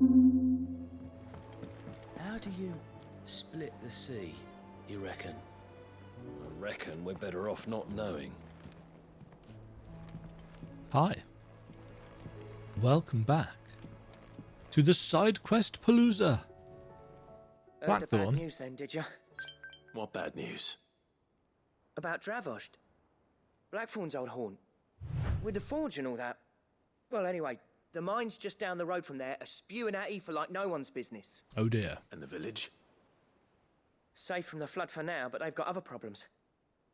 How do you split the sea, you reckon? I reckon we're better off not knowing. Hi. Welcome back to the Sidequest Palooza. Heard the bad Blackthorn. news then, did you? What bad news? About Dravost. Blackthorn's old haunt. With the forge and all that. Well, anyway, the mines just down the road from there are spewing at Aoife like no one's business. Oh dear. And the village? Safe from the flood for now, but they've got other problems.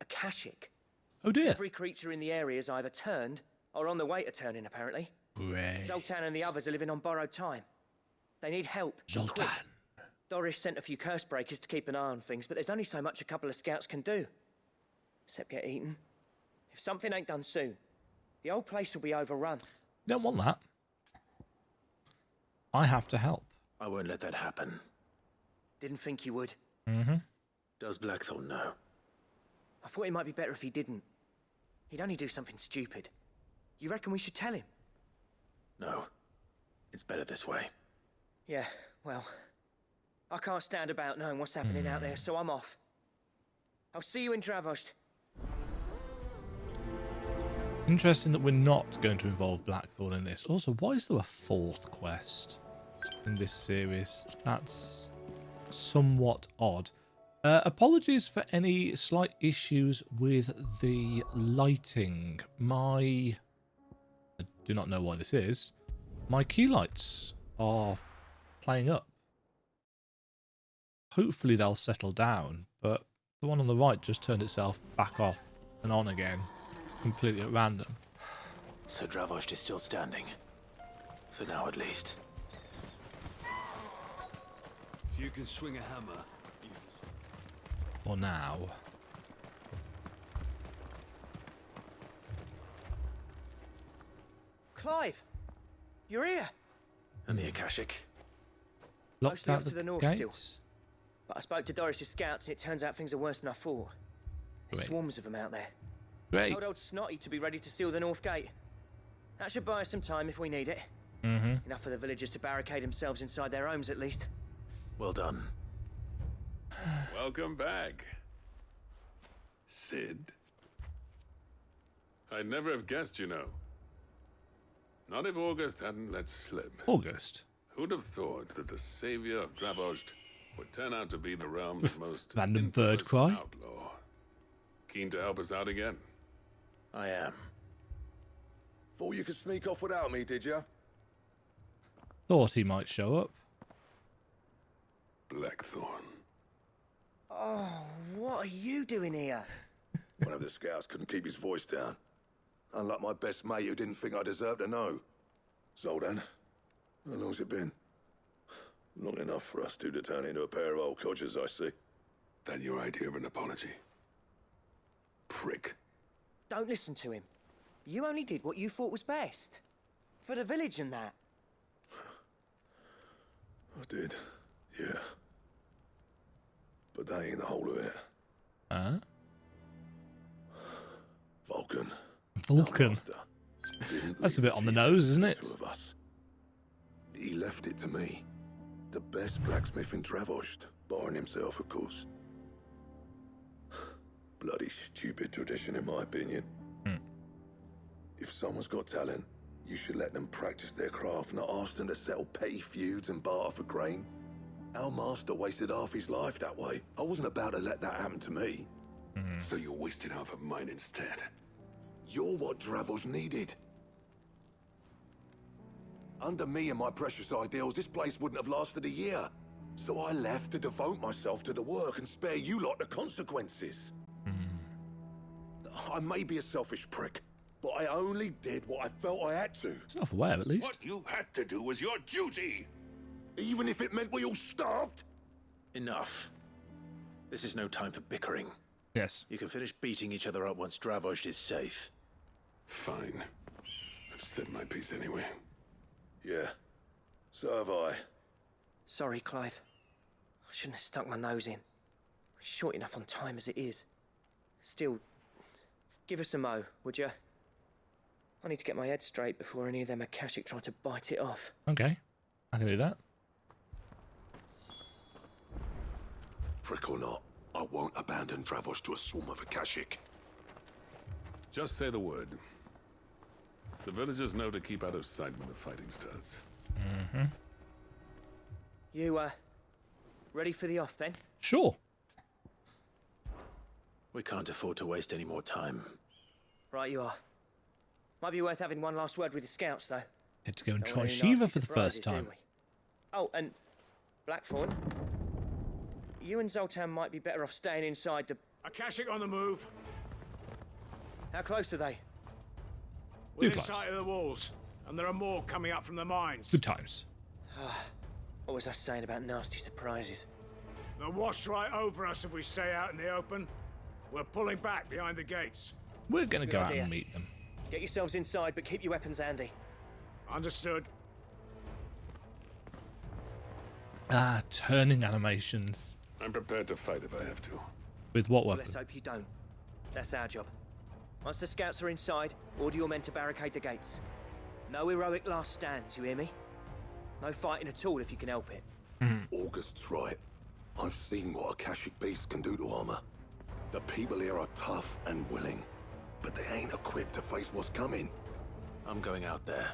Akashic. Oh dear. Every creature in the area is either turned or on the way to turning, apparently. Hooray. Zoltan and the others are living on borrowed time. They need help. Zoltan. Quick. Doris sent a few curse breakers to keep an eye on things, but there's only so much a couple of scouts can do. Except get eaten. If something ain't done soon, the old place will be overrun. You don't want that. I have to help. I won't let that happen. Didn't think you would. Mm-hmm. Does Blackthorn know? I thought it might be better if he didn't. He'd only do something stupid. You reckon we should tell him? No. It's better this way. Yeah, well, I can't stand about knowing what's happening out there, so I'm off. I'll see you in Dravost. Interesting that we're not going to involve Blackthorn in this. Also, why is there a fourth quest in this series? That's somewhat odd. Apologies for any slight issues with the lighting. I do not know why this is. My key lights are playing up. Hopefully they'll settle down, but the one on the right just turned itself back off and on again, completely at random. So Dravost is still standing. For now, at least. If you can swing a hammer, you can... For now. Clive! You're here! And the Akashic? Locked Mostly out off to the north gates? still. But I spoke to Doris's scouts and it turns out things are worse than I thought. There's Great. swarms of them out there. Great. Told old Snotty to be ready to seal the north gate. That should buy us some time if we need it. Mm-hmm. Enough for the villagers to barricade themselves inside their homes at least. Well done. Welcome back, Sid. I'd never have guessed, you know. Not if August hadn't let slip. August. Who'd have thought that the savior of Dravost would turn out to be the realm's most Random bird infamous cry. outlaw? Keen to help us out again? I am. Thought you could sneak off without me, did you? Thought he might show up. Blackthorn. Oh, what are you doing here? One of the scouts couldn't keep his voice down. Unlike my best mate who didn't think I deserved to know. Zoltan, how long's it been? Long enough for us two to turn into a pair of old codgers, I see. That your idea of an apology? Prick. Don't listen to him. You only did what you thought was best. For the village and that. I did, yeah. But that ain't the whole of it. Huh? Vulcan. Vulcan. Master, didn't That's a leave bit on the key nose, isn't to it? the two of us. He left it to me. The best blacksmith in Dravost, barring himself, of course. Bloody stupid tradition, in my opinion. If someone's got talent, you should let them practice their craft, not ask them to settle petty feuds and barter for grain. Our master wasted half his life that way. I wasn't about to let that happen to me. So you wasted half of mine instead. You're what Dravost needed. Under me and my precious ideals, this place wouldn't have lasted a year. So I left to devote myself to the work and spare you lot the consequences. I may be a selfish prick, but I only did what I felt I had to. Self-aware, at least. What you had to do was your duty! Even if it meant we all starved. Enough. This is no time for bickering. Yes. You can finish beating each other up once Dravost is safe. Fine. I've said my piece anyway. Yeah, so have I. Sorry, Clive. I shouldn't have stuck my nose in. We're short enough on time as it is. Still, give us a mo, would you? I need to get my head straight before any of them Akashic try to bite it off. Okay. I can do that. Prick or not, I won't abandon Dravosh to a swarm of Akashic. Just say the word. The villagers know to keep out of sight when the fighting starts. Mm-hmm. You, ready for the off then? Sure. We can't afford to waste any more time. Right you are. Might be worth having one last word with the scouts, though. Had to go and Don't try want any Shiva nasty for the surprises, first do time. we? Oh, and Blackthorn, you and Zoltan might be better off staying inside the... Akashic on the move. How close are they? Within close. sight of the walls. And there are more coming up from the mines. Good times. What was I saying about nasty surprises? They'll wash right over us if we stay out in the open. We're pulling back behind the gates. We're going to go out idea. and meet them. Get yourselves inside, but keep your weapons handy. Understood. Ah, turning animations. I'm prepared to fight if I have to. With what Well, weapon? let's hope you don't. That's our job. Once the scouts are inside, order your men to barricade the gates. No heroic last stands, you hear me? No fighting at all if you can help it. August's right. I've seen what Akashic beasts can do to armor. The people here are tough and willing, but they ain't equipped to face what's coming. I'm going out there.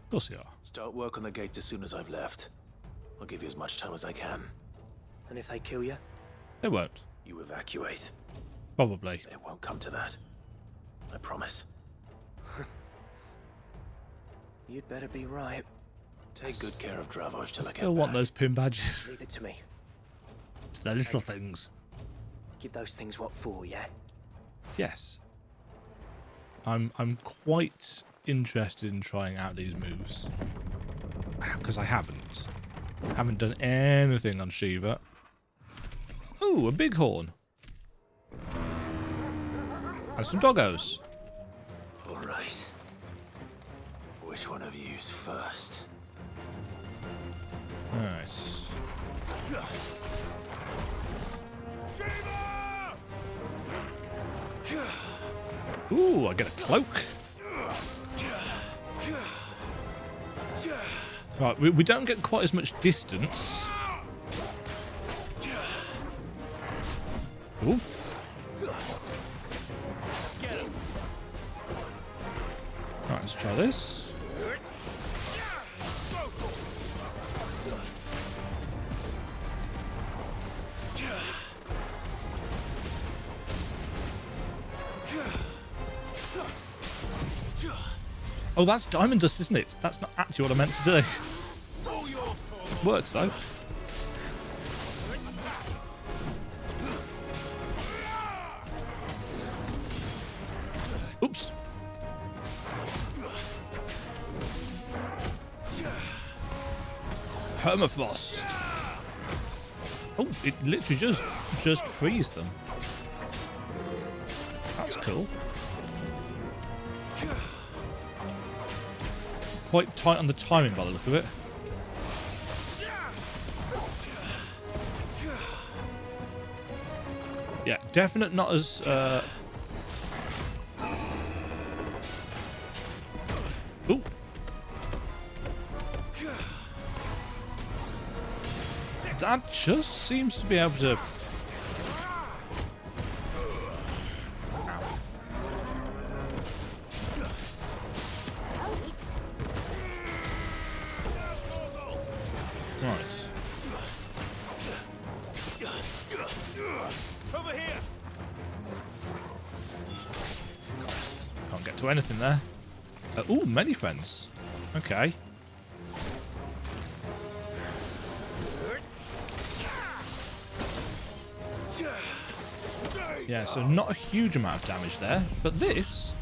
Of course you are. Start work on the gate as soon as I've left. I'll give you as much time as I can. And if they kill you? They won't. You evacuate. Probably. But it won't come to that. I promise. You'd better be right. Take good care of Dravosh till I get Still want back. those pin badges. Leave it to me. It's the little things. Give those things what for, yeah? Yes. I'm quite interested in trying out these moves. Because I haven't. Haven't done anything on Shiva. Ooh, a bighorn. And some doggos. All right. Which one of you's first? Nice. Ooh, I get a cloak. Right, we don't get quite as much distance. Ooh. Right, let's try this. Oh, that's diamond dust, isn't it? That's not actually what I meant to do. Works, though. Oops. Permafrost. Oh, it literally just frees them. That's cool. Quite tight on the timing by the look of it. Yeah, definite not as ooh. That just seems to be able to Nice. Over here. Can't get to anything there. Ooh, many friends. Okay. Yeah, so not a huge amount of damage there, but this...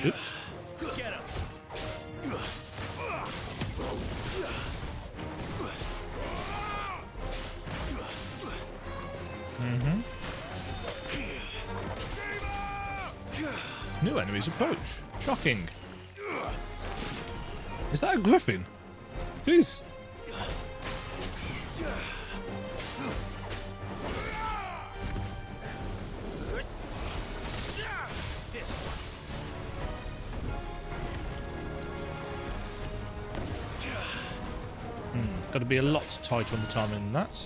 Oops. New enemies approach. Shocking. Is that a griffin? It is. Got to be a lot tighter on the timing than that.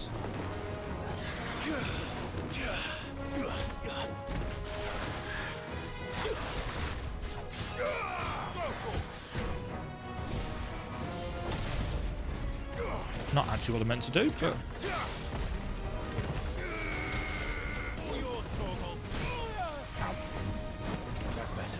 Not actually what I meant to do, but... Ow. That's better.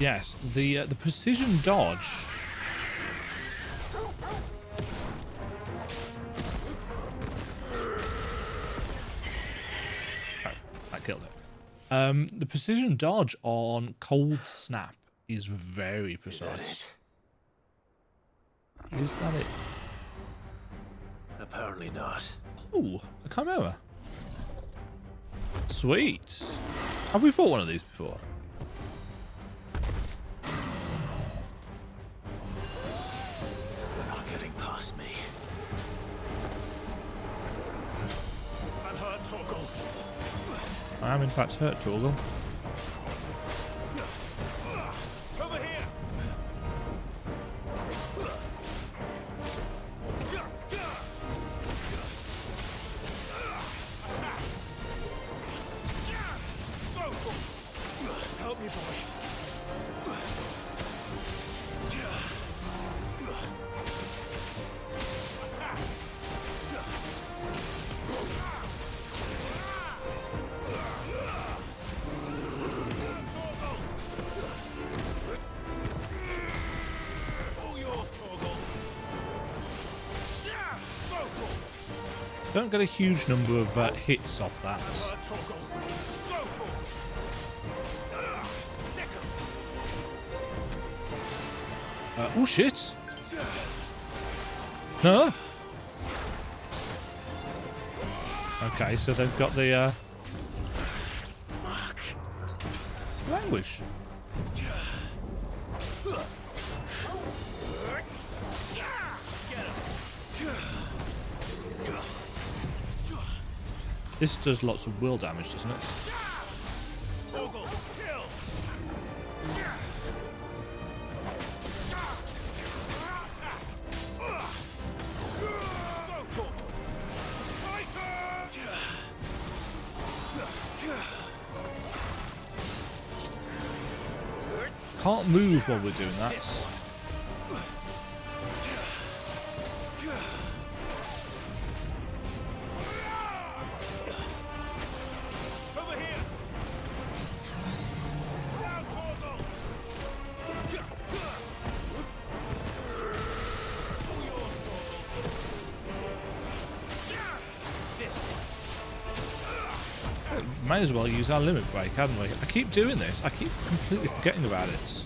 Yes, the precision dodge. Oh, that killed it. The precision dodge on Cold Snap is very precise. Is that it? Apparently not. Oh, a chimera. Sweet. Have we fought one of these before? They're not getting past me. I'm hurt, Torgal. I am in fact hurt, Torgal. Over here. Help me, boy. Don't get a huge number of hits off that. Oh shit! No. Okay, so they've got the Fuck. language. This does lots of will damage, doesn't it? Can't move while we're doing that. Might as well use our limit break, hadn't we? I keep doing this. I keep completely forgetting about it.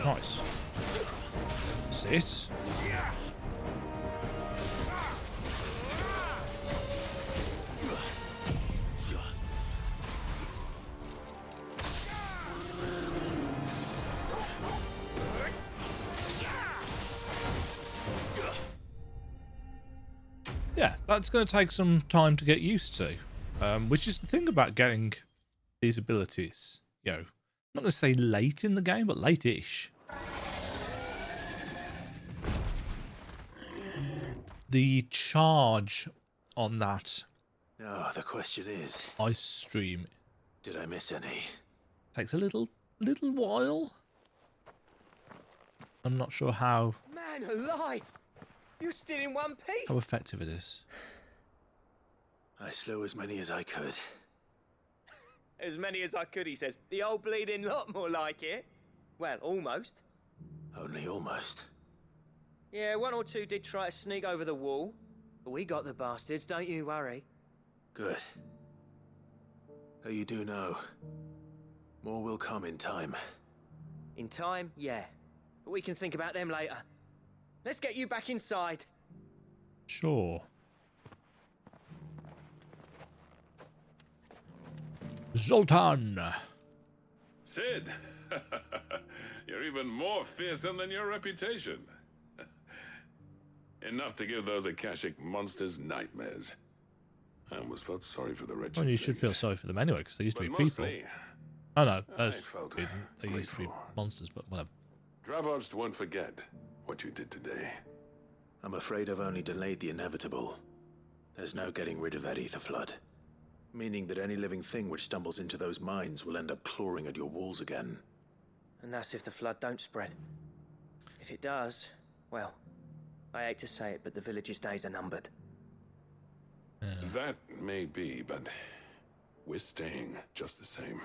Nice. Sit. Yeah, that's going to take some time to get used to, which is the thing about getting these abilities, you know, not going to say late in the game, but late-ish. The charge on that Oh, the question is, ice stream did I miss any? takes a little while. I'm not sure how. Man alive! You're still in one piece. How effective it is. I slew as many as I could. As many as I could, he says. The old bleeding lot, more like it. Well, almost. Only almost. Yeah, one or two did try to sneak over the wall. But we got the bastards, don't you worry. Good. Though you do know, more will come in time. In time, yeah. But we can think about them later. Let's get you back inside. Sure. Zoltan! Sid! You're even more fearsome than your reputation. Enough to give those Akashic monsters nightmares. I almost felt sorry for the wretched Well, you should things. feel sorry for them anyway, because they used to But be people. mostly, Oh no, I those felt didn't. They used to be grateful. monsters, but whatever. Dravoj won't forget what you did today. I'm afraid I've only delayed the inevitable. There's no getting rid of that ether flood. Meaning that any living thing which stumbles into those mines will end up clawing at your walls again. And that's if the flood don't spread. If it does, well, I hate to say it, but the village's days are numbered. That may be, but we're staying just the same.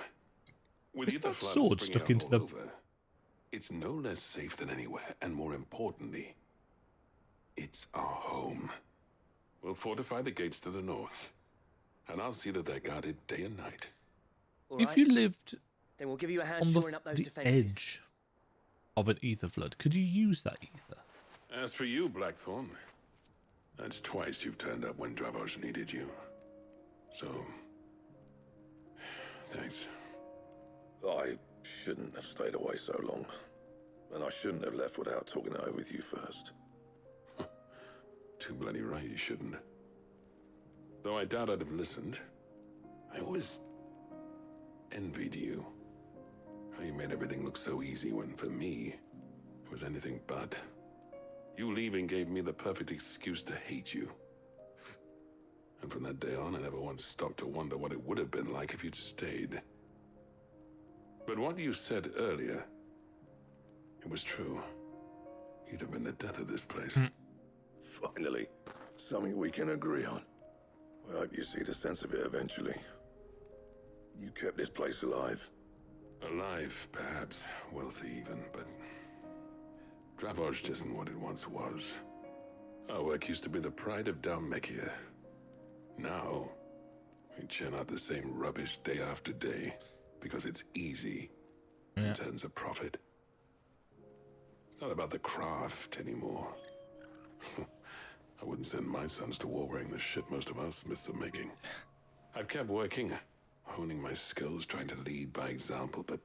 With Is ether that flood sword springing stuck up into all the- over, it's no less safe than anywhere, and more importantly, it's our home. We'll fortify the gates to the north, and I'll see that they're guarded day and night. All If right? you lived Then we'll give you a hand on shoring up those the defenses. edge of an ether flood, could you use that ether? As for you, Blackthorn, that's twice you've turned up when Dravoj needed you. So, thanks. I shouldn't have stayed away so long. And I shouldn't have left without talking it over with you first. Too bloody right you shouldn't. Though I doubt I'd have listened. I always envied you. How you made everything look so easy when, for me, it was anything but. You leaving gave me the perfect excuse to hate you. And from that day on, I never once stopped to wonder what it would have been like if you'd stayed. But what you said earlier, it was true. You'd have been the death of this place. Finally, something we can agree on. I hope you see the sense of it eventually. You kept this place alive. Alive, perhaps. Wealthy even, but... Dravoj isn't what it once was. Our work used to be the pride of Dalmekia. Now, we churn out the same rubbish day after day, because it's easy and turns a profit. It's not about the craft anymore. I wouldn't send my sons to war wearing the shit most of our smiths are making. I've kept working, honing my skills, trying to lead by example, but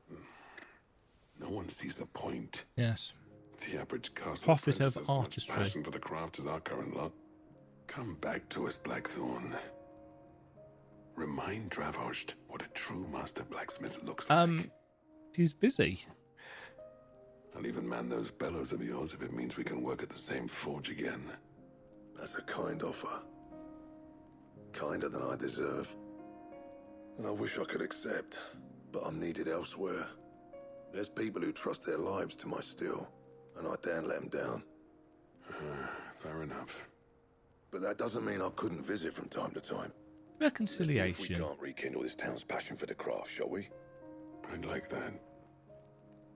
no one sees the point. Yes. The average castle Profit apprentice over has so much artistry. passion for the craft as our current lot. Come back to us, Blackthorn. Remind Dravoj what a true master blacksmith looks like. He's busy. I'll even man those bellows of yours if it means we can work at the same forge again. That's a kind offer. Kinder than I deserve. And I wish I could accept, but I'm needed elsewhere. There's people who trust their lives to my steel, and I daren't let them down. Fair enough. But that doesn't mean I couldn't visit from time to time. Let's see if we Reconciliation. can't rekindle this town's passion for the craft, shall we? I'd like that.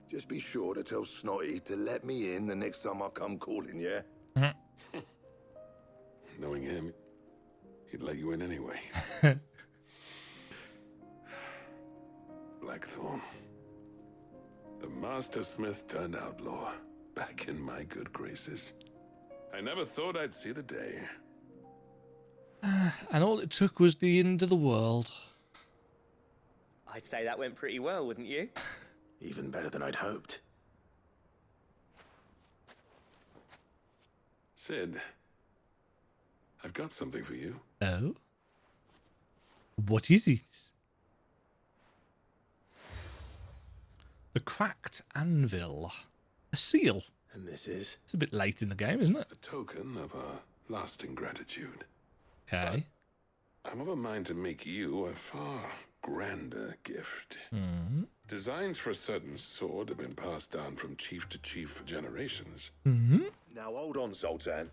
Just be sure to tell Snotty to let me in the next time I come calling, yeah? Knowing him, he'd let you in anyway. Blackthorn. The Master Smith turned outlaw, back in my good graces. I never thought I'd see the day. And all it took was the end of the world. I'd say that went pretty well, wouldn't you? Even better than I'd hoped. Sid, I've got something for you. Oh? What is it? The cracked anvil. A seal. And this is? It's a bit late in the game, isn't it? A token of our lasting gratitude. Okay. I'm of a mind to make you a far grander gift. Designs for a certain sword have been passed down from chief to chief for generations. Now hold on, Zoltan.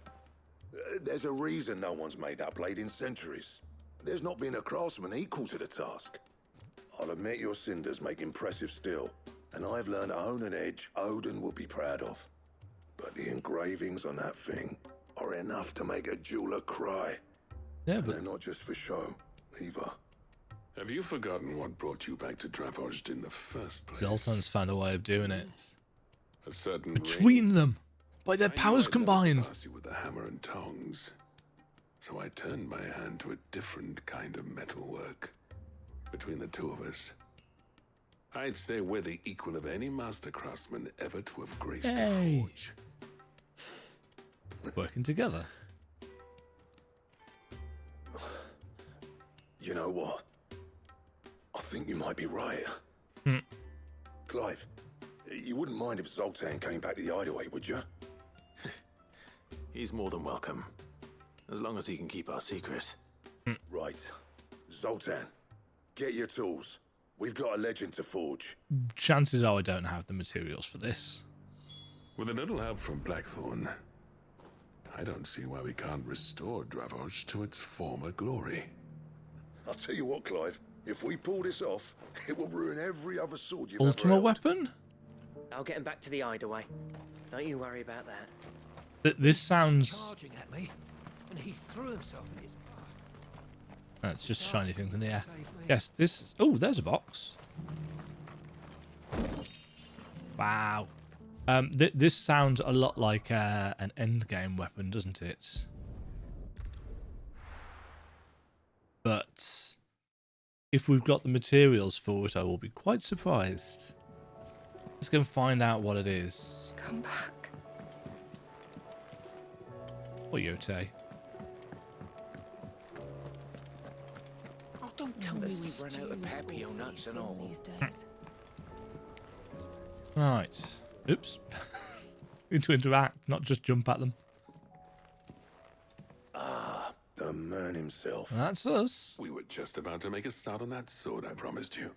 There's a reason no one's made that blade in centuries. There's not been a craftsman equal to the task. I'll admit your cinders make impressive steel, and I've learned to own an edge Odin will be proud of. But the engravings on that thing are enough to make a jeweler cry. Yeah, And but they're not just for show, either. Have you forgotten what brought you back to Dravozd in the first place? Zoltan's found a way of doing it. A certain Between them, by their powers combined. You with the hammer and tongs. So I turned my hand to a different kind of metalwork. Between the two of us, I'd say we're the equal of any master craftsman ever to have graced a forge. Working together. You know what? I think you might be right. Clive, you wouldn't mind if Zoltan came back to the hideaway, would you? He's more than welcome. As long as he can keep our secret. Right. Zoltan, get your tools. We've got a legend to forge. Chances are I don't have the materials for this. With a little help from Blackthorn, I don't see why we can't restore Dravozd to its former glory. I'll tell you what, Clive. If we pull this off, it will ruin every other sword you've Ultimate ever held. weapon? I'll get him back to the hideaway. Don't you worry about that. This sounds... Charging at me, and he threw himself in his path. Oh, it's just shiny things in the air. Yes, this... Oh, there's a box. Wow. This sounds a lot like an endgame weapon, doesn't it? But if we've got the materials for it, I will be quite surprised. Let's go and find out what it is. Come back. Or Yote. Oh, don't tell me we've run out of papio nuts and all. These days. Right. Oops. Need to interact, not just jump at them. The man himself. That's us. We were just about to make a start on that sword I promised you.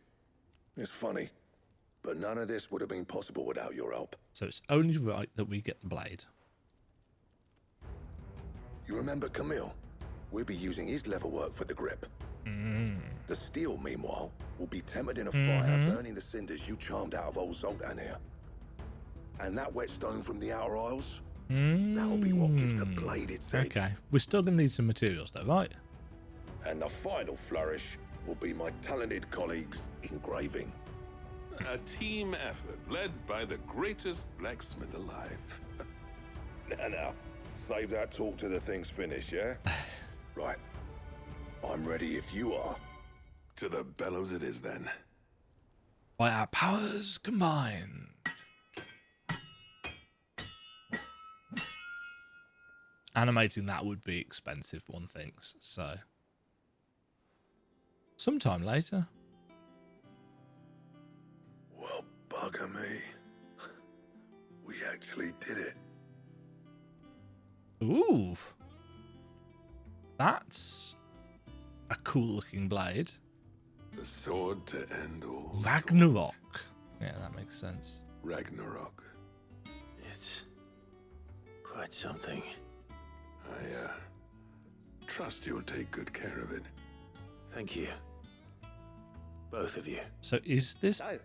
It's funny, but none of this would have been possible without your help. So it's only right that we get the blade. You remember Camille? We'll be using his leather work for the grip. The steel, meanwhile, will be tempered in a fire, burning the cinders you charmed out of old Zoltan here. And that whetstone from the Outer Isles, that'll be what gives the blade its edge. Okay. We're still going to need some materials though, right? And the final flourish will be my talented colleagues engraving. A team effort led by the greatest blacksmith alive. Now, save that talk till the thing's finished, yeah? Right. I'm ready if you are. To the bellows it is then. By our powers combined. Animating that would be expensive, one thinks, so. Sometime later. Well, bugger me. We actually did it. Ooh. That's a cool looking blade. The sword to end all Ragnarok. swords. Yeah, that makes sense. Ragnarok. It's quite something. I trust you'll take good care of it. Thank you. Both of you. So is this... So,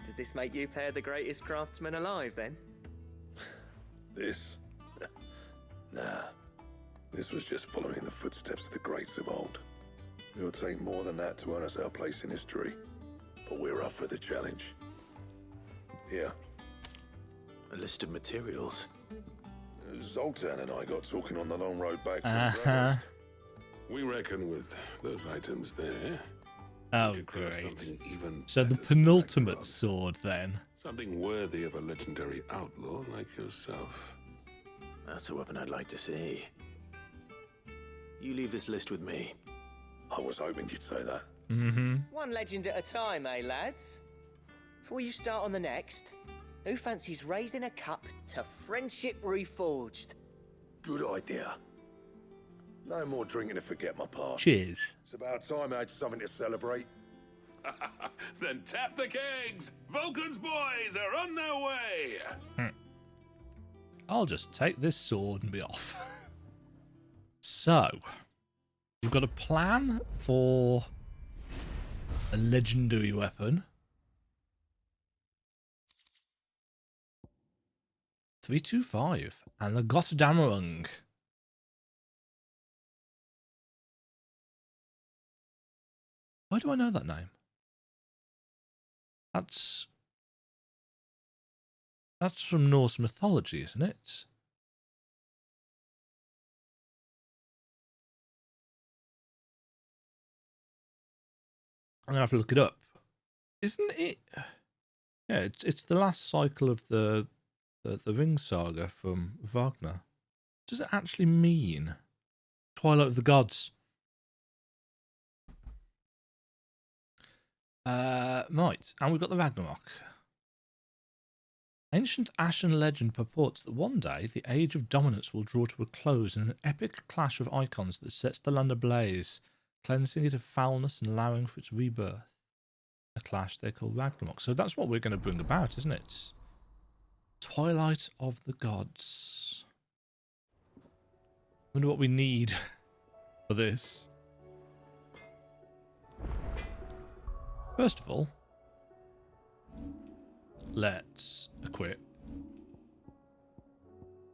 does this make you pair the greatest craftsman alive then? This? Nah. This was just following the footsteps of the greats of old. It'll take more than that to earn us our place in history. But we're up for the challenge. Here. A list of materials. Zoltan and I got talking on the long road back from Uh-huh. Dravozd. We reckon with those items there, Oh, you could have great. something even So the better than penultimate Ragnarok. sword then. Something worthy of a legendary outlaw like yourself. That's a weapon I'd like to see. You leave this list with me. I was hoping you'd say that. One legend at a time, eh, lads? Before you start on the next, who fancies raising a cup to friendship reforged? Good idea. No more drinking to forget my past. Cheers. It's about time I had something to celebrate. Then tap the kegs! Vulcan's boys are on their way! I'll just take this sword and be off. So, we've got a plan for a legendary weapon. 325 and the Gotterdammerung. Why do I know that name? That's from Norse mythology, isn't it? I'm gonna have to look it up. Isn't it? Yeah, it's the last cycle of the Ring saga from Wagner. Does it actually mean Twilight of the Gods? Right, and we've got the Ragnarok. Ancient Ashen legend purports that one day the Age of Dominance will draw to a close in an epic clash of icons that sets the land ablaze, cleansing it of foulness and allowing for its rebirth. A clash they call Ragnarok. So that's what we're going to bring about, isn't it? Twilight of the Gods. Wonder what we need for this. First of all, let's equip.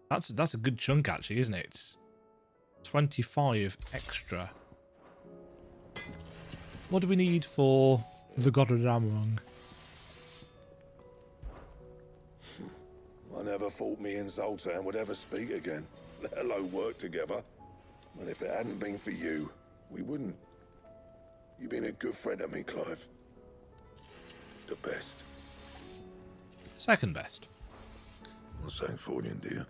That's a good chunk actually, isn't it? 25 extra. What do we need for the Gotterdammerung? I never thought me and Zoltan would ever speak again, let alone work together. And if it hadn't been for you, we wouldn't. You've been a good friend to me, Clive. The best. Second best. Well, thanks for you, dear.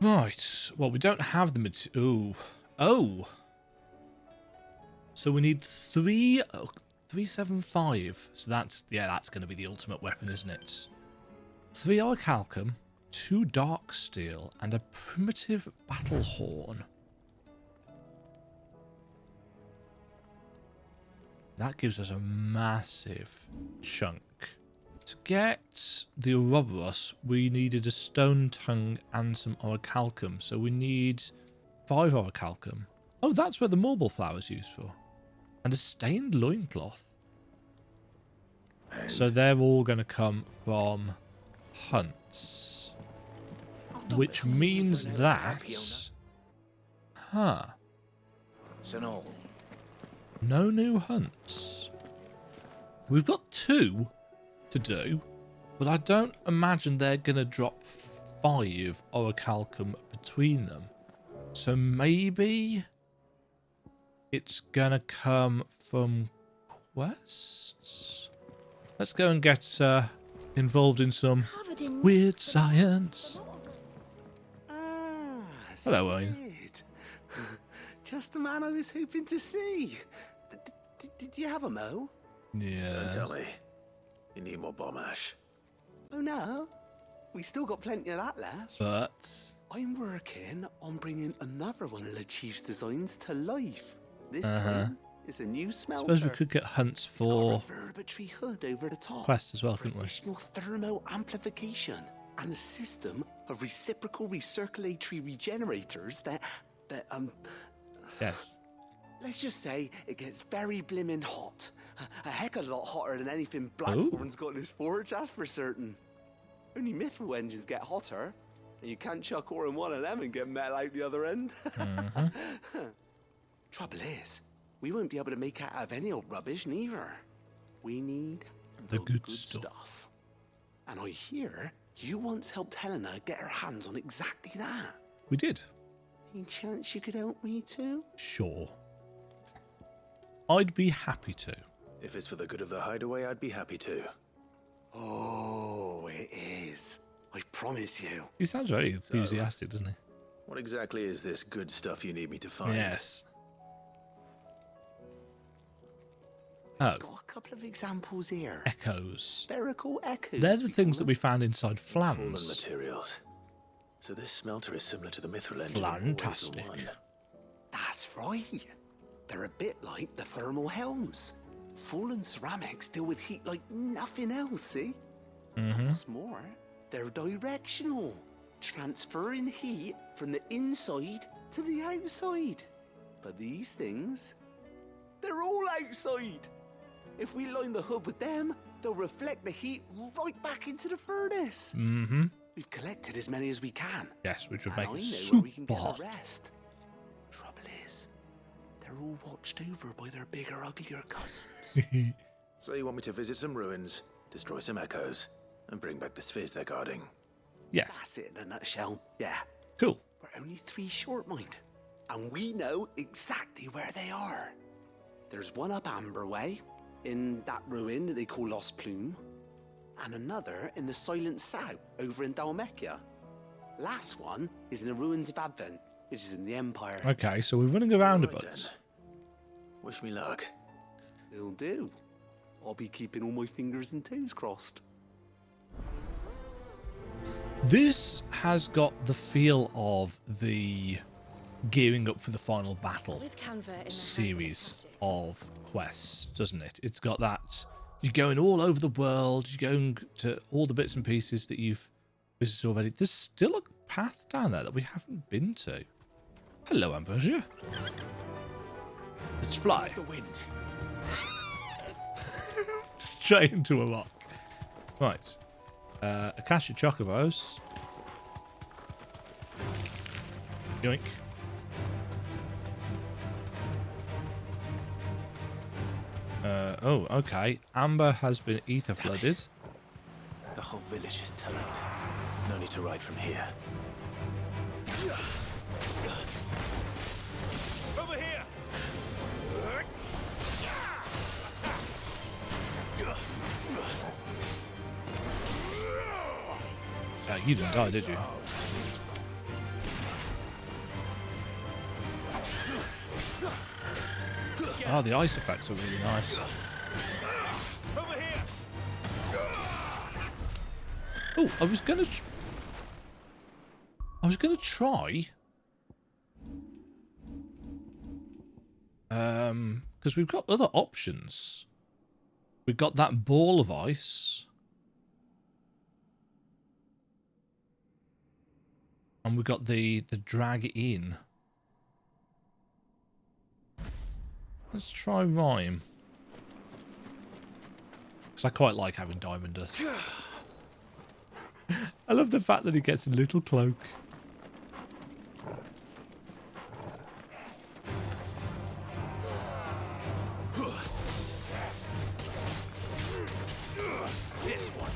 Right. Well, we don't have the material. Oh. So we need 375. So that's going to be the ultimate weapon, isn't it? 3 orichalcum, 2 dark steel, and a primitive battle horn. That gives us a massive chunk. To get the Ouroboros, we needed a stone tongue and some orichalcum. So we need 5 orichalcum. Oh, that's where the marble flower is used for. And a stained loincloth. So they're all going to come from hunts. Which means that... Huh. No new hunts. We've got 2 to do, but I don't imagine they're going to drop 5 orichalcum between them. So maybe it's going to come from quests? Let's go and get involved in some weird science. Hello, Wayne. Just the man I was hoping to see. Did you have a mo? Yeah. Don't tell me. You need more bomb ash. Oh no, we still got plenty of that left. But I'm working on bringing another one of the Chief's designs to life. This time, it's a new I smelter. suppose we could get hunts for It's got a reverberatory hood over the top. quests as well, for couldn't we? additional thermal amplification and a system of reciprocal recirculatory regenerators that Yes. let's just say it gets very blimmin' hot. A heck of a lot hotter than anything Blackthorn's got in his forge, that's for certain. Only mithril engines get hotter, and you can't chuck ore in one of them and get metal out the other end. Trouble is, we won't be able to make out of any old rubbish neither. We need the good stuff. And I hear you once helped Helena get her hands on exactly that. We did. Any chance you could help me too? Sure. I'd be happy to. If it's for the good of the hideaway, I'd be happy to. Oh, it is. I promise you. He sounds very enthusiastic, doesn't he? What exactly is this good stuff you need me to find? Yes. Got a couple of examples here. Echoes. Spherical echoes. They're the things that we found inside Fallen Flans. materials. So this smelter is similar to the mithril engine. in more ways than Fantastic. one. That's right. They're a bit like the thermal helms. Fallen ceramics deal with heat like nothing else, see? And what's more, they're directional, transferring heat from the inside to the outside. But these things, they're all outside. If we line the hub with them, they'll reflect the heat right back into the furnace. Mm-hmm. We've collected as many as we can. Yes, which would And make I it know super where we can get hot. the rest. Trouble is, they're all watched over by their bigger, uglier cousins. So you want me to visit some ruins, destroy some echoes, and bring back the spheres they're guarding? Yes. That's it in a nutshell. Yeah. Cool. We're only 3 short, mind. And we know exactly where they are. There's one up Amber Way, in that ruin that they call Lost Plume, and another in the Silent South, over in Dalmekia. Last one is in the ruins of Advent, which is in the Empire. Okay, so we're running around a Right bit. then. Wish me luck. It'll do. I'll be keeping all my fingers and toes crossed. This has got the feel of the gearing up for the final battle With Canva in the hands of series Akashic. of quests, doesn't it? It's got that, you're going all over the world, you're going to all the bits and pieces that you've visited already. There's still a path down there that we haven't been to. Hello, Ambrosia. Let's fly. The wind. Straight into a rock. Right. Akasha Chocobos. Yoink. Oh, okay. Amber has been ether flooded. The whole village is turned. No need to ride from here. Over here. You didn't die, did you? Oh, the ice effects are really nice. Over here. Oh, I was gonna try. Because we've got other options. We've got that ball of ice. And we've got the drag in. Let's try Rhyme. Because I quite like having Diamond Dust. I love the fact that he gets a little cloak. This one.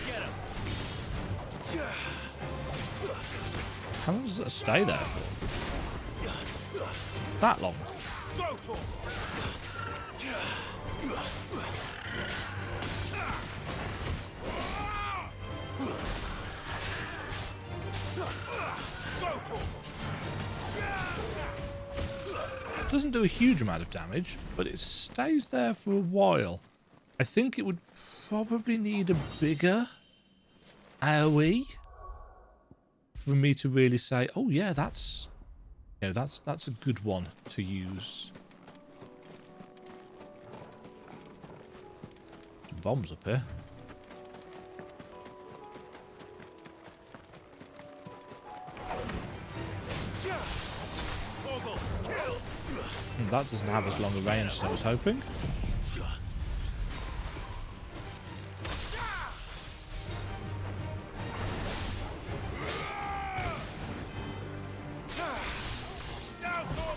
Get him. How long does it stay there for? That long? Go to him. Go to him. It doesn't do a huge amount of damage, but it stays there for a while. I think it would probably need a bigger AoE for me to really say, oh yeah, that's a good one to use. Some bombs up here. That doesn't have as long a range as I was hoping.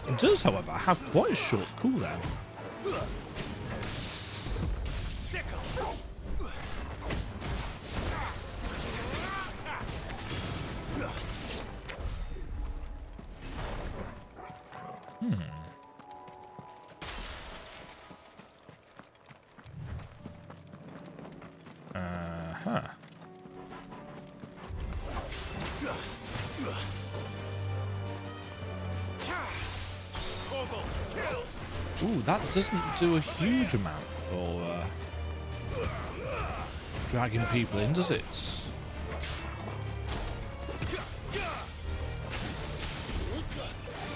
It does, however, have quite a short cooldown. Ooh, that doesn't do a huge amount for dragging people in, does it?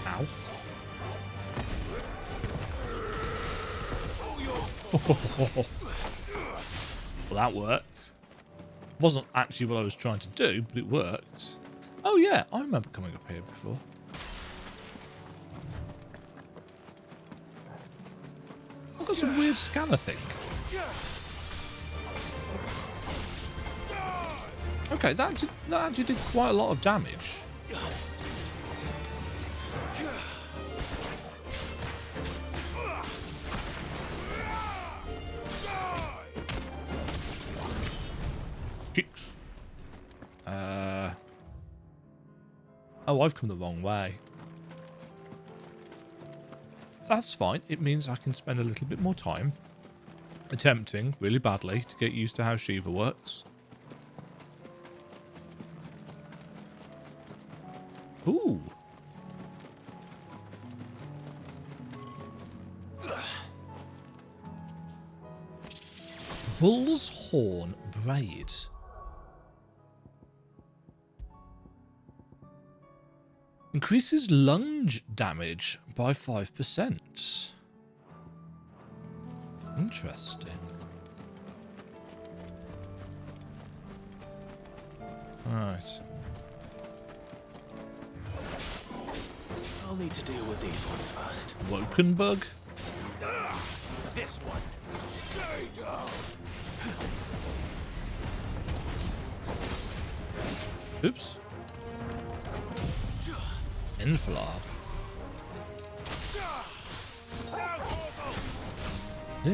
Ow. Well, that worked. Wasn't actually what I was trying to do, but it worked. Oh yeah, I remember coming up here before. I've got some weird scanner thing. Okay, that actually did quite a lot of damage. Kicks. Oh, I've come the wrong way. That's fine. It means I can spend a little bit more time attempting really badly to get used to how Shiva works. Ooh. Bull's Horn Braid. Increases lunge damage by 5%. Interesting. Alright. I'll need to deal with these ones first. Woken bug? This one. Stay down. Oops. Enfilade. Ooh.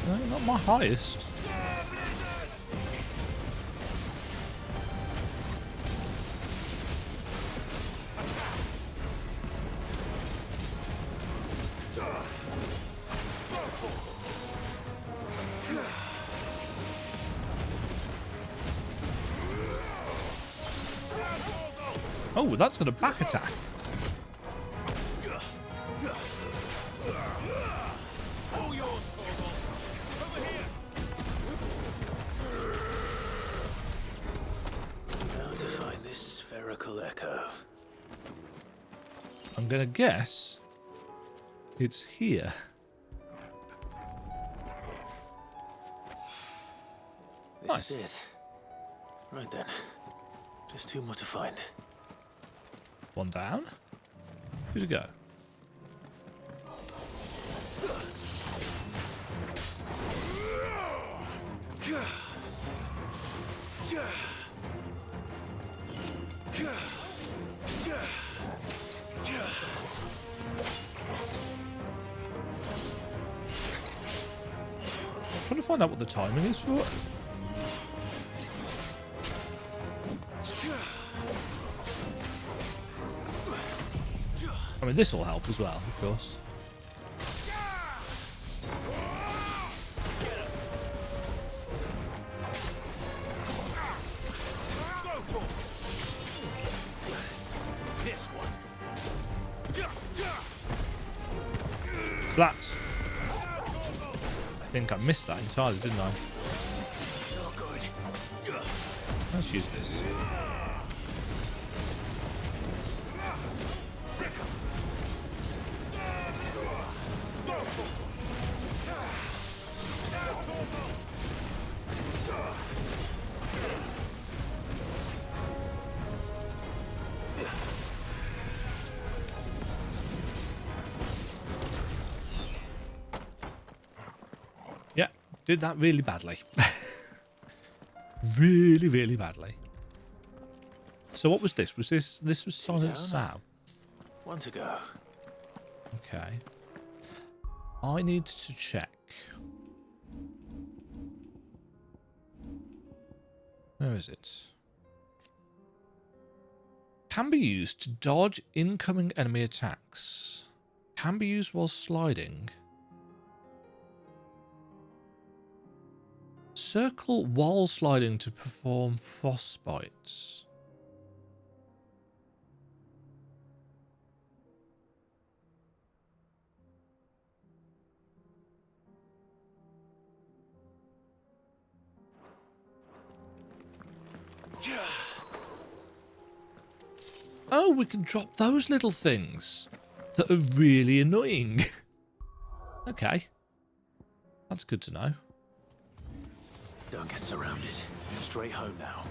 No, not my highest. Oh, that's got a back attack. How to find this spherical echo? I'm gonna guess it's here. This is it. Right then. Just two more to find. One down. Where'd it go? I'm trying to find out what the timing is for it. I mean, this will help as well, of course. This one. Flat. I think I missed that entirely, didn't I? Let's use this. Yeah, did that really badly. really badly. So what was this? Was this was Silent Sow? One to go. Okay. I need to check. Where is it? Can be used to dodge incoming enemy attacks. Can be used while sliding. Circle while sliding to perform frostbites. Oh, we can drop those little things that are really annoying. Okay. That's good to know. Don't get surrounded. Straight home now.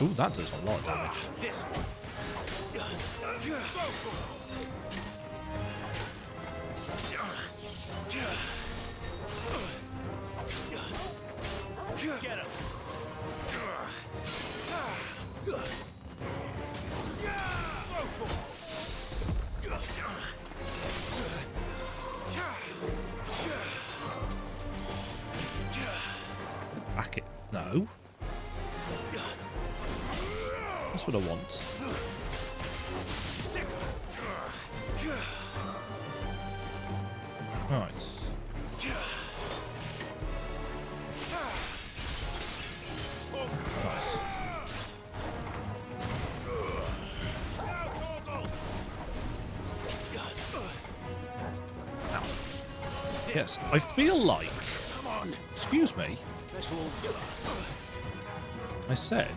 Ooh, that does a lot of damage. This one. Get him. Back it. No. That's what I want. Right. Nice. Ow. Yes, I feel like... Excuse me. I said...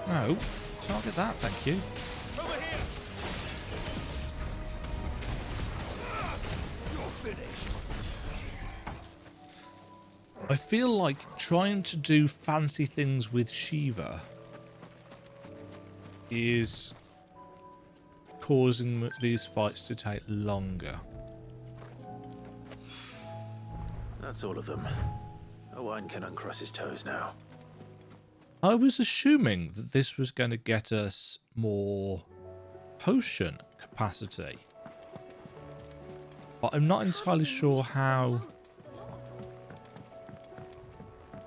No, target that, thank you. Over here. You're finished. I feel like trying to do fancy things with Shiva is causing these fights to take longer. That's all of them. Owen can uncross his toes now. I was assuming that this was going to get us more potion capacity, but I'm not entirely sure how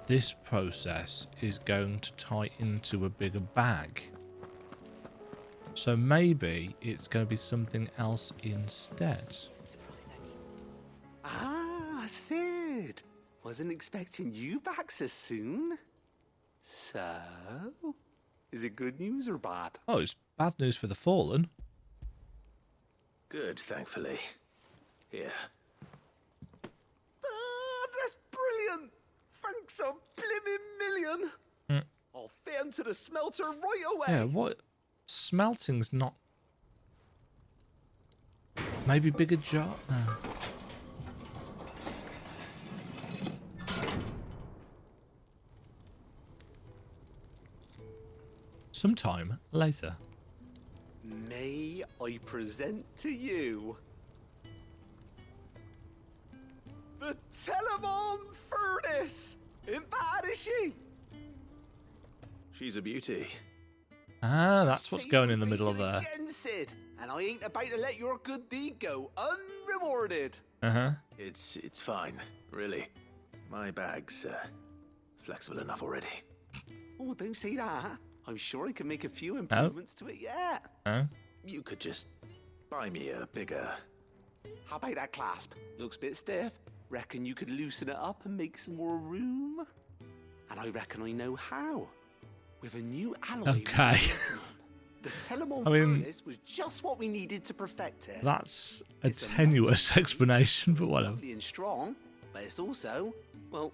this process is going to tie into a bigger bag. So maybe it's going to be something else instead. Ah, Sid. Wasn't expecting you back so soon. So, is it good news or bad? Oh, it's bad news for the Fallen. Good, thankfully. Here. Ah, that's brilliant. Thanks a blimmin' million. I'll fit into the smelter right away. Yeah, what? Smelting's not... Maybe bigger jar? No. Sometime later. May I present to you the Telemon Furnace? Ain't bad, is she? She's a beauty. Ah, that's what's See going you in the middle of making there. again, Sid, and I ain't about to let your good deed go unrewarded. Uh-huh. It's fine, really. My bag's flexible enough already. Oh, don't say that. I'm sure I can make a few improvements to it yet. Oh. You could just buy me a bigger... How about that clasp? Looks a bit stiff. Reckon you could loosen it up and make some more room? And I reckon I know how. With a new alloy. Okay. The Telemon I mean, Furnace was just what we needed to perfect it. That's a It's tenuous metal explanation, but it's whatever. lovely and strong, but it's also, well,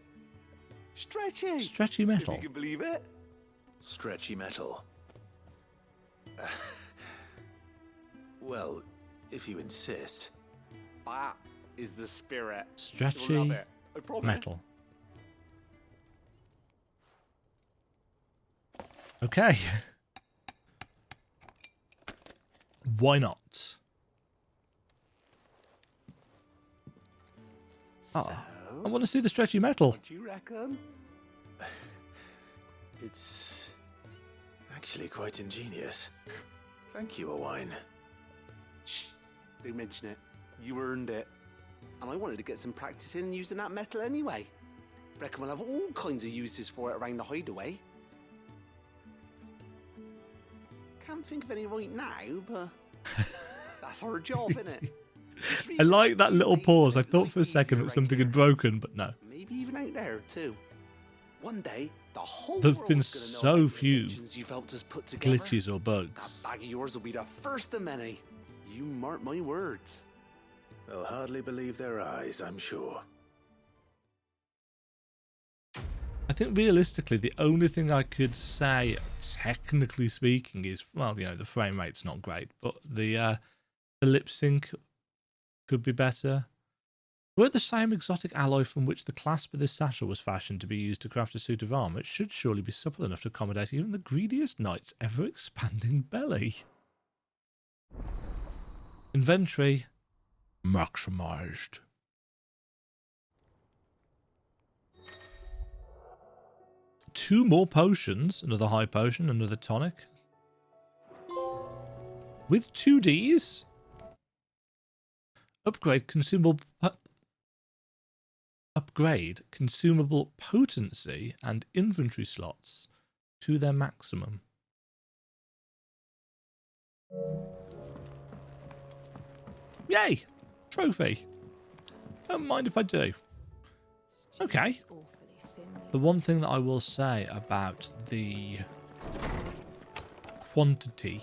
stretchy. Stretchy If metal. you can believe it. Stretchy metal. Well, if you insist. That is the spirit. You'll Stretchy love it. I promise. metal. Okay. Why not? So, I want to see the stretchy metal. what do you reckon? It's actually quite ingenious. Thank you, Owen. Shh, don't mention it. You earned it. And I wanted to get some practice in using that metal anyway. Reckon we'll have all kinds of uses for it around the hideaway. Can't think of any right now, but that's our job, innit? I like that little pause. I thought for a second that something had broken, but no. Maybe even out there too. One day, the whole There've world's been gonna know so about the few inventions you've helped us put together. glitches or bugs. That bag of yours will be the first of many. You mark my words. They'll hardly believe their eyes, I'm sure. I think realistically, the only thing I could say, technically speaking, is, well, you know, the frame rate's not great, but the lip sync could be better. Were the same exotic alloy from which the clasp of this satchel was fashioned to be used to craft a suit of armour, it should surely be supple enough to accommodate even the greediest knight's ever-expanding belly. Inventory maximised. Two more potions, another high potion, another tonic. With 2Ds. Upgrade consumable potency and inventory slots to their maximum. Yay! Trophy. Don't mind if I do. Okay. The one thing that I will say about the quantity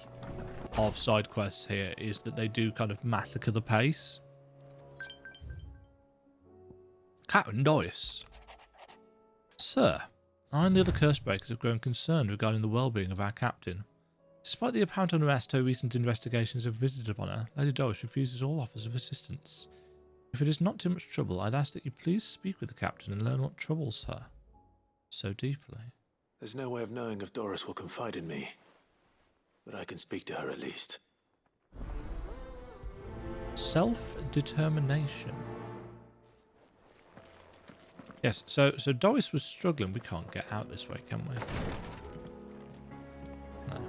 of side quests here is that they do kind of massacre the pace. Captain Doyce. Sir, I and the other Cursebreakers have grown concerned regarding the well-being of our captain. Despite the apparent unrest her recent investigations have visited upon her, Lady Doyce refuses all offers of assistance. If it is not too much trouble, I'd ask that you please speak with the captain and learn what troubles her so deeply. There's no way of knowing if Doris will confide in me, but I can speak to her at least. Self-determination. Yes, so Doris was struggling. We can't get out this way, can we? No.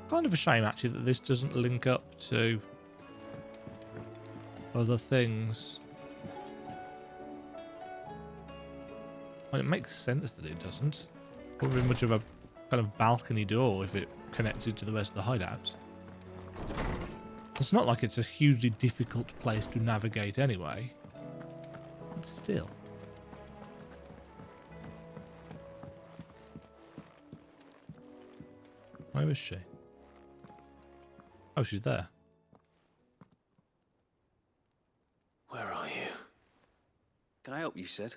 Kind of a shame, actually, that this doesn't link up to other things. Well, it makes sense that it doesn't. Wouldn't be much of a kind of balcony door if it connected to the rest of the hideouts. It's not like it's a hugely difficult place to navigate anyway. But still. Where is she? Oh, she's there. Where are you? Can I help you, Sid?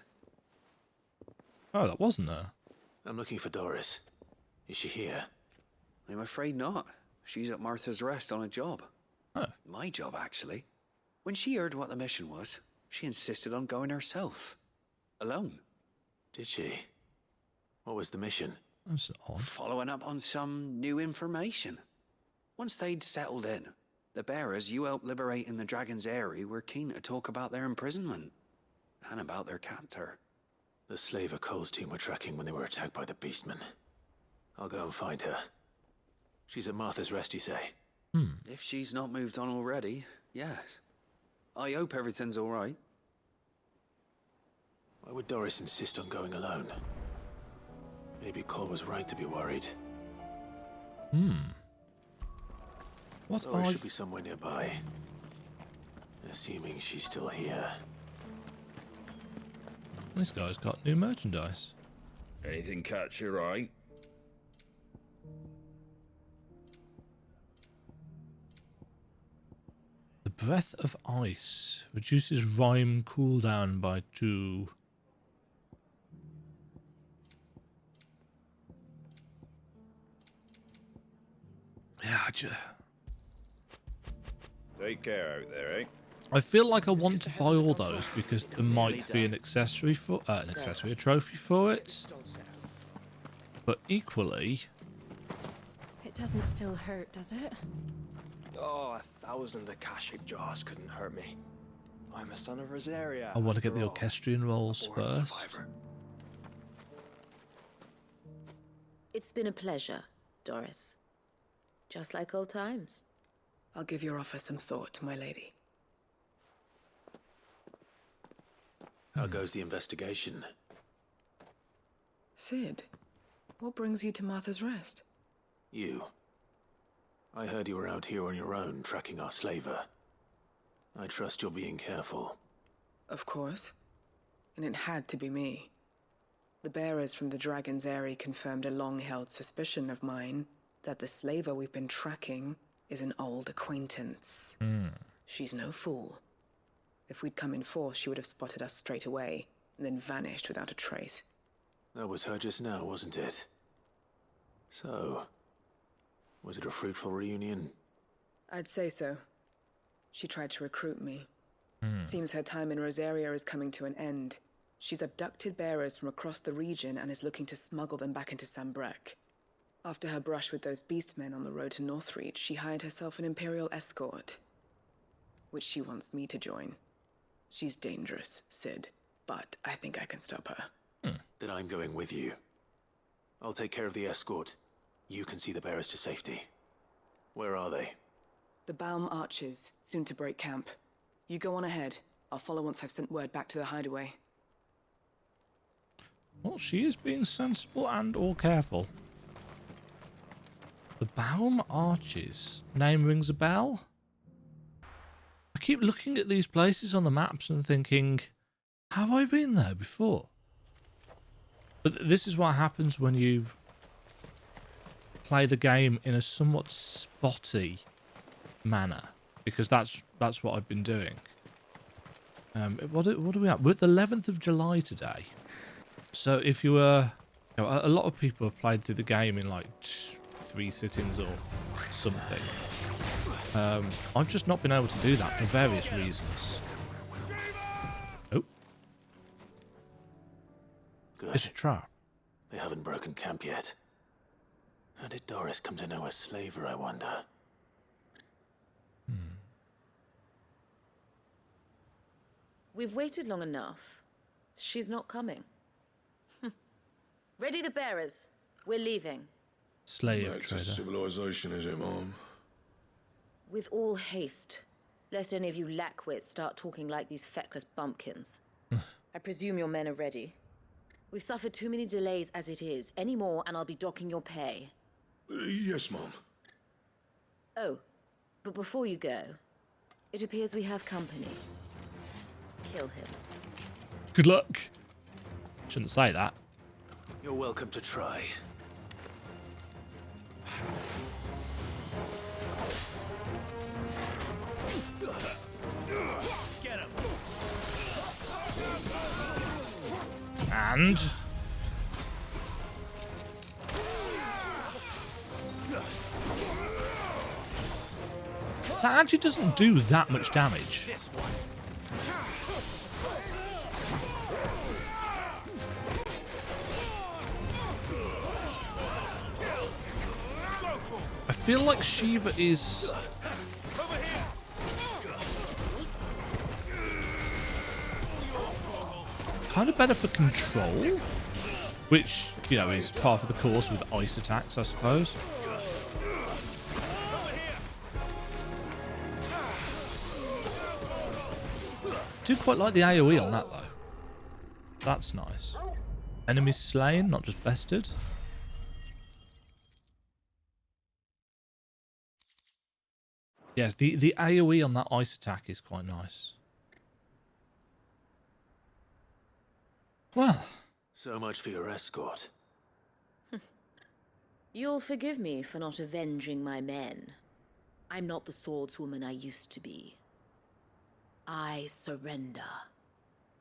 Oh, that wasn't her. I'm looking for Doris. Is she here? I'm afraid not. She's at Martha's Rest on a job. Oh. My job, actually. When she heard what the mission was, she insisted on going herself. Alone. Did she? What was the mission? That's odd. Following up on some new information. Once they'd settled in, the bearers you helped liberate in the Dragon's Eyrie were keen to talk about their imprisonment. And about their captor. The slaver Cole's team were tracking when they were attacked by the Beastmen. I'll go and find her. She's at Martha's Rest, you say? If she's not moved on already, yes. I hope everything's all right. Why would Doris insist on going alone? Maybe Cole was right to be worried. What Doris are should be somewhere nearby. Assuming she's still here. This guy's got new merchandise. Anything catch your eye? The Breath of Ice reduces rhyme cooldown by 2. Yeah, Take care out there, eh? I feel like I want to buy all those because there might be an accessory for a trophy for it. But equally, It doesn't still hurt, does it? Oh, 1,000 Akashic jars couldn't hurt me. I'm a son of Rosaria. I want to get the after all. orchestrion rolls A born first. survivor. It's been a pleasure, Doris. Just like old times. I'll give your offer some thought, my lady. How goes the investigation? Sid, what brings you to Martha's Rest? You. I heard you were out here on your own, tracking our slaver. I trust you're being careful. Of course. And it had to be me. The bearers from the Dragon's Eyrie confirmed a long-held suspicion of mine that the slaver we've been tracking is an old acquaintance. She's no fool. If we'd come in force, she would have spotted us straight away, and then vanished without a trace. That was her just now, wasn't it? So, was it a fruitful reunion? I'd say so. She tried to recruit me. Seems her time in Rosaria is coming to an end. She's abducted bearers from across the region and is looking to smuggle them back into Sambrek. After her brush with those beastmen on the road to Northreach, she hired herself an Imperial escort, which she wants me to join. She's dangerous, Sid, but I think I can stop her. Then I'm going with you. I'll take care of the escort. You can see the bearers to safety. Where are they? The Baum Archers, soon to break camp. You go on ahead. I'll follow once I've sent word back to the hideaway. Well, she is being sensible and or careful. The Baum Arches. Name rings a bell? I keep looking at these places on the maps and thinking, have I been there before? But this is what happens when you play the game in a somewhat spotty manner, because that's what I've been doing. What are we at? We're at the 11th of July today. So if you were... You know, a lot of people have played through the game in like 3 sittings or something. I've just not been able to do that for various reasons. Oh. Good. It's a trap. They haven't broken camp yet. How did Doris come to know a slaver, I wonder? We've waited long enough. She's not coming. Ready the bearers. We're leaving. Slave Back to trader. civilization, is it, Mom? With all haste, lest any of you lackwits start talking like these feckless bumpkins. I presume your men are ready. We've suffered too many delays as it is. Any more and I'll be docking your pay. Yes, Mom. Oh, but before you go, it appears we have company. Kill him. Good luck. Shouldn't say that. You're welcome to try. Get him! And... that actually doesn't do that much damage. This one. I feel like Shiva is... kind of better for control, which, you know, is part of the course with ice attacks, I suppose. I do quite like the AoE on that, though. That's nice. Enemies slain, not just bested. Yes, the AoE on that ice attack is quite nice. Well. So much for your escort. You'll forgive me for not avenging my men. I'm not the swordswoman I used to be. I surrender.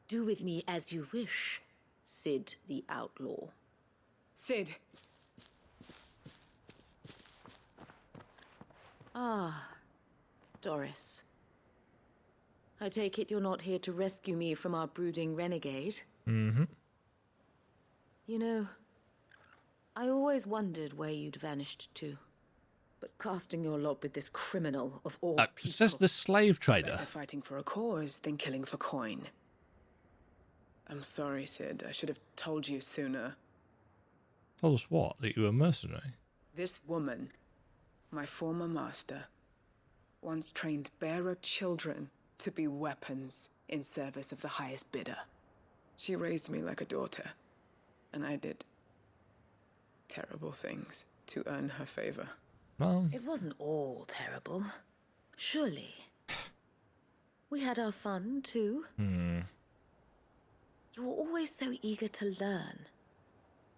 Do with me as you wish, Sid the Outlaw. Sid! Ah, Doris. I take it you're not here to rescue me from our brooding renegade? Mm-hmm. You know, I always wondered where you'd vanished to. But casting your lot with this criminal of all people... says the slave trader. Better fighting for a cause than killing for coin. I'm sorry, Sid. I should have told you sooner. Told us what? That you were a mercenary? This woman, my former master, once trained bearer children to be weapons in service of the highest bidder. She raised me like a daughter, and I did terrible things to earn her favor. Well, it wasn't all terrible, surely. We had our fun, too. You were always so eager to learn.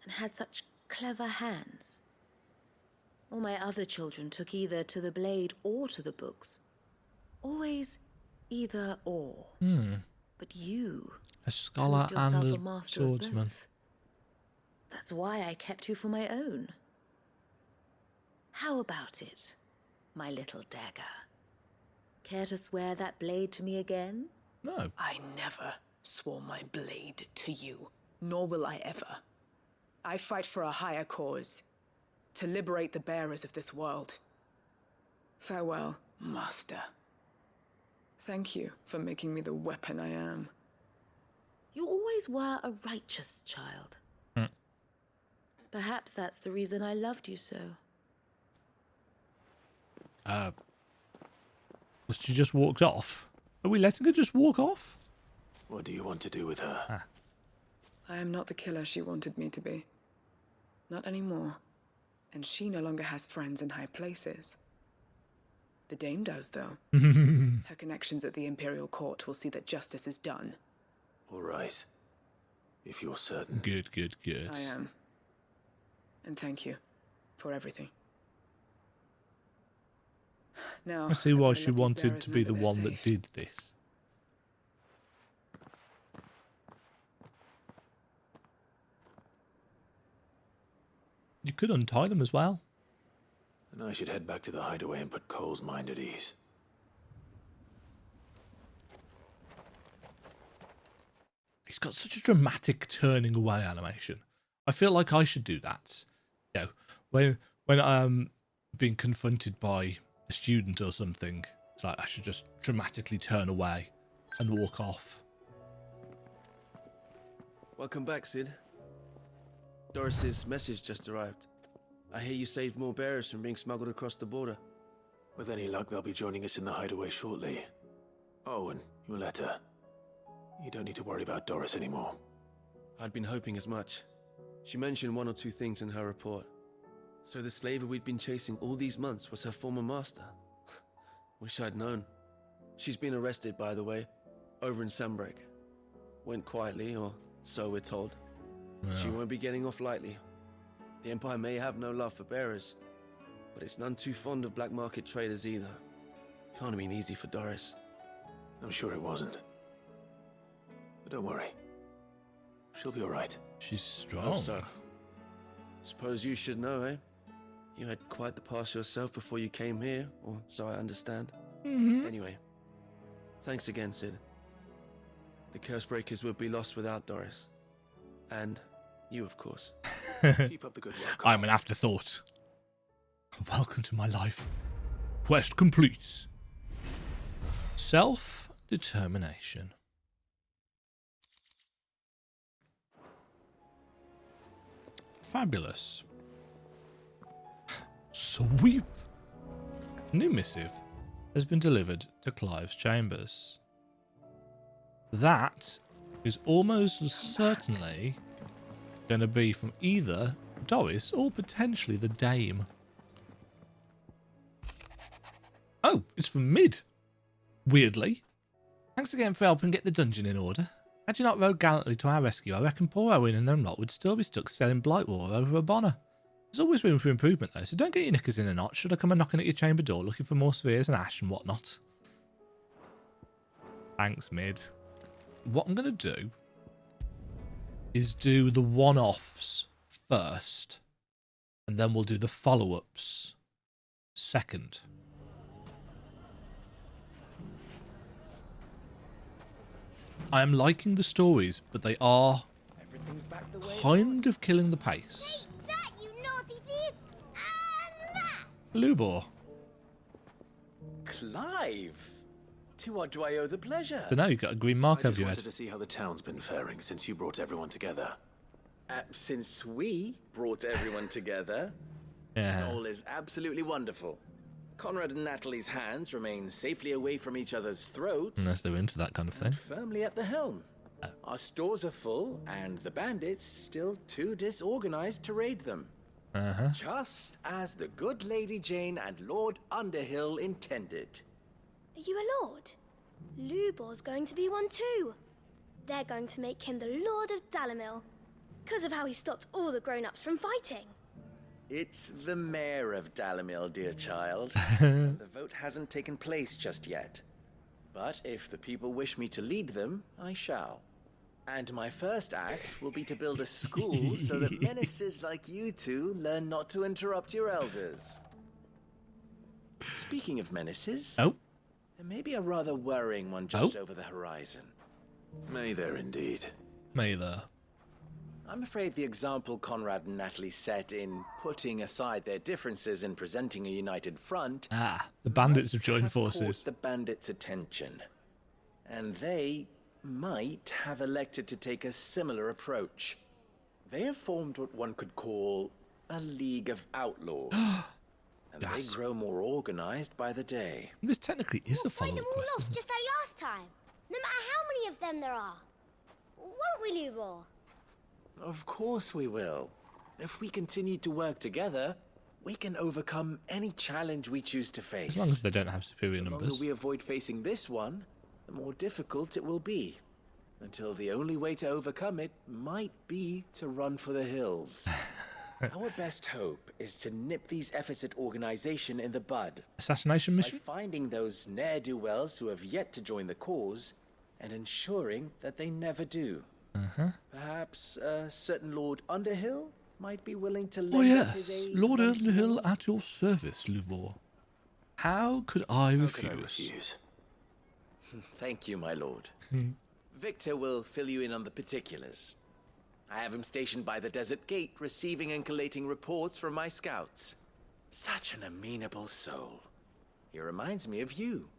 and had such clever hands. All my other children took either to the blade or to the books. Always either or. But you, a scholar proved yourself and a a master of swordsman. both. That's why I kept you for my own. How about it, my little dagger? Care to swear that blade to me again? No. I never swore my blade to you, nor will I ever. I fight for a higher cause, to liberate the bearers of this world. Farewell, Master. Thank you for making me the weapon I am. You always were a righteous child. Perhaps that's the reason I loved you so. She just walked off. Are we letting her just walk off? What do you want to do with her? I am not the killer she wanted me to be. Not anymore. And she no longer has friends in high places. The Dame does, though. Her connections at the Imperial Court will see that justice is done. All right. If you're certain. Good, good, good. I am. And thank you for everything. Now, I see why better she let these wanted bearers to know be that the they're one that safe. did this. You could untie them as well. And I should head back to the hideaway and put Cole's mind at ease. He's got such a dramatic turning away animation. I feel like I should do that. You know, when I'm being confronted by a student or something, it's like I should just dramatically turn away and walk off. Welcome back, Sid. Doris's message just arrived. I hear you saved more bearers from being smuggled across the border. With any luck, they'll be joining us in the hideaway shortly. Oh, and your letter. You don't need to worry about Doris anymore. I'd been hoping as much. She mentioned one or two things in her report. So the slaver we'd been chasing all these months was her former master. Wish I'd known. She's been arrested, by the way, over in Sunbreak. Went quietly, or so we're told. Yeah. She won't be getting off lightly. The Empire may have no love for bearers, but it's none too fond of black market traders either. Can't have been easy for Doris. I'm sure it wasn't. But don't worry. She'll be all right. She's strong. Hope so. Suppose you should know, eh? You had quite the past yourself before you came here, or so I understand. Anyway, thanks again, Sid. The Cursebreakers would be lost without Doris. And you, of course. Keep up the good work. I'm an afterthought. Welcome to my life. Quest complete. Self-determination. Fabulous. Sweep. New missive has been delivered to Clive's chambers. That is almost certainly going to be from either Doris or potentially the Dame. Oh, it's from Mid. Weirdly. Thanks again for helping get the dungeon in order. Had you not rode gallantly to our rescue, I reckon poor Owen and them lot would still be stuck selling Blightwater over a bonner. There's always room for improvement though, so don't get your knickers in a knot should I come a knocking at your chamber door looking for more spheres and ash and whatnot. Thanks, Mid. What I'm going to do is do the one-offs first, and then we'll do the follow-ups second. I am liking the stories, but they are kind of killing the pace. That, you naughty thief! And that! Lubor. Clive! To what do I owe the pleasure? Don't know, you've got a green mark I over just your wanted head. to see how the town's been faring since you brought everyone together. Since we brought everyone together, Yeah. all is absolutely wonderful. Conrad and Natalie's hands remain safely away from each other's throats. Unless they're into that kind of thing. Firmly at the helm. Our stores are full, and the bandits still too disorganized to raid them. Just as the good Lady Jane and Lord Underhill intended. Are you a lord? Lubor's going to be one too. They're going to make him the Lord of Dalamil. Because of how he stopped all the grown-ups from fighting. It's the mayor of Dalamil, dear child. The vote hasn't taken place just yet. But if the people wish me to lead them, I shall. And my first act will be to build a school so that menaces like you two learn not to interrupt your elders. Speaking of menaces, there may be a rather worrying one just over the horizon. May there indeed. May there. I'm afraid the example Conrad and Natalie set in putting aside their differences and presenting a united front. The bandits have joined forces. Caught the bandits' attention. And they might have elected to take a similar approach. They have formed what one could call a League of Outlaws. And they grow more organized by the day. This technically is a follow-up Fight them all quest. off just like last time. No matter how many of them there are. Won't we, Lubor? Of course we will. If we continue to work together, we can overcome any challenge we choose to face. As long as they don't have superior The numbers. longer we avoid facing this one, the more difficult it will be. Until the only way to overcome it might be to run for the hills. Our best hope is to nip these efforts at organization in the bud. Assassination mission? By finding those ne'er-do-wells who have yet to join the cause, and ensuring that they never do. Perhaps a certain Lord Underhill might be willing to lend us his aid. Lord once Underhill more. at your service, Lubor. How could I refuse? Thank you, my lord. Victor will fill you in on the particulars. I have him stationed by the desert gate, receiving and collating reports from my scouts. Such an amenable soul. He reminds me of you.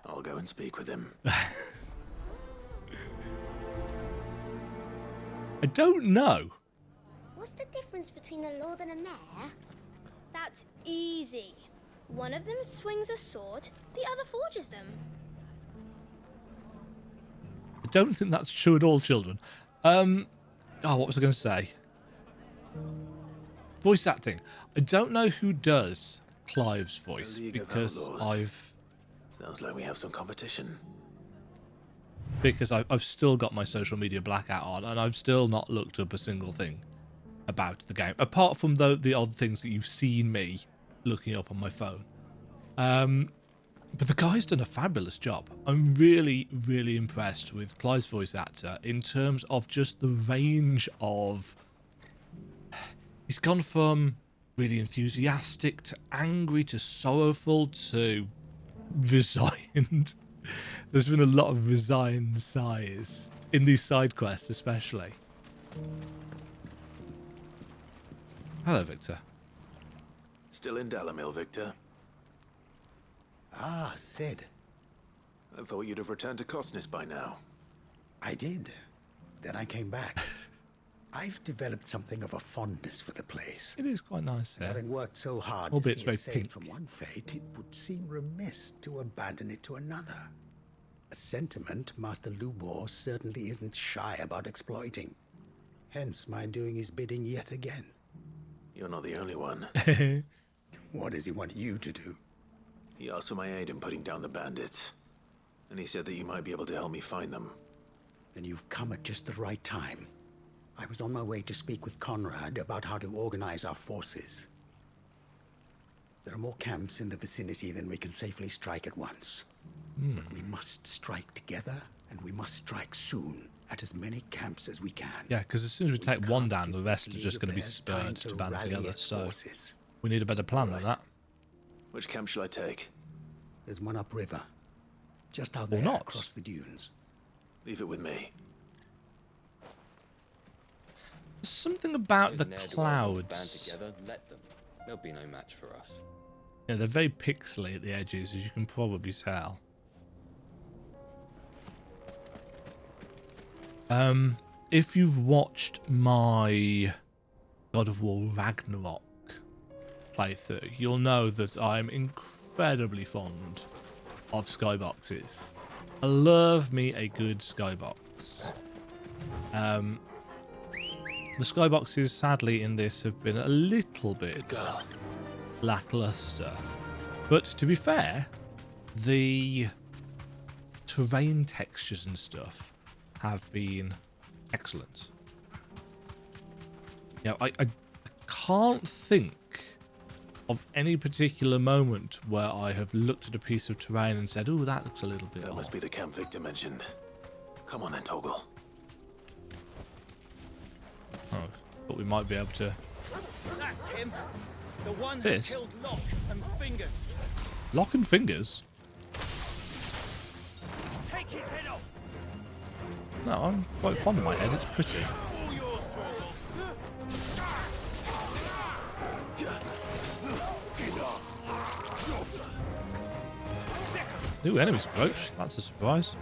I'll go and speak with him. I don't know. What's the difference between a lord and a mayor? That's easy. One of them swings a sword, the other forges them. I don't think that's true at all, children. What was I going to say? Voice acting. I don't know who does Clive's voice because Sounds like we have some competition. Because I've still got my social media blackout on, and I've still not looked up a single thing about the game, apart from the odd things that you've seen me looking up on my phone. But the guy's done a fabulous job. I'm really, really impressed with Clive's voice actor in terms of just the range of... He's gone from really enthusiastic to angry to sorrowful to resigned. There's been a lot of resigned sighs in these side quests, especially. Hello, Victor. Still in Dalamil, Victor? Ah, Sid. I thought you'd have returned to Cosnis by now. I did. Then I came back. I've developed something of a fondness for the place. It is quite nice there. Having worked so hard Albeit to see it's it very saved from one fate, it would seem remiss to abandon it to another. A sentiment Master Lubor certainly isn't shy about exploiting. Hence my doing his bidding yet again. You're not the only one. What does he want you to do? He asked for my aid in putting down the bandits. And he said that you might be able to help me find them. Then you've come at just the right time. I was on my way to speak with Conrad about how to organize our forces. There are more camps in the vicinity than we can safely strike at once. But we must strike together, and we must strike soon at as many camps as we can. Yeah, because as soon as we take one down, the rest are just going to be spurred to band together. So we need a better plan than that. Which camp shall I take? There's one upriver. Just out Or there not. across the dunes. Leave it with me. There's something about the Band clouds. together, let them. They'll be no match for us. Yeah, they're very pixely at the edges, as you can probably tell. If you've watched my God of War Ragnarok playthrough, you'll know that I'm incredibly fond of skyboxes. I love me a good skybox. The skyboxes, sadly, in this have been a little bit lackluster. But to be fair, the terrain textures and stuff have been excellent. Yeah, I can't think of any particular moment where I have looked at a piece of terrain and said, "Ooh, that looks a little bit That off." must be the camp Victor mentioned. Come on then, Toggle. Oh, but we might be able to. That's him. The one who This? killed Locke and Fingers. Lock and Fingers? Take his head off. No, I'm quite fond of my head. It's pretty. All yours, Torgal. New enemies approach. That's a surprise.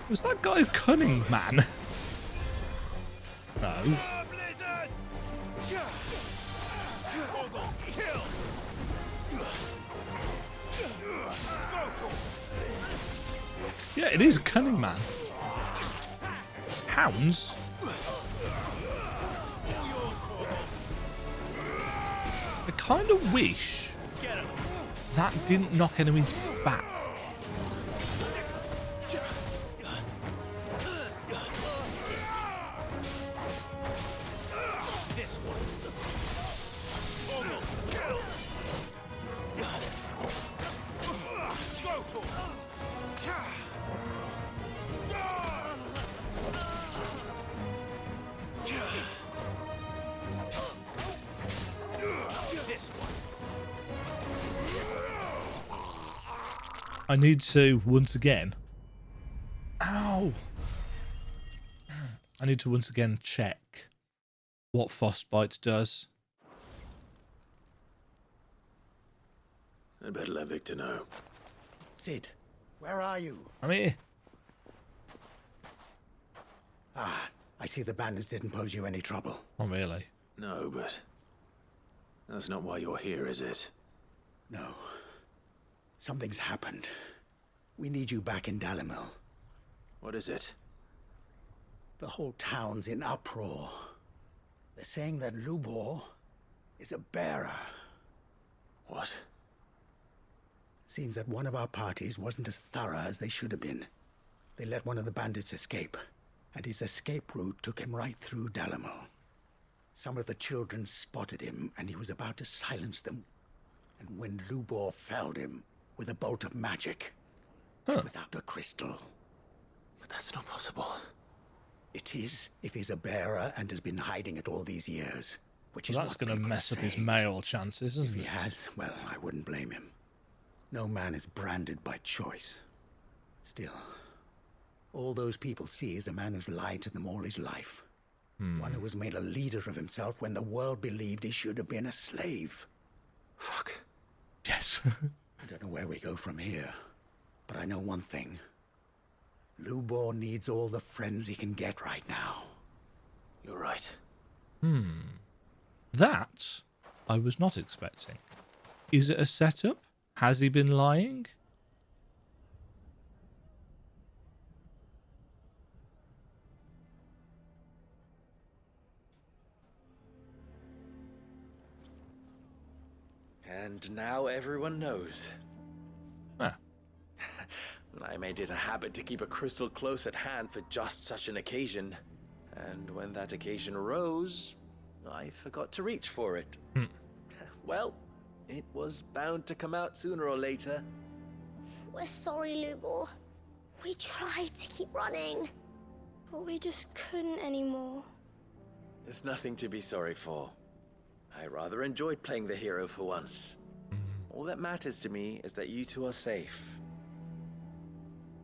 Was that guy a cunning man? No. Yeah, it is a cunning man. Hounds? I kind of wish that didn't knock enemies back. I need to once again. Ow! I need to once again check what Frostbite does. I better let Victor know. Sid, where are you? I'm here. Ah, I see the bandits didn't pose you any trouble. Not really. No, but that's not why you're here, is it? No. Something's happened. We need you back in Dalimil. What is it? The whole town's in uproar. They're saying that Lubor is a bearer. What? Seems that one of our parties wasn't as thorough as they should have been. They let one of the bandits escape, and his escape route took him right through Dalimil. Some of the children spotted him, and he was about to silence them. And when Lubor felled him with a bolt of magic, without a crystal. But that's not possible. It is, if he's a bearer and has been hiding it all these years. Which is Well, that's what going to people mess up his say. mayoral chances, isn't If he it? has, well, I wouldn't blame him. No man is branded by choice. Still, all those people see is a man who's lied to them all his life. One who was made a leader of himself when the world believed he should have been a slave. Fuck. Yes. I don't know where we go from here, but I know one thing. Lubor needs all the friends he can get right now. You're right. That I was not expecting. Is it a setup? Has he been lying? And now everyone knows. Ah. I made it a habit to keep a crystal close at hand for just such an occasion. And when that occasion arose, I forgot to reach for it. Well, it was bound to come out sooner or later. We're sorry, Lubor. We tried to keep running, but we just couldn't anymore. There's nothing to be sorry for. I rather enjoyed playing the hero for once. All that matters to me is that you two are safe.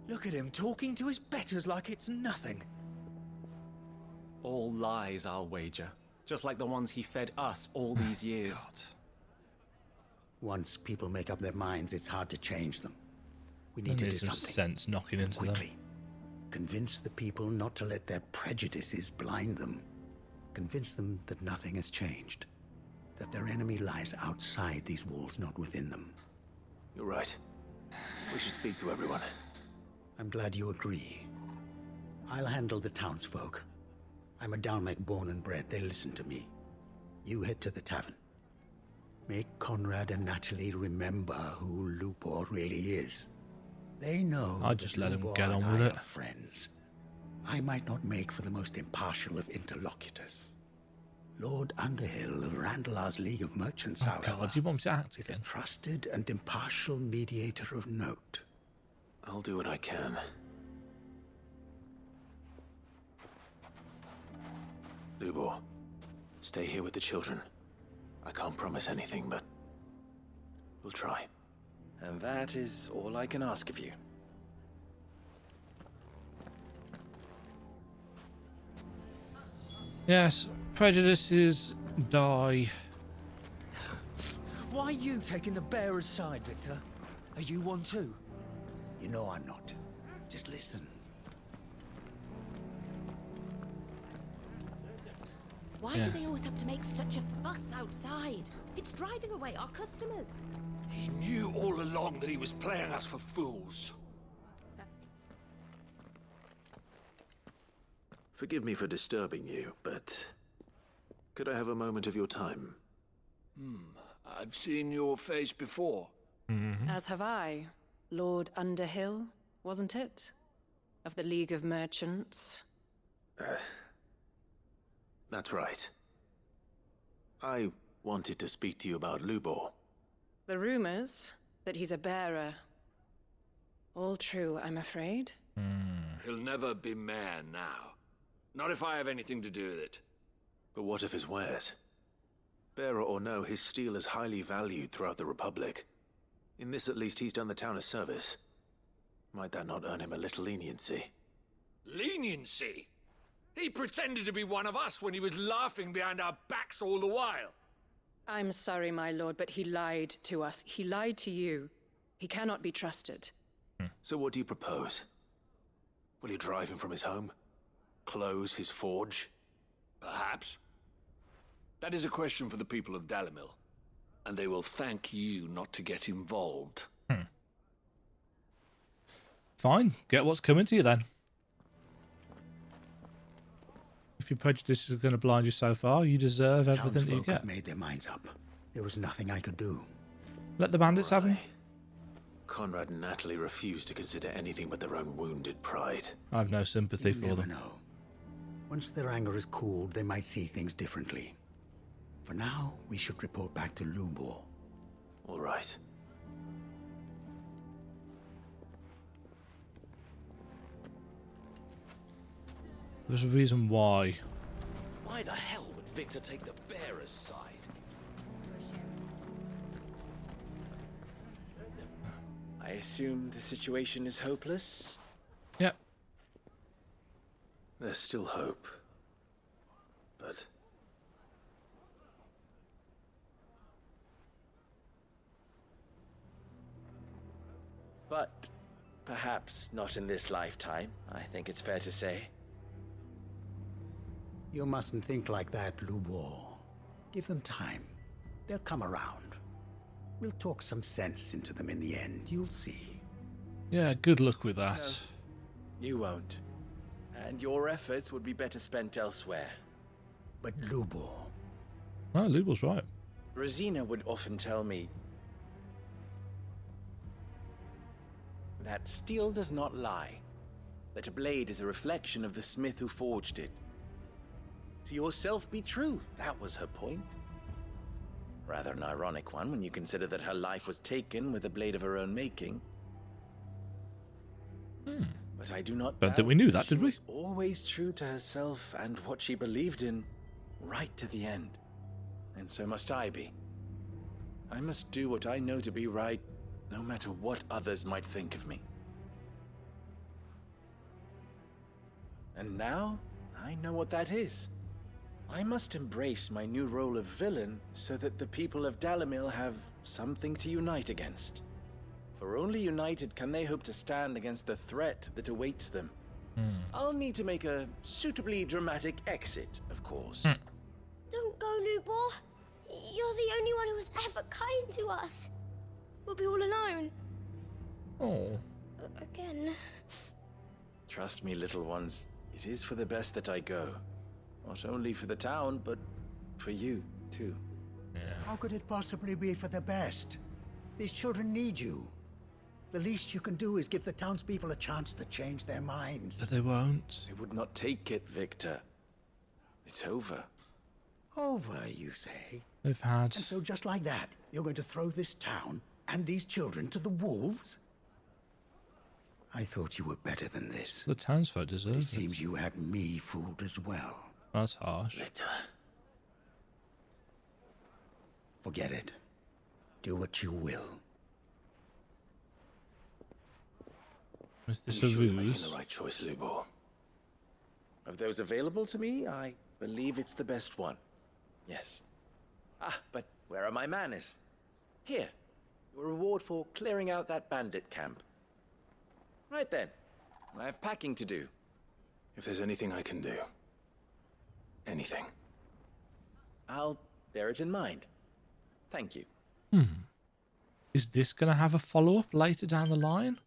Look at him talking to his betters like it's nothing. All lies, I'll wager. Just like the ones he fed us all these years. Once people make up their minds, it's hard to change them. We need to There do is some something. sense knocking into them. Quickly. Convince the people not to let their prejudices blind them. Convince them that nothing has changed. That their enemy lies outside these walls, not within them. You're right. We should speak to everyone. I'm glad you agree. I'll handle the townsfolk. I'm a Dalmek born and bred. They listen to me. You head to the tavern. Make Conrad and Natalie remember who Lupor really is. They know I just let him Lupor get on and with I it. are friends. I might not make for the most impartial of interlocutors. Lord Underhill of Randalar's League of Merchants, however, God, do you want me to act is again? a trusted and impartial mediator of note. I'll do what I can. Lubor, stay here with the children. I can't promise anything, but we'll try. And that is all I can ask of you. Yes, prejudices die. Why are you taking the bearer's side, Victor? Are you one too? You know I'm not. Just listen. Why do they always have to make such a fuss outside? It's driving away our customers. He knew all along that he was playing us for fools. Forgive me for disturbing you, but could I have a moment of your time? I've seen your face before. As have I. Lord Underhill, wasn't it? Of the League of Merchants. That's right. I wanted to speak to you about Lubor. The rumors that he's a bearer. All true, I'm afraid. He'll never be mayor now. Not if I have anything to do with it. But what of his wares? Bearer or no, his steel is highly valued throughout the Republic. In this at least, he's done the town a service. Might that not earn him a little leniency? Leniency? He pretended to be one of us when he was laughing behind our backs all the while. I'm sorry, my lord, but he lied to us. He lied to you. He cannot be trusted. So what do you propose? Will you drive him from his home? Close his forge? Perhaps. That is a question for the people of Dalimil. And they will thank you not to get involved. Fine, get what's coming to you then. If your prejudice is going to blind you so far, you deserve everything that you Townsfolk get. had made their minds up. There was nothing I could do. Let the bandits have him. Conrad and Natalie refuse to consider anything but their own wounded pride. I have no sympathy You for never them. know. Once their anger is cooled, they might see things differently. For now, we should report back to Lubor. All right. There's a reason why. Why the hell would Victor take the bearer's side? I assume the situation is hopeless? Yep. There's still hope. But But perhaps not in this lifetime, I think it's fair to say. You mustn't think like that, Lubor. Give them time. They'll come around. We'll talk some sense into them in the end, you'll see. Yeah, good luck with that. No, you won't. And your efforts would be better spent elsewhere. But Lubor... No, Lubor's right. Rosina would often tell me that steel does not lie, that a blade is a reflection of the smith who forged it. To yourself be true, that was her point. Rather an ironic one when you consider that her life was taken with a blade of her own making. But I do not Don't think we knew that, did we? She was always true to herself and what she believed in, right to the end. And so must I be. I must do what I know to be right, no matter what others might think of me. And now, I know what that is. I must embrace my new role of villain so that the people of Dalimil have something to unite against. For only united can they hope to stand against the threat that awaits them. I'll need to make a suitably dramatic exit, of course. Don't go, Lubor. You're the only one who was ever kind to us. We'll be all alone. Oh. Again. Trust me, little ones, it is for the best that I go. Not only for the town, but for you, too. How could it possibly be for the best? These children need you. The least you can do is give the townspeople a chance to change their minds. But they won't. They would not take it, Victor. It's over. Over, you say? They've had... And so just like that, you're going to throw this town and these children to the wolves? I thought you were better than this. The townsfolk deserve it. It seems you had me fooled as well. That's harsh. Victor. Forget it. Do what you will. Is this I'm a sure you're making ruse? the right choice, Lubor. Of those available to me, I believe it's the best one. Yes. Ah, but where are my manners? Here, your reward for clearing out that bandit camp. Right then, I have packing to do. If there's anything I can do. Anything. I'll bear it in mind. Thank you. Is this going to have a follow-up later down the line?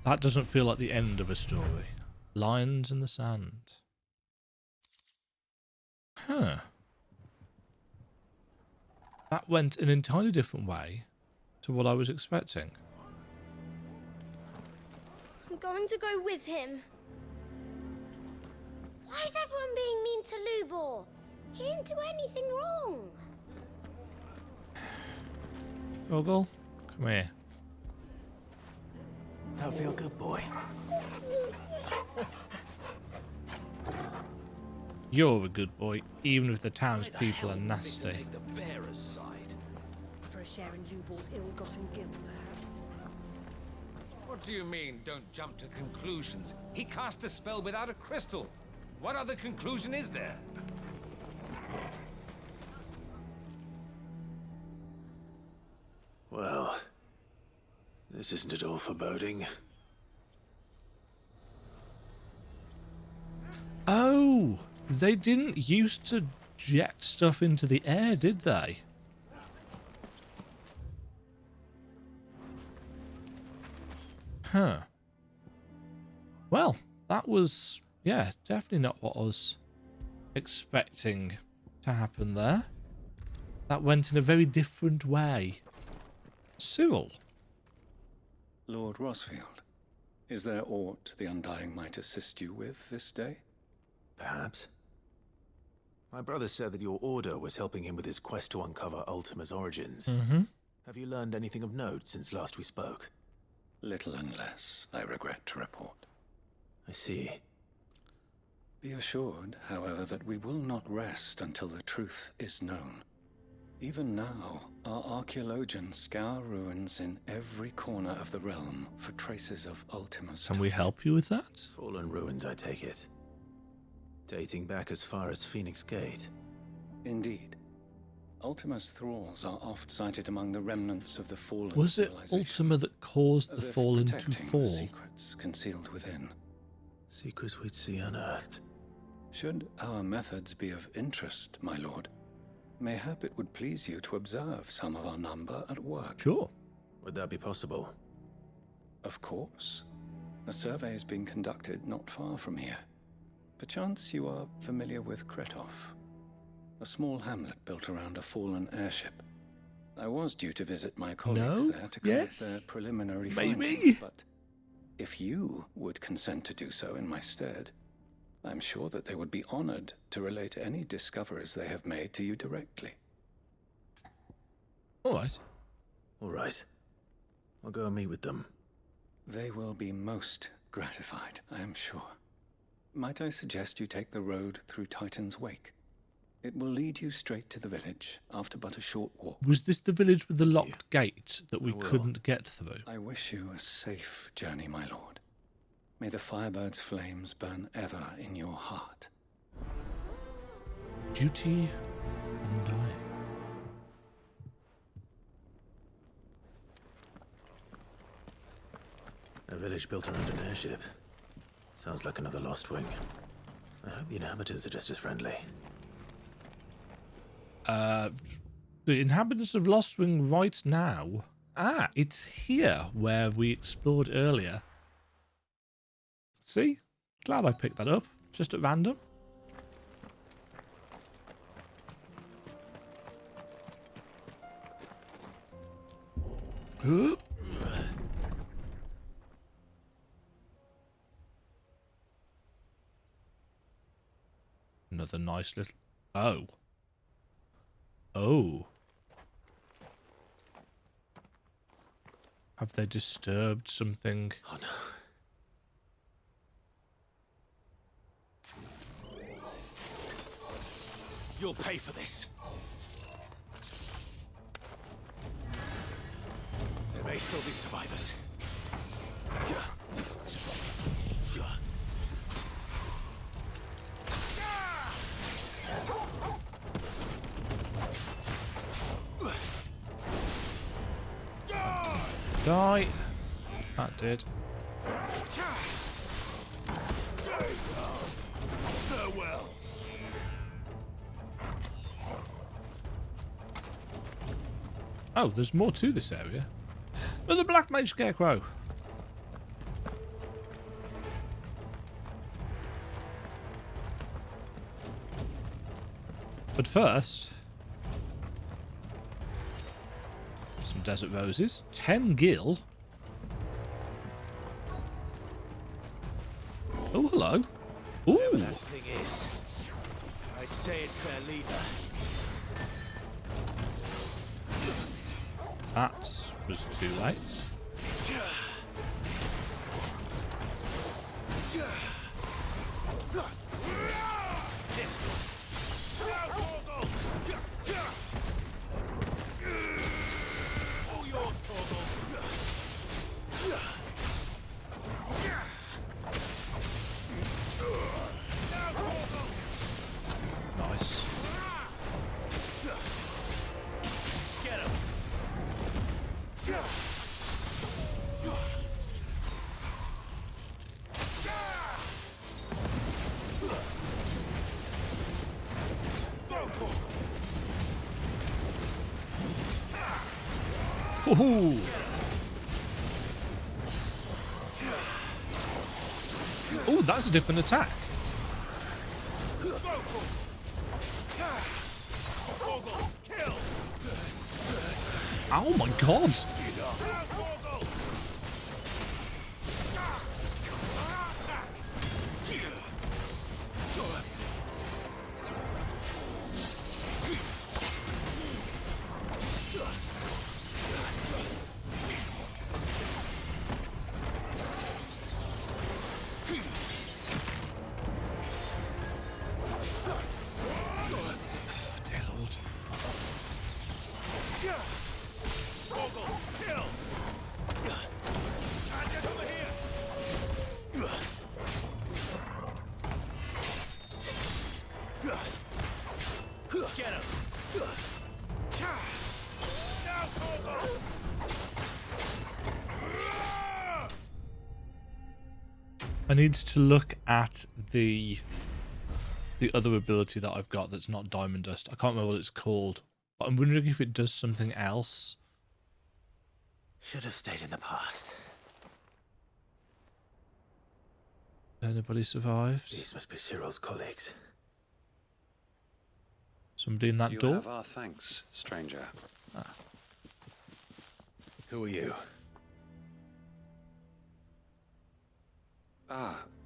That doesn't feel like the end of a story. Lines in the sand. Huh. That went an entirely different way to what I was expecting. I'm going to go with him. Why is everyone being mean to Lubor? He didn't do anything wrong. Goggle, come here. That'll feel good, boy. You're a good boy, even if the townspeople are nasty. Take the bearer's side. For a share in Lubor's ill-gotten guilt, perhaps. What do you mean, don't jump to conclusions? He cast a spell without a crystal. What other conclusion is there? Well, this isn't at all foreboding. Oh, they didn't used to jet stuff into the air, did they? Huh. Well, that was, yeah, definitely not what I was expecting to happen there. That went in a very different way. Cyril. Lord Rosfield, is there aught the Undying might assist you with this day? Perhaps. My brother said that your order was helping him with his quest to uncover Ultima's origins. Have you learned anything of note since last we spoke? Little and less, I regret to report. I see. Be assured, however, that we will not rest until the truth is known. Even now, our archaeologians scour ruins in every corner of the realm for traces of Ultima's Can we help you with that? Fallen ruins, I take it. Dating back as far as Phoenix Gate. Indeed. Ultima's thralls are oft sighted among the remnants of the fallen Was it civilization, Ultima that caused the as if Fallen to protecting fall? the secrets concealed within. Secrets we'd see unearthed. Should our methods be of interest, my lord, mayhap it would please you to observe some of our number at work. Sure. Would that be possible? Of course. A survey is being conducted not far from here. Perchance you are familiar with Kretov, a small hamlet built around a fallen airship. I was due to visit my colleagues there to collect their preliminary findings, but if you would consent to do so in my stead, I'm sure that they would be honored to relate any discoveries they have made to you directly. All right. All right. I'll go and meet with them. They will be most gratified, I am sure. Might I suggest you take the road through Titan's Wake? It will lead you straight to the village after but a short walk. Was this the village with the locked gate that we couldn't get through? I wish you a safe journey, my lord. May the Firebird's flames burn ever in your heart. Duty Undying. A village built around an airship. Sounds like another Lost Wing. I hope the inhabitants are just as friendly. The inhabitants of Lost Wing right now. Ah, it's here where we explored earlier. See? Glad I picked that up. Just at random. Another nice little... Oh. Oh. Have they disturbed something? Oh no. You'll pay for this. There may still be survivors. Die. That did. Farewell. Oh, there's more to this area. Another Black Mage Scarecrow. But first, some desert roses, 10 gil. Oh, hello. Ooh. Whatever that thing is, I'd say it's their leader. That was too late. All yours, Torgal. Nice. Get him. Woohoo! Oh, that's a different attack. Oh my god! I need to look at the other ability that I've got that's not Diamond Dust. I can't remember what it's called. But I'm wondering if it does something else. Should have stayed in the past. Anybody survived? These must be Cyril's colleagues. Somebody in that You door? have our thanks, stranger. Who are you?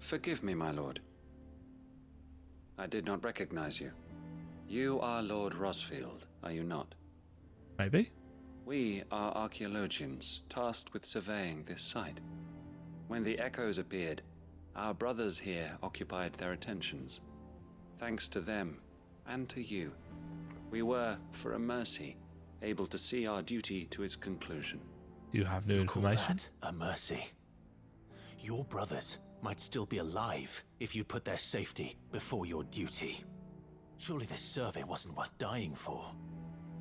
Forgive me, my lord. I did not recognize you. You are Lord Rosfield, are you not? Maybe. We are archaeologians, tasked with surveying this site. When the echoes appeared, our brothers here occupied their attentions. Thanks to them, and to you, we were, for a mercy, able to see our duty to its conclusion. Do you have new information? A mercy. Your brothers might still be alive if you put their safety before your duty. Surely this survey wasn't worth dying for.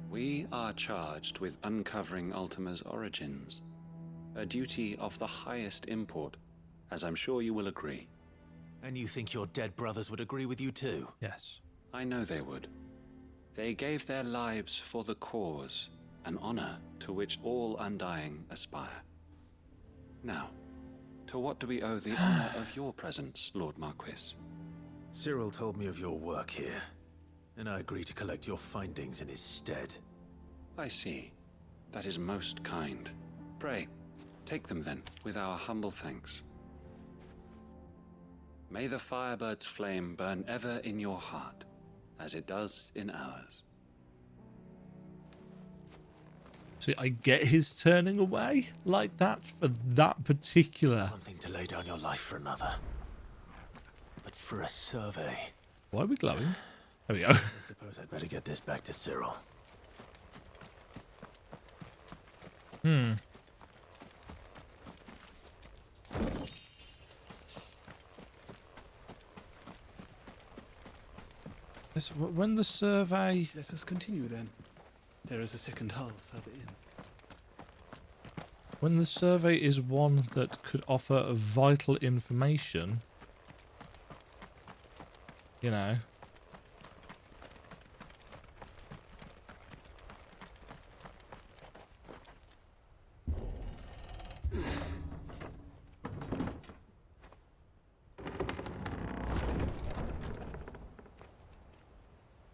We are charged with uncovering Ultima's origins. A duty of the highest import, as I'm sure you will agree. And you think your dead brothers would agree with you too? Yes. I know they would. They gave their lives for the cause, an honor to which all Undying aspire. Now, to what do we owe the honor of your presence, Lord Marquis? Cyril told me of your work here, and I agreed to collect your findings in his stead. I see. That is most kind. Pray, take them then, with our humble thanks. May the Firebird's flame burn ever in your heart, as it does in ours. See, I get his turning away like that for that particular... One thing to lay down your life for another. But for a survey... Why are we glowing? There we go. I suppose I'd better get this back to Cyril. When the survey... Let us continue then. There is a second hull further in. When the survey is one that could offer vital information, you know.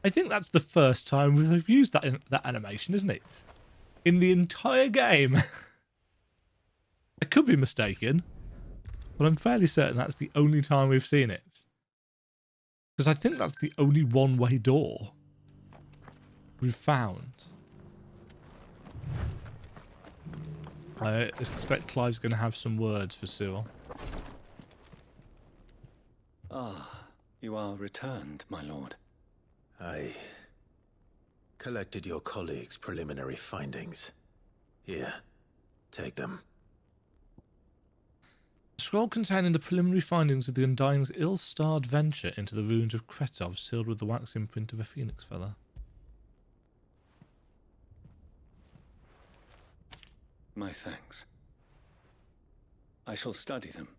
I think that's the first time we've used that animation, isn't it? In the entire game. I could be mistaken, but I'm fairly certain that's the only time we've seen it. Because I think that's the only one-way door we've found. I expect Clive's going to have some words for Cyril. Ah, you are returned, my lord. I collected your colleagues' preliminary findings. Here, take them. A scroll containing the preliminary findings of the Undying's ill-starred venture into the ruins of Kretov, sealed with the wax imprint of a phoenix feather. My thanks. I shall study them,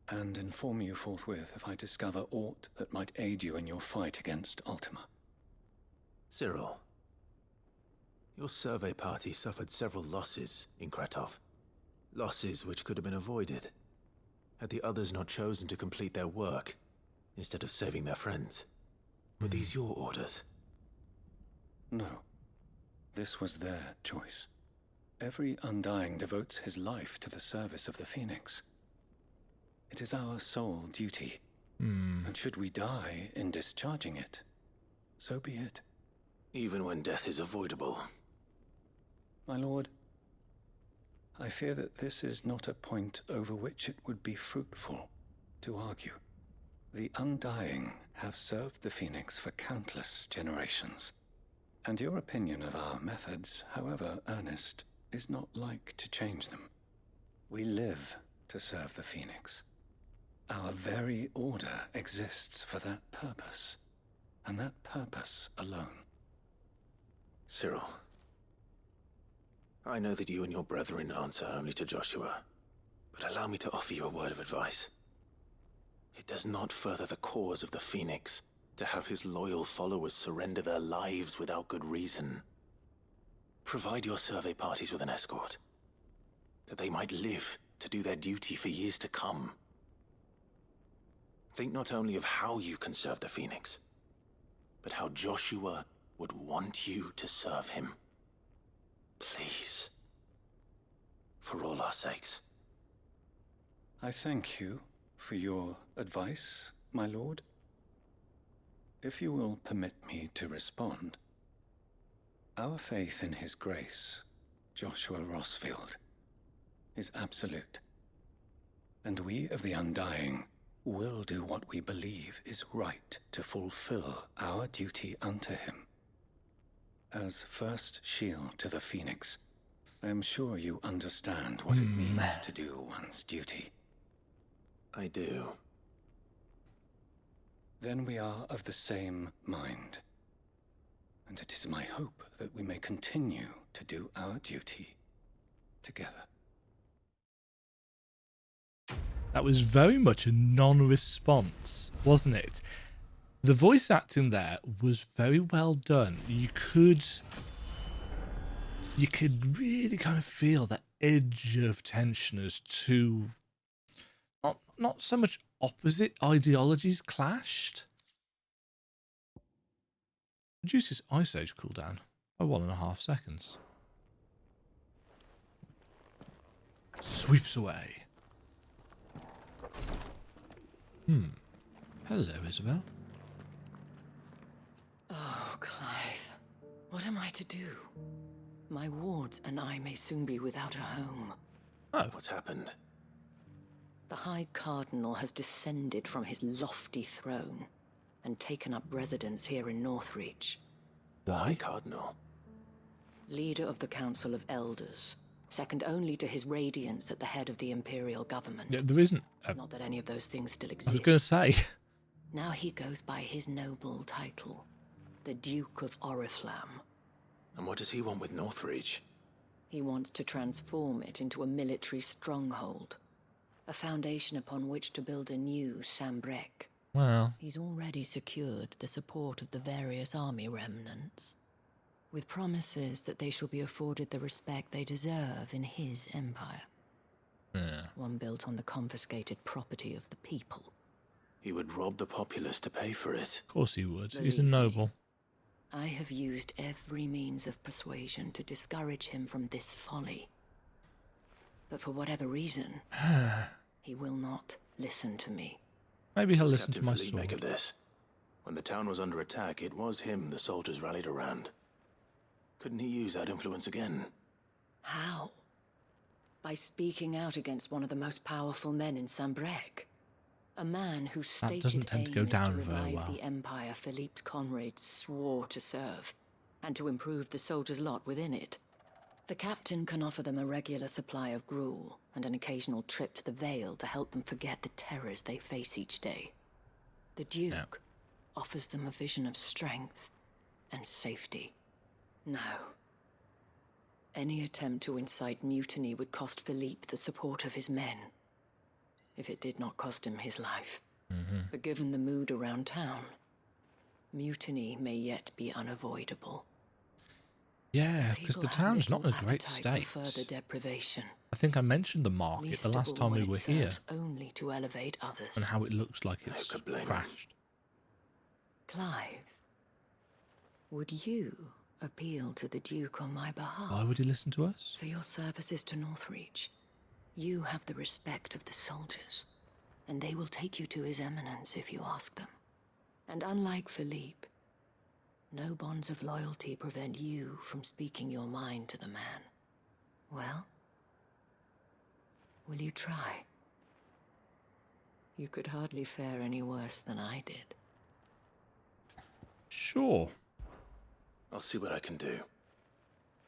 and inform you forthwith if I discover aught that might aid you in your fight against Ultima. Cyril, your survey party suffered several losses in Kretov. Losses which could have been avoided, had the others not chosen to complete their work, instead of saving their friends. Were these your orders? No. This was their choice. Every Undying devotes his life to the service of the Phoenix. It is our sole duty. And should we die in discharging it, so be it. Even when death is avoidable. My lord, I fear that this is not a point over which it would be fruitful to argue. The Undying have served the Phoenix for countless generations, and your opinion of our methods, however earnest, is not like to change them. We live to serve the Phoenix. Our very order exists for that purpose, and that purpose alone. Cyril, I know that you and your brethren answer only to Joshua, but allow me to offer you a word of advice. It does not further the cause of the Phoenix to have his loyal followers surrender their lives without good reason. Provide your survey parties with an escort, that they might live to do their duty for years to come. Think not only of how you can serve the Phoenix, but how Joshua would want you to serve him. Please. For all our sakes. I thank you for your advice, my lord. If you will permit me to respond, our faith in his grace, Joshua Rossfield, is absolute. And we of the Undying will do what we believe is right to fulfill our duty unto him. As first shield to the Phoenix, I am sure you understand what it means to do one's duty. I do. Then we are of the same mind. And it is my hope that we may continue to do our duty together. That was very much a non-response, wasn't it? The voice acting there was very well done. You could really kind of feel the edge of tension as to not so much opposite ideologies clashed. Reduces Ice Age cooldown by 1.5 seconds. sweeps away. Hello, Isabel. Oh, Clive. What am I to do? My wards and I may soon be without a home. Oh. What's happened? The High Cardinal has descended from his lofty throne and taken up residence here in Northreach. The High Cardinal? Leader of the Council of Elders, second only to his radiance at the head of the Imperial government. Yeah, there isn't. Not that any of those things still I exist. was going to say. Now he goes by his noble title, the Duke of Oriflamme. And what does he want with Northreach? He wants to transform it into a military stronghold, a foundation upon which to build a new Sambrek. Well, He's already secured the support of the various army remnants, with promises that they shall be afforded the respect they deserve in his empire. yeah. One built on the confiscated property of the people. He would rob the populace to pay for it. Of course he would. He's a Believe me. noble. I have used every means of persuasion to discourage him from this folly. But for whatever reason, he will not listen to me. Maybe he'll What's listen to Captain my Philippe sword. make of this? When the town was under attack, it was him the soldiers rallied around. Couldn't he use that influence again? How? By speaking out against one of the most powerful men in Sambrek. A man whose stated doesn't tend to go aim is down to very revive well. the empire Philippe's comrades swore to serve, and to improve the soldiers' lot within it. The captain can offer them a regular supply of gruel, and an occasional trip to the Vale to help them forget the terrors they face each day. The Duke offers them a vision of strength and safety. No. Any attempt to incite mutiny would cost Philippe the support of his men, if it did not cost him his life. But given the mood around town, mutiny may yet be unavoidable. Yeah, because the People have town's not in little a great appetite state. for further deprivation. I think I mentioned the market Least the of last all time we when were it here, serves only to elevate others. and how it looks like it's could blame him. crashed. Clive, would you appeal to the Duke on my behalf? Why would he listen to us? For your services to Northreach, you have the respect of the soldiers, and they will take you to His Eminence if you ask them. And unlike Philippe, no bonds of loyalty prevent you from speaking your mind to the man. Well, will you try? You could hardly fare any worse than I did. Sure. I'll see what I can do.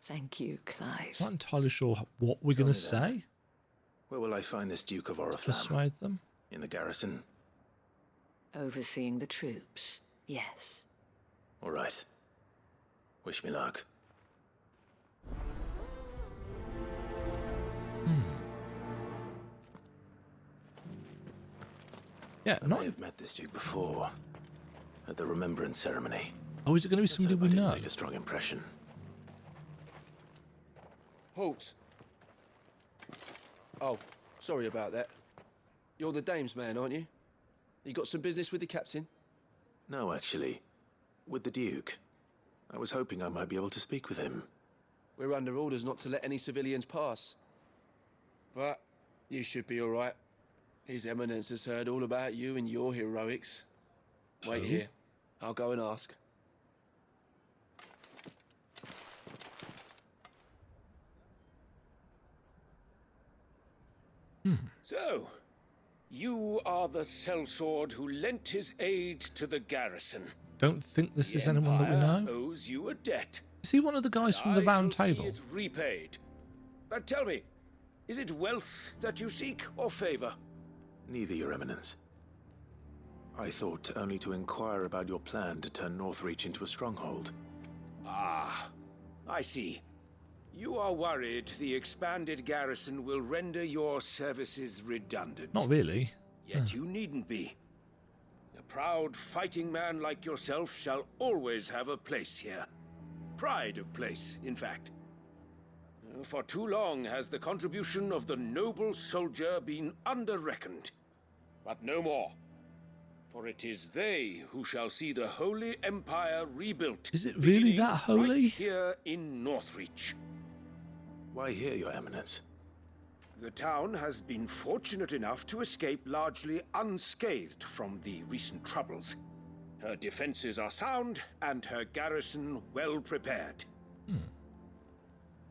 Thank you, Clive. I'm not entirely sure what we're going to say. Where will I find this Duke of Oriflamme? Persuade them. In the garrison? Overseeing the troops, yes. All right. Wish me luck. Yeah, I may have met this Duke before, at the Remembrance Ceremony. Oh, is it going to be somebody we know? Make a strong impression. Halt! Oh, sorry about that. You're the dame's man, aren't you? You got some business with the captain? No, actually. With the Duke. I was hoping I might be able to speak with him. We're under orders not to let any civilians pass. But you should be all right. His Eminence has heard all about you and your heroics. Wait here. I'll go and ask. So, you are the sellsword who lent his aid to the garrison. Don't think this The is anyone that we Empire know. owes you a debt. Is he one of the guys from the round I shall table? see it repaid. But tell me, is it wealth that you seek or favor? Neither, Your Eminence. I thought only to inquire about your plan to turn Northreach into a stronghold. Ah, I see. You are worried the expanded garrison will render your services redundant. Not really. Yet you needn't be. A proud fighting man like yourself shall always have a place here. Pride of place, in fact. For too long has the contribution of the noble soldier been under-reckoned. But no more. For it is they who shall see the Holy Empire rebuilt. Is it really beginning that holy? Right here in Northreach. Why here, Your Eminence? The town has been fortunate enough to escape largely unscathed from the recent troubles. Her defenses are sound, and her garrison well prepared.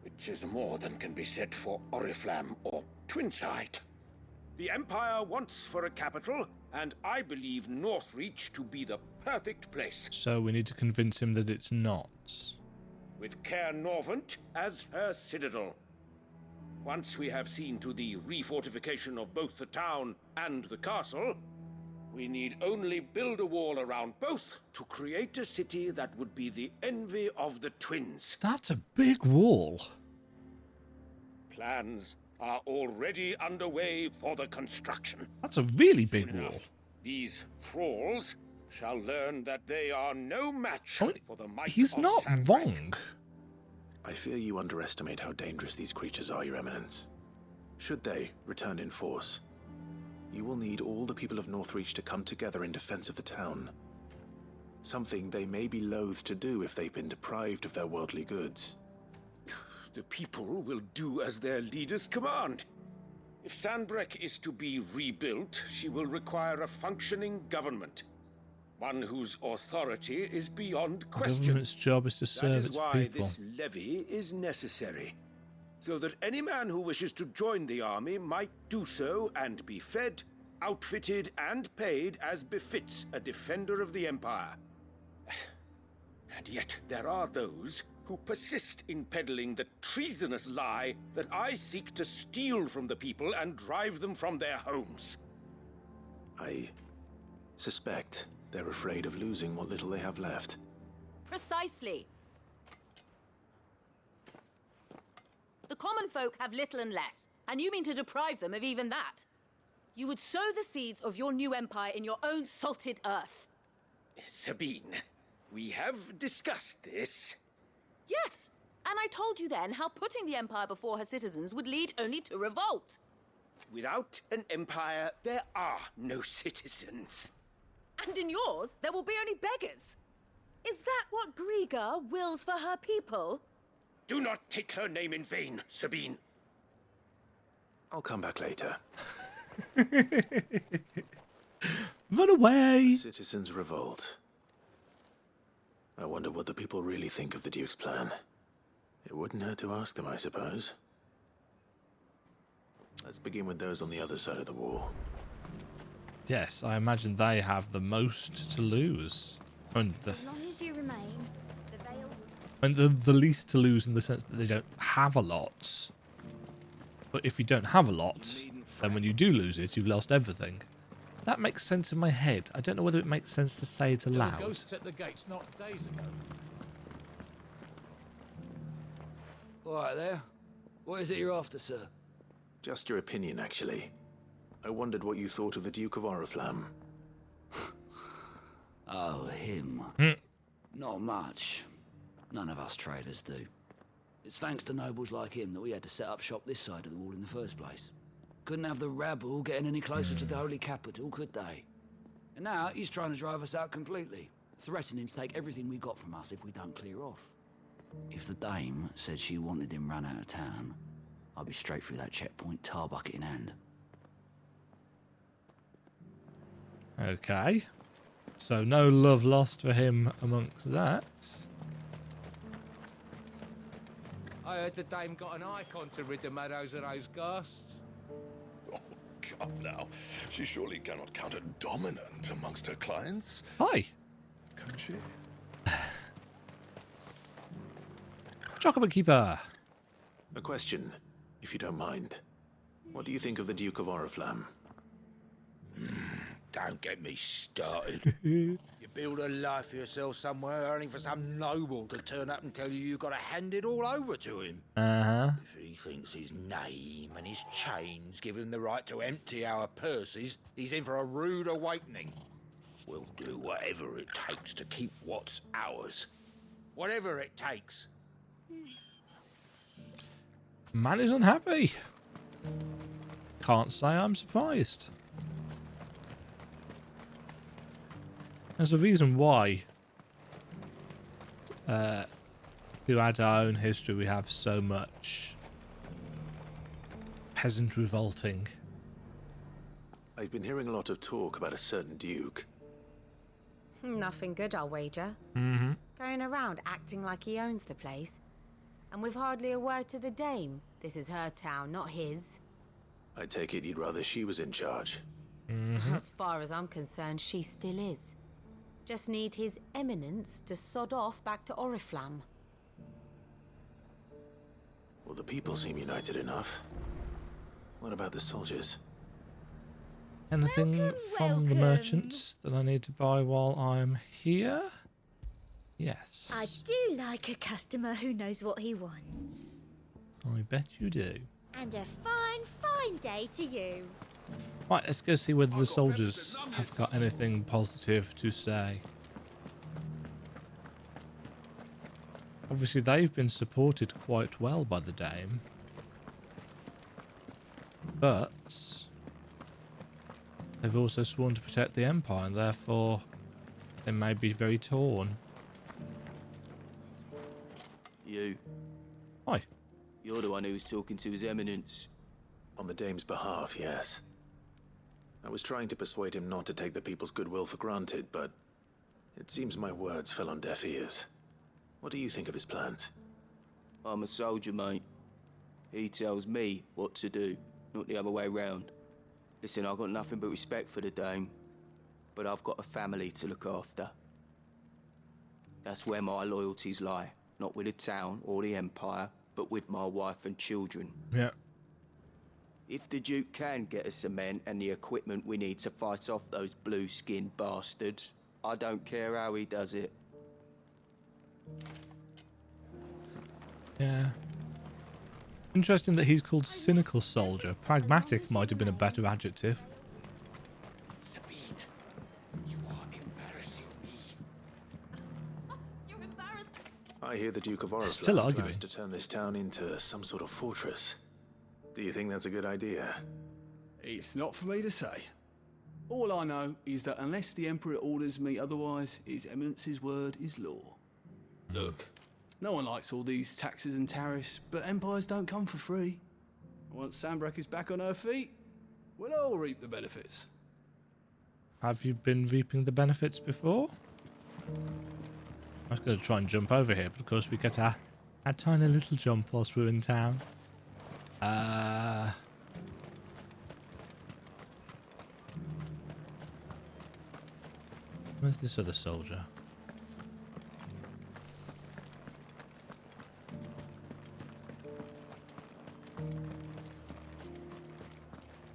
Which is more than can be said for Oriflamme or Twinside. The Empire wants for a capital, and I believe Northreach to be the perfect place. So we need to convince him that it's not. With Caer Norvent as her citadel. Once we have seen to the refortification of both the town and the castle, we need only build a wall around both to create a city that would be the envy of the twins. That's a big wall. Plans are already underway for the construction. That's a really big wall. These thralls shall learn that they are no match for the might He's of not Sandbreak. wrong. I fear you underestimate how dangerous these creatures are, Your Eminence. Should they return in force, you will need all the people of Northreach to come together in defense of the town. Something they may be loath to do if they've been deprived of their worldly goods. The people will do as their leaders command. If Sandbreak is to be rebuilt, she will require a functioning government. One whose authority is beyond The question. government's job is to serve That is its why people. this levy is necessary. So that any man who wishes to join the army might do so and be fed, outfitted, and paid as befits a defender of the Empire. And yet there are those who persist in peddling the treasonous lie that I seek to steal from the people and drive them from their homes. I suspect they're afraid of losing what little they have left. Precisely. The common folk have little and less, and you mean to deprive them of even that. You would sow the seeds of your new empire in your own salted earth. Sabine, we have discussed this. Yes, and I told you then how putting the empire before her citizens would lead only to revolt. Without an empire, there are no citizens. And in yours, there will be only beggars. Is that what Griga wills for her people? Do not take her name in vain, Sabine. I'll come back later. Run away! Citizens revolt. I wonder what the people really think of the Duke's plan. It wouldn't hurt to ask them, I suppose. Let's begin with those on the other side of the wall. Yes, I imagine they have the most to lose. And As long as you remain, the veil will... and the least to lose in the sense that they don't have a lot. But if you don't have a lot, then when you do lose it, you've lost everything. That makes sense in my head. I don't know whether it makes sense to say it There were aloud. ghosts at the gates not days ago. All right there. What is it you're after, sir? Just your opinion, actually. I wondered what you thought of the Duke of Oriflamme. Oh, him. Not much. None of us traders do. It's thanks to nobles like him that we had to set up shop this side of the wall in the first place. Couldn't have the rabble getting any closer to the holy capital, could they? And now he's trying to drive us out completely, threatening to take everything we got from us if we don't clear off. If the dame said she wanted him run out of town, I'd be straight through that checkpoint, tar bucket in hand. Okay. So no love lost for him amongst that. I heard the dame got an icon to rid the meadows of those ghosts. Oh, come now. She surely cannot count a dominant amongst her clients. Hi. Can she? Chocolate Keeper. A question, if you don't mind. What do you think of the Duke of Oriflamme? Don't get me started. You build a life for yourself somewhere, only for some noble to turn up and tell you you've got to hand it all over to him. Uh-huh. If he thinks his name and his chains give him the right to empty our purses, he's in for a rude awakening. We'll do whatever it takes to keep what's ours. Whatever it takes. Man is unhappy. Can't say I'm surprised. There's a reason why, who had our own history, we have so much peasant revolting. I've been hearing a lot of talk about a certain duke. Nothing good, I'll wager. Mm-hmm. Going around acting like he owns the place. And with hardly a word to the dame. This is her town, not his. I take it you'd rather she was in charge. As far as I'm concerned, she still is. Just need his eminence to sod off back to Oriflamme. Well, the people seem united enough. What about the soldiers? Anything from the merchants that I need to buy while I'm here? Yes. I do like a customer who knows what he wants. I bet you do. And a fine, fine day to you. Right, let's go see whether the soldiers have got anything positive to say. Obviously, they've been supported quite well by the dame. But they've also sworn to protect the Empire, and therefore they may be very torn. You. Hi. You're the one who was talking to His Eminence. On the dame's behalf, yes. I was trying to persuade him not to take the people's goodwill for granted, but it seems my words fell on deaf ears. What do you think of his plans? I'm a soldier, mate. He tells me what to do, not the other way round. Listen, I've got nothing but respect for the dame, but I've got a family to look after. That's where my loyalties lie, not with the town or the Empire, but with my wife and children. Yeah. If the Duke can get us cement and the equipment we need to fight off those blue-skinned bastards, I don't care how he does it. Yeah. Interesting that he's called cynical soldier. Pragmatic might have been a better adjective. Sabine, you are embarrassing me. You're embarrassed. I hear the Duke of Still Oriflamme arguing. plans to turn this town into some sort of fortress. Do you think that's a good idea? It's not for me to say. All I know is that unless the Emperor orders me otherwise, His Eminence's word is law. Look, no one likes all these taxes and tariffs, but empires don't come for free. Once Sandbreak is back on her feet, we'll all reap the benefits. Have you been reaping the benefits before? I was going to try and jump over here, but of course we get a tiny little jump whilst we're in town. Where's this other soldier?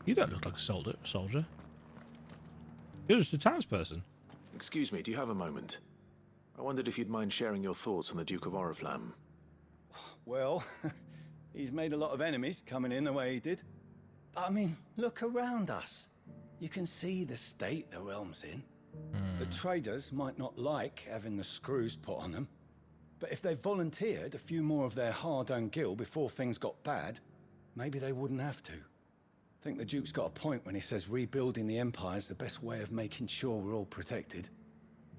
You don't look like a soldier. You're just a townsperson. Excuse me, do you have a moment? I wondered if you'd mind sharing your thoughts on the Duke of Oriflamme. Well, he's made a lot of enemies coming in the way he did. I mean, look around us. You can see the state the realm's in. The traders might not like having the screws put on them, but if they volunteered a few more of their hard-earned gil before things got bad, maybe they wouldn't have to. I think the Duke's got a point when he says rebuilding the Empire is the best way of making sure we're all protected.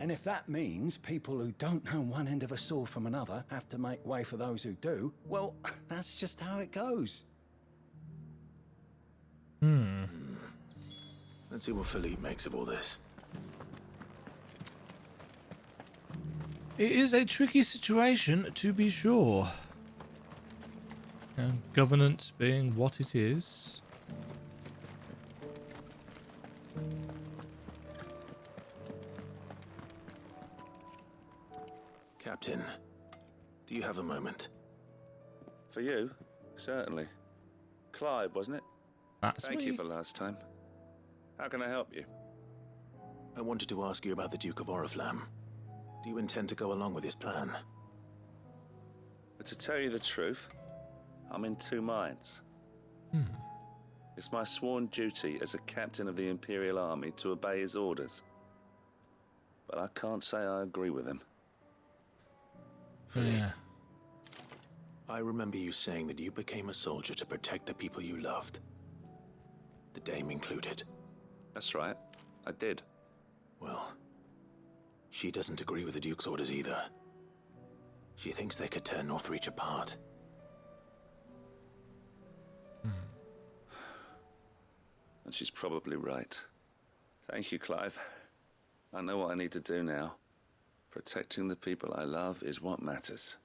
And if that means people who don't know one end of a sword from another have to make way for those who do, well, that's just how it goes. Let's see what Philippe makes of all this. It is a tricky situation, to be sure. And governance being what it is. Captain, do you have a moment? For you? Certainly. Clive, wasn't it? That's Thank you me. for last time. How can I help you? I wanted to ask you about the Duke of Oriflamme. Do you intend to go along with his plan? But to tell you the truth, I'm in two minds. It's my sworn duty as a captain of the Imperial Army to obey his orders. But I can't say I agree with him. Philippe, I remember you saying that you became a soldier to protect the people you loved. The dame included. That's right, I did. Well, she doesn't agree with the Duke's orders either. She thinks they could tear Northreach apart. and she's probably right. Thank you, Clive. I know what I need to do now. Protecting the people I love is what matters.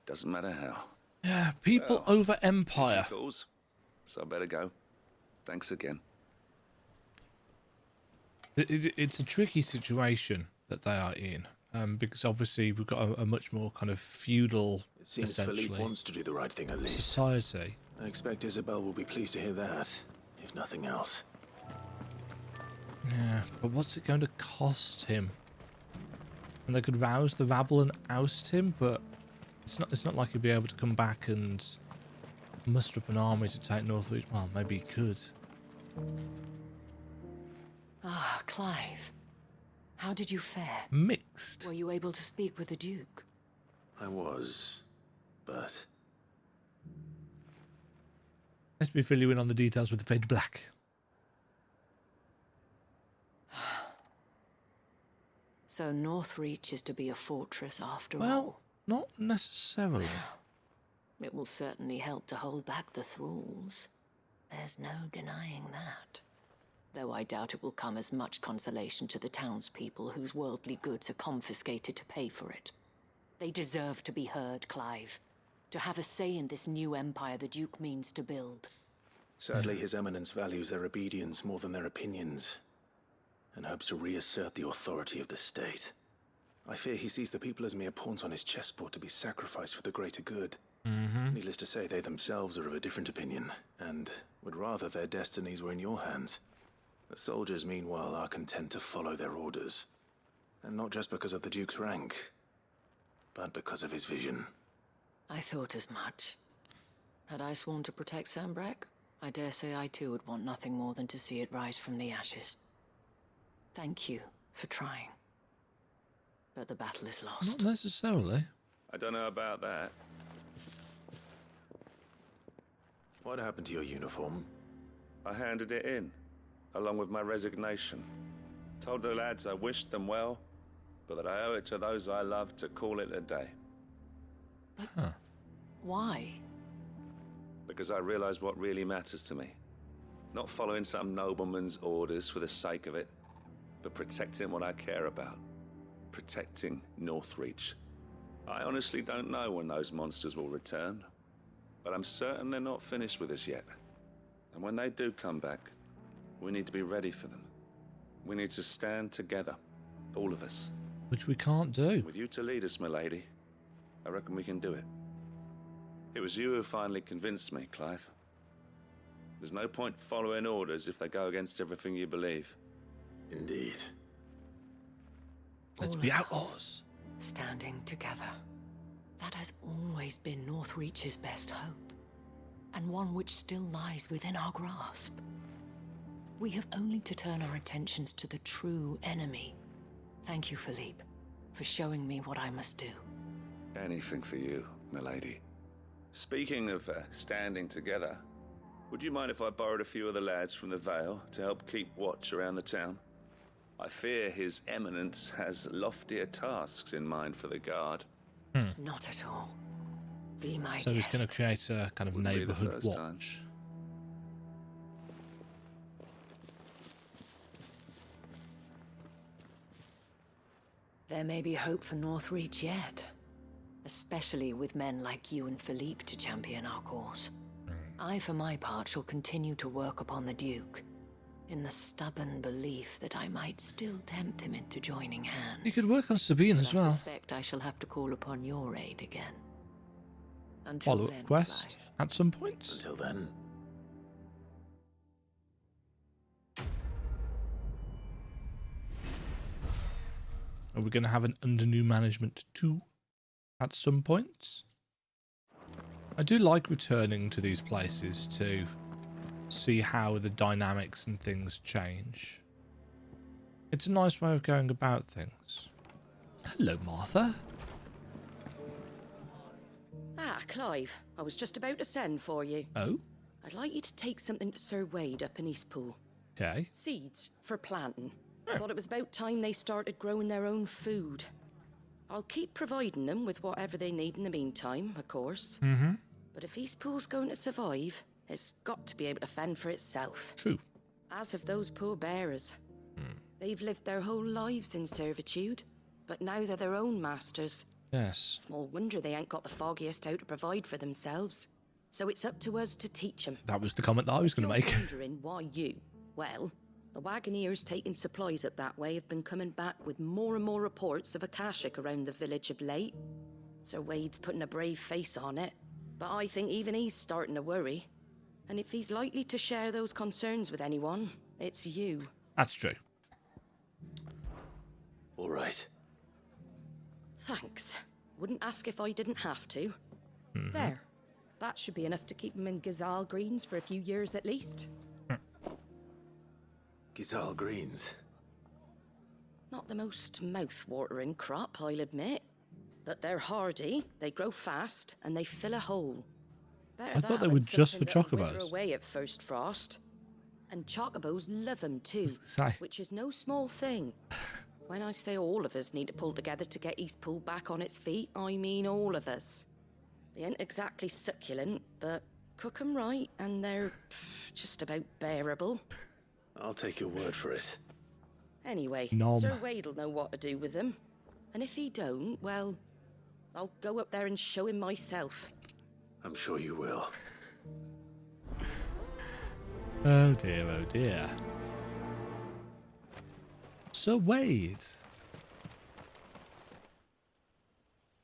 Doesn't matter how. Yeah, people over empire. Calls, so I better go. Thanks again. It's a tricky situation that they are in, because obviously we've got a much more kind of feudal, It seems essentially, Philippe wants to do the right thing at least. society. I expect Isabel will be pleased to hear that, if nothing else. Yeah, but what's it going to cost him? And they could rouse the rabble and oust him, but it's not like he'd be able to come back and muster up an army to take Northreach. Well, maybe he could. Ah, Clive. How did you fare? Mixed. Were you able to speak with the Duke? I was, but... Let me fill you in on the details with the fade black. So Northreach is to be a fortress after all? Well, not necessarily. It will certainly help to hold back the thralls. There's no denying that. Though I doubt it will come as much consolation to the townspeople whose worldly goods are confiscated to pay for it. They deserve to be heard, Clive. To have a say in this new empire the Duke means to build. Sadly, His Eminence values their obedience more than their opinions, and hopes to reassert the authority of the state. I fear he sees the people as mere pawns on his chessboard to be sacrificed for the greater good. Needless to say, they themselves are of a different opinion, and would rather their destinies were in your hands. The soldiers, meanwhile, are content to follow their orders. And not just because of the Duke's rank, but because of his vision. I thought as much. Had I sworn to protect Sambrek, I dare say I too would want nothing more than to see it rise from the ashes. Thank you for trying. But the battle is lost. Not necessarily. I don't know about that. What happened to your uniform? I handed it in, along with my resignation. Told the lads I wished them well, but that I owe it to those I love to call it a day. But why? Because I realized what really matters to me. Not following some nobleman's orders for the sake of it, but protecting what I care about. Protecting Northreach. I honestly don't know when those monsters will return, but I'm certain they're not finished with us yet. And when they do come back, we need to be ready for them. We need to stand together, all of us. Which we can't do. With you to lead us, milady, I reckon we can do it. It was you who finally convinced me, Clive. There's no point following orders if they go against everything you believe. Indeed. Let's be outlaws. Standing together. That has always been Northreach's best hope, and one which still lies within our grasp. We have only to turn our attentions to the true enemy. Thank you, Philippe, for showing me what I must do. Anything for you, milady. Speaking of standing together, would you mind if I borrowed a few of the lads from the Vale to help keep watch around the town? I fear His Eminence has loftier tasks in mind for the guard. Not at all. Be my So guest. he's going to create a kind of Wouldn't be the neighborhood first watch. time. There may be hope for Northreach yet. Especially with men like you and Philippe to champion our cause. I, for my part, shall continue to work upon the Duke, in the stubborn belief that I might still tempt him into joining hands. You could work on Sabine as I well. suspect I shall have to call upon your aid again. Until Follow-up then, quest Clive. at some point. Until then. Are we going to have an under new management too at some point? I do like returning to these places to see how the dynamics and things change. It's a nice way of going about things. Hello, Martha. Ah, Clive, I was just about to send for you. Oh? I'd like you to take something to Sir Wade up in Eastpool. Okay. Seeds for planting. Thought it was about time they started growing their own food. I'll keep providing them with whatever they need in the meantime, of course. Mm-hmm. But if Eastpool's going to survive, it's got to be able to fend for itself. True. As of those poor bearers. They've lived their whole lives in servitude, but now they're their own masters. Yes. Small wonder they ain't got the foggiest how to provide for themselves. So it's up to us to teach them. That was the comment that I was going to make. Wondering why you? Well, the wagoneers taking supplies up that way have been coming back with more and more reports of Akashic around the village of late. Sir Wade's putting a brave face on it, but I think even he's starting to worry. And if he's likely to share those concerns with anyone, it's you. That's true. All right. Thanks. Wouldn't ask if I didn't have to. There. That should be enough to keep him in Gazal Greens for a few years at least. Gazal Greens. Not the most mouth-watering crop, I'll admit. But they're hardy, they grow fast, and they fill a hole. Better I thought that they than were just for something that'll wither chocobos. away at first frost. And chocobos love them too, Say. which is no small thing. When I say all of us need to pull together to get Eastpool back on its feet, I mean all of us. They ain't exactly succulent, but cook 'em right, and they're just about bearable. I'll take your word for it. Anyway, Nom. Sir Wade'll know what to do with them. And if he don't, well, I'll go up there and show him myself. I'm sure you will. Oh dear, oh dear. Sir Wade.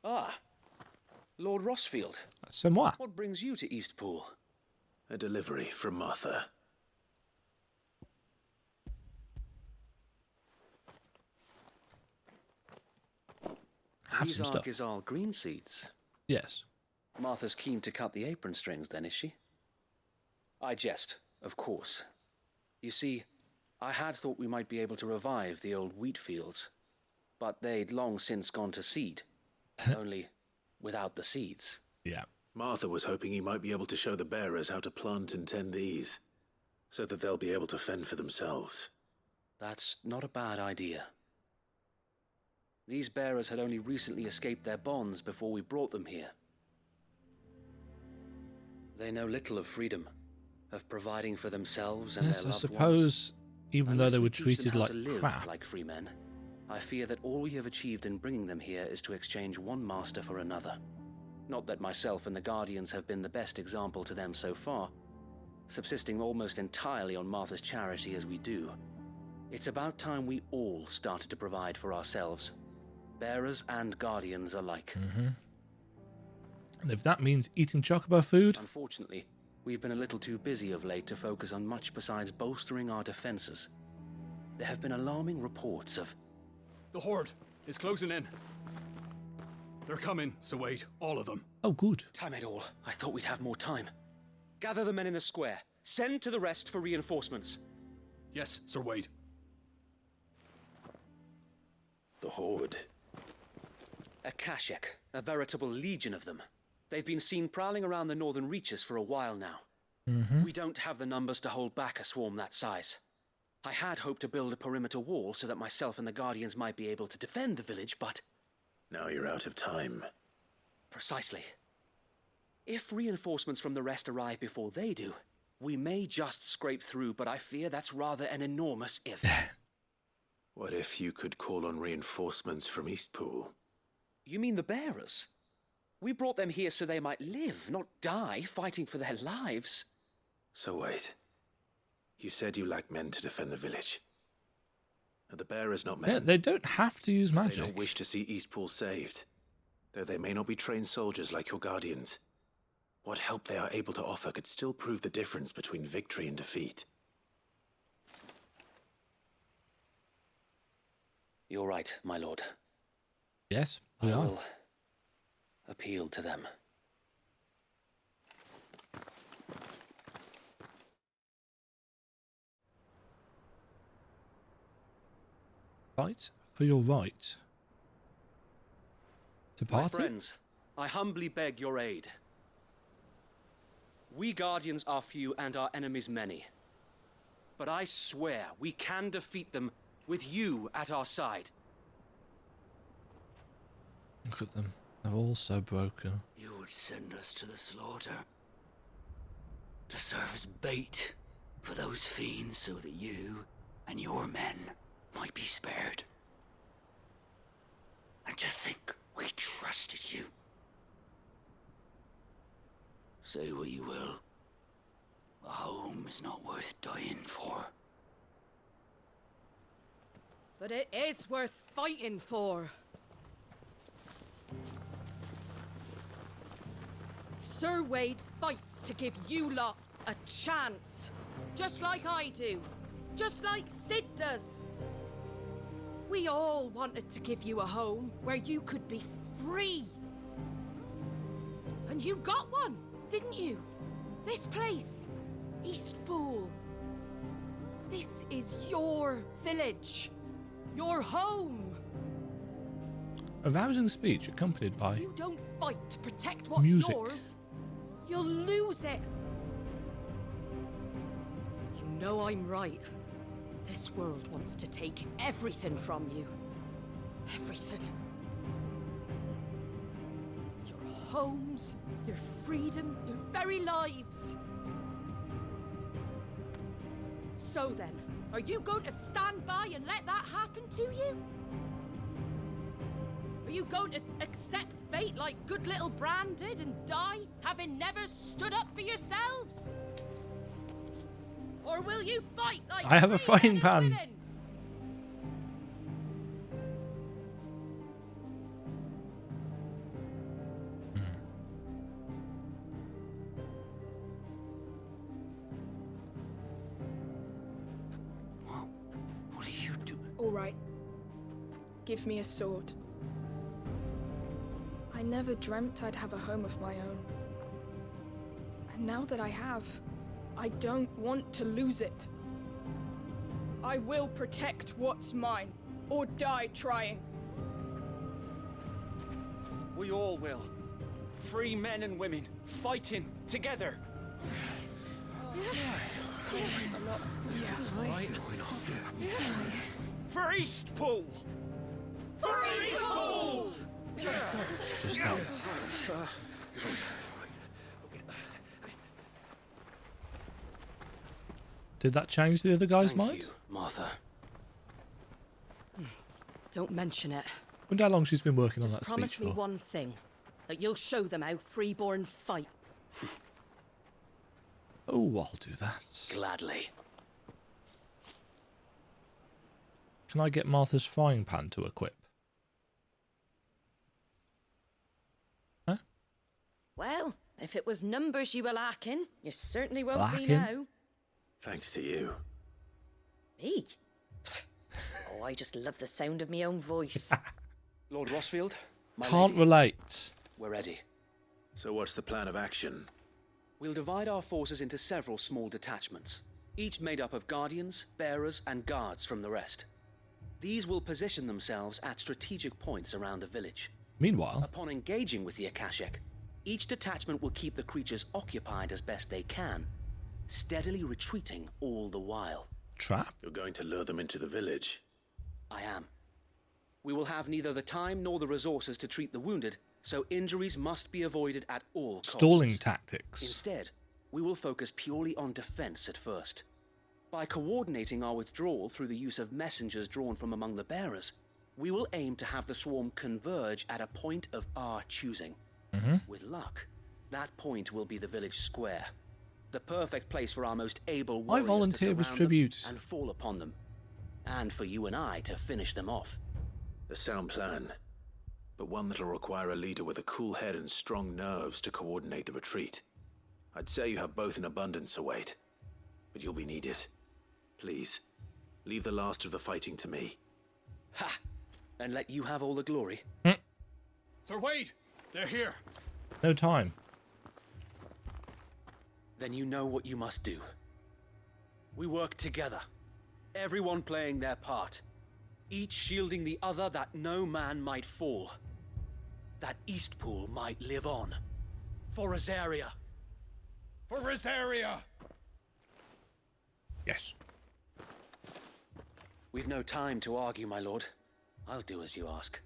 Ah, Lord Rossfield. C'est moi. What brings you to Eastpool? A delivery from Martha. Have These some are stuff. Gazal green seeds. Yes. Martha's keen to cut the apron strings then, is she? I jest, of course. You see, I had thought we might be able to revive the old wheat fields, but they'd long since gone to seed, only without the seeds. Yeah. Martha was hoping he might be able to show the bearers how to plant and tend these, so that they'll be able to fend for themselves. That's not a bad idea. These bearers had only recently escaped their bonds before we brought them here. They know little of freedom, of providing for themselves and Yes, their I loved suppose, ones. even though Unless they we were teach them treated how like to live crap. like free men, I fear that all we have achieved in bringing them here is to exchange one master for another. Not that myself and the Guardians have been the best example to them so far, subsisting almost entirely on Martha's charity as we do. It's about time we all started to provide for ourselves, bearers and Guardians alike. And if that means eating chocobo food, Unfortunately, we've been a little too busy of late to focus on much besides bolstering our defenses. There have been alarming reports of... The Horde is closing in. They're coming, Sir Wade, all of them. Oh, good. Time it all. I thought we'd have more time. Gather the men in the square. Send to the rest for reinforcements. Yes, Sir Wade. The Horde. Akashic, a veritable legion of them. They've been seen prowling around the northern reaches for a while now. We don't have the numbers to hold back a swarm that size. I had hoped to build a perimeter wall so that myself and the Guardians might be able to defend the village, but... Now you're out of time. Precisely. If reinforcements from the rest arrive before they do, we may just scrape through, but I fear that's rather an enormous if. What if you could call on reinforcements from Eastpool? You mean the bearers? We brought them here so they might live, not die fighting for their lives. So wait. You said you lack men to defend the village. Are the bearers not men? yeah, they don't have to use They magic. don't wish to see Eastpool saved. Though they may not be trained soldiers like your Guardians. What help they are able to offer could still prove the difference between victory and defeat. You're right, my lord. Yes, I we are. will appeal to them. Fight for your right to My party. friends, I humbly beg your aid. We Guardians are few and our enemies many. But I swear we can defeat them with you at our side. Look at them. They're all so broken. You would send us to the slaughter. To serve as bait For those fiends, so that you and your men might be spared. And to think we trusted you. Say what you will. A home is not worth dying for. But it is worth fighting for. Sir Wade fights to give you lot a chance. Just like I do. Just like Sid does. We all wanted to give you a home where you could be free. And you got one, didn't you? This place, Eastpool. This is your village. Your home. A rousing speech accompanied by If you don't fight to protect what's music. yours, you'll lose it. You know I'm right. This world wants to take everything from you. Everything. Your homes, your freedom, your very lives. So then, are you going to stand by and let that happen to you? Are you going to accept fate like good little Bran did and die, having never stood up for yourselves? Or will you fight like I have a free frying men and pan. women? What are you doing? All right. Give me a sword. I never dreamt I'd have a home of my own. And now that I have, I don't want to lose it. I will protect what's mine, or die trying. We all will. Free men and women, fighting together. For Eastpool! For Eastpool! Just now. Did that change the other guy's Thank mind? you, Martha. Don't mention it. Wonder how long she's been working on Just that promise speech me for. one thing. That you'll show them how freeborn fight. Oh, I'll do that. Gladly. Can I get Martha's frying pan to equip? Huh? Well, if it was numbers you were lacking, you certainly won't Lacking? be now. Thanks to you. Me? Oh, I just love the sound of my own voice. Lord Rossfield, my Can't lady, relate. we're ready. So what's the plan of action? We'll divide our forces into several small detachments, each made up of guardians, bearers, and guards from the rest. These will position themselves at strategic points around the village. Meanwhile, Upon engaging with the Akashic, each detachment will keep the creatures occupied as best they can, steadily retreating all the while. trap? You're going to lure them into the village. I am. We will have neither the time nor the resources to treat the wounded, so injuries must be avoided at all costs. Stalling tactics. Instead, we will focus purely on defense at first. By coordinating our withdrawal through the use of messengers drawn from among the bearers, we will aim to have the swarm converge at a point of our choosing. With luck, that point will be the village square, the perfect place for our most able warriors volunteer to with surround tribute. them and fall upon them, and for you and I to finish them off. A sound plan, but one that'll require a leader with a cool head and strong nerves to coordinate the retreat. I'd say you have both in abundance, Sir Wade, but you'll be needed. Please, leave the last of the fighting to me. Ha! And let you have all the glory. Sir Wade, they're here. No time. Then you know what you must do. We work together, everyone playing their part, each shielding the other that no man might fall, that Eastpool might live on. For Rosaria. For Rosaria! Yes. We've no time to argue, my lord. I'll do as you ask.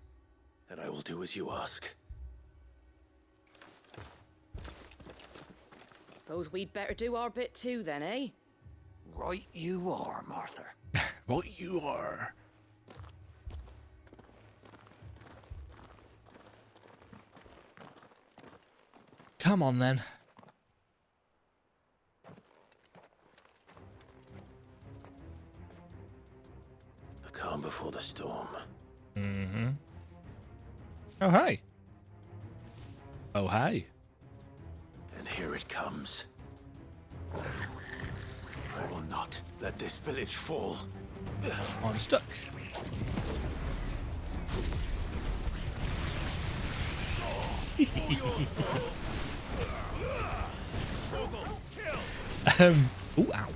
And I will do as you ask. Suppose we'd better do our bit too then, eh? Right you are, Martha. Right you are. Come on then. The calm before the storm. Mm-hmm. Oh, hey. Oh, hey. And here it comes. I will not let this village fall. I'm stuck. Ooh, ow.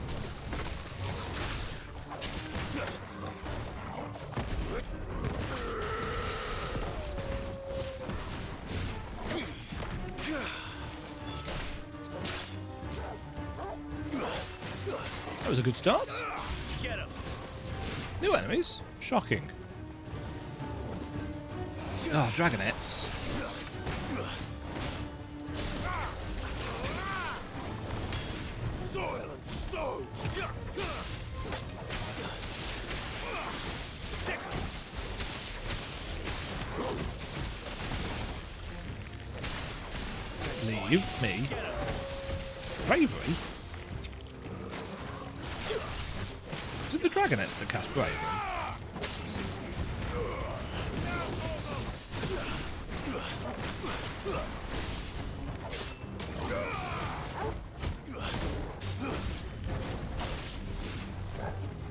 That was a good start. New enemies? Shocking. Oh, dragonettes. Soil and stone. Leave me. Bravery? Is it the dragonettes that cast bravery?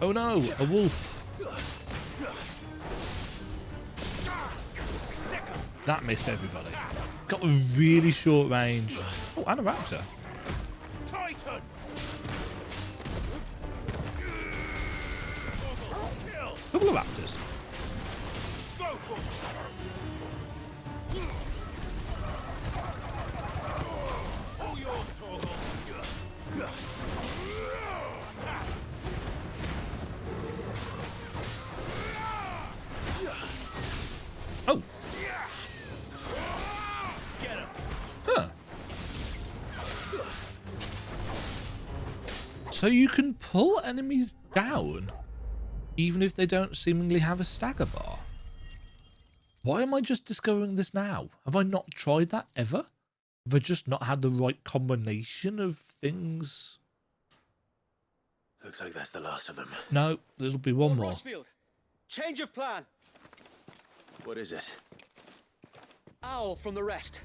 Oh no, a wolf. That missed everybody. Got a really short range. Oh, and a raptor. Titan. Couple of raptors. All yours, Torgal. Oh. Huh. So you can pull enemies down even if they don't seemingly have a stagger bar. Why am I just discovering this now? Have I not tried that ever? Have I just not had the right combination of things? Looks like that's the last of them. No, there'll be one more. Rossfield, change of plan. What is it? Owl from the rest.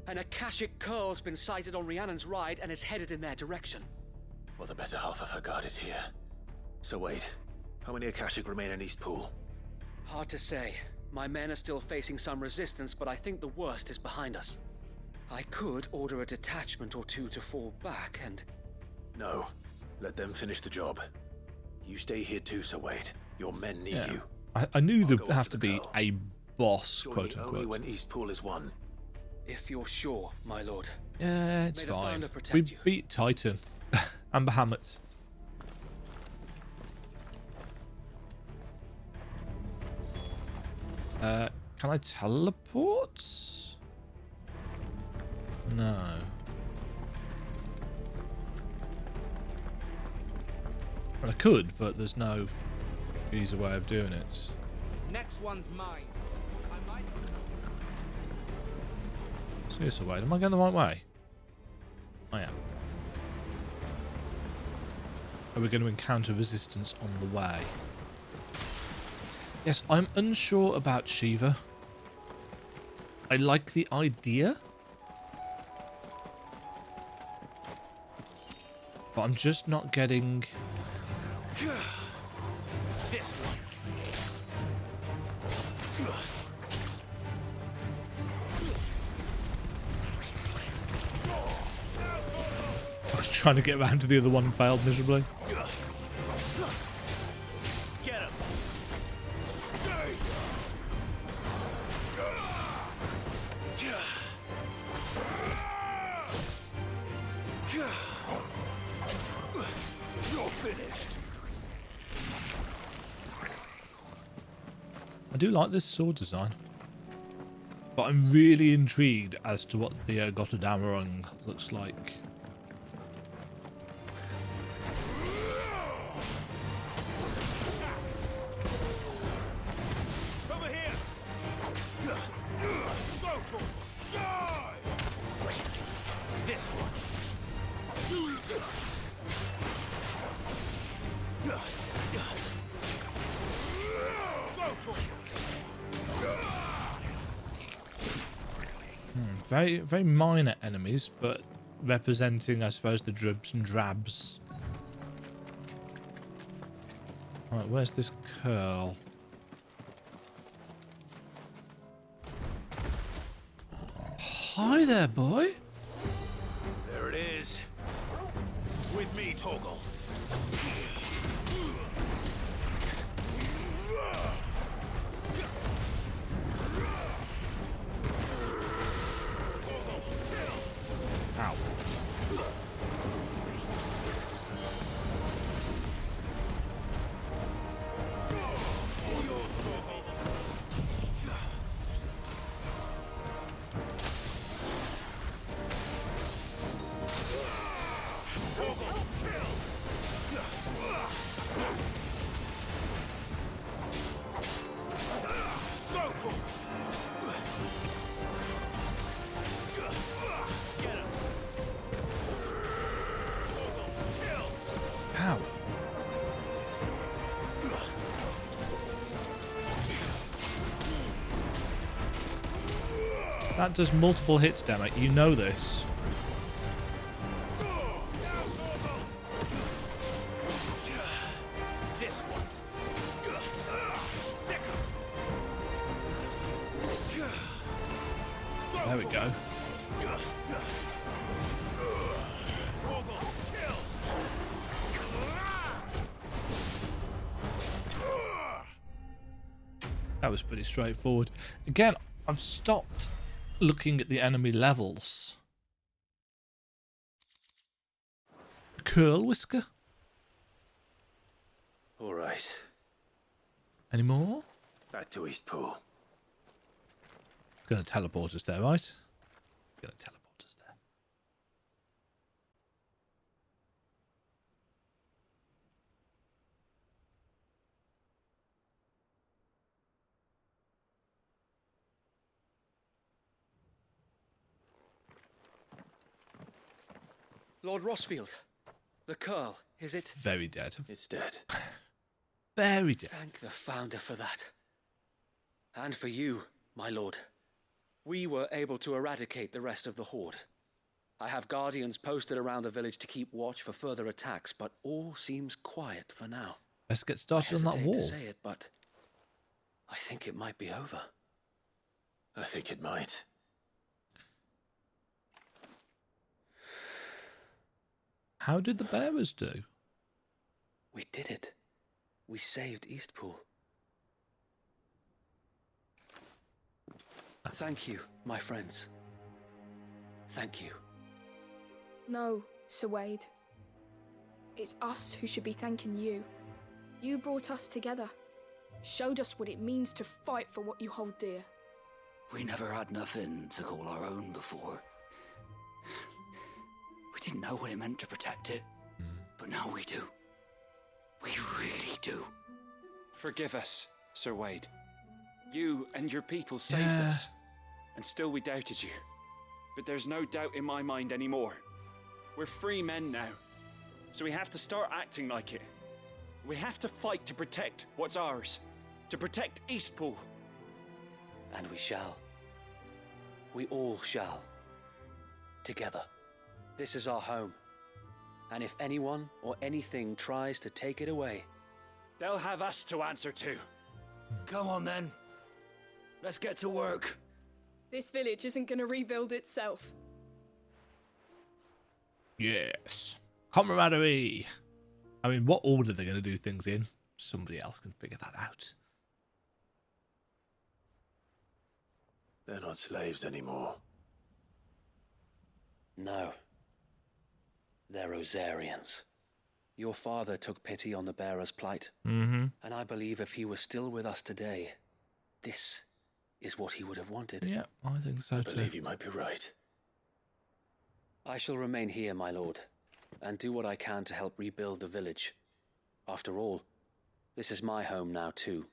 An Akashic curl's been sighted on Rhiannon's ride and is headed in their direction. Well, the better half of her guard is here. So wait, how many Akashic remain in East Pool? Hard to say. My men are still facing some resistance, but I think the worst is behind us. I could order a detachment or two to fall back and... No. Let them finish the job. You stay here too, Sir Wade. Your men need you. I knew there'd have to be a boss, Join quote me unquote. only when East Pool is won. If you're sure, my lord. Yeah, it's May the fine. Founder protect We you. beat Titan and Bahamut. Can I teleport? No. Well, I could, but there's no easy way of doing it. Next one's mine. I might... Seriously, wait, am I going the right way? I am. Are we going to encounter resistance on the way? Yes, I'm unsure about Shiva. I like the idea, but I'm just not getting... This one. I was trying to get around to the other one and failed miserably. Get him. You're finished. I do like this sword design, but I'm really intrigued as to what the Gotterdammerung looks like. very, very minor enemies, but representing, I suppose, the dribs and drabs. Alright, where's this curl? Hi there, boy. There it is. With me, Torgal. Ow. Ow. That does multiple hits, damn it. You know this. This one. There we go. That was pretty straightforward. Again, I've stopped looking at the enemy levels. Curl Whisker? All right. Any more? Back to Eastpool. It's going to teleport us there, right? Going to teleport us there. Lord Rossfield, the Curl, is it? Very dead. It's dead. Very dead. Thank the Founder for that. And for you, my lord. We were able to eradicate the rest of the Horde. I have guardians posted around the village to keep watch for further attacks, but all seems quiet for now. Let's get started on that wall. I hesitate to say it, but I think it might be over. I think it might. How did the bearers do? We did it. We saved Eastpool. Thank you, my friends. Thank you. No, Sir Wade. It's us who should be thanking you. You brought us together. Showed us what it means to fight for what you hold dear. We never had nothing to call our own before. We didn't know what it meant to protect it, but now we do. We really do. Forgive us, Sir Wade. You and your people saved us, and still we doubted you. But there's no doubt in my mind anymore. We're free men now, so we have to start acting like it. We have to fight to protect what's ours, to protect Eastpool. And we shall. We all shall. Together. This is our home. And if anyone or anything tries to take it away, they'll have us to answer to. Come on then. Let's get to work. This village isn't going to rebuild itself. Yes. Camaraderie. I mean, what order they're going to do things in, somebody else can figure that out. They're not slaves anymore. No. They're Rosarians. Your father took pity on the bearer's plight. Mm-hmm. And I believe if he was still with us today, this is what he would have wanted. Yeah, I think so too. I believe you might be right. I shall remain here, my lord, and do what I can to help rebuild the village. After all, this is my home now too.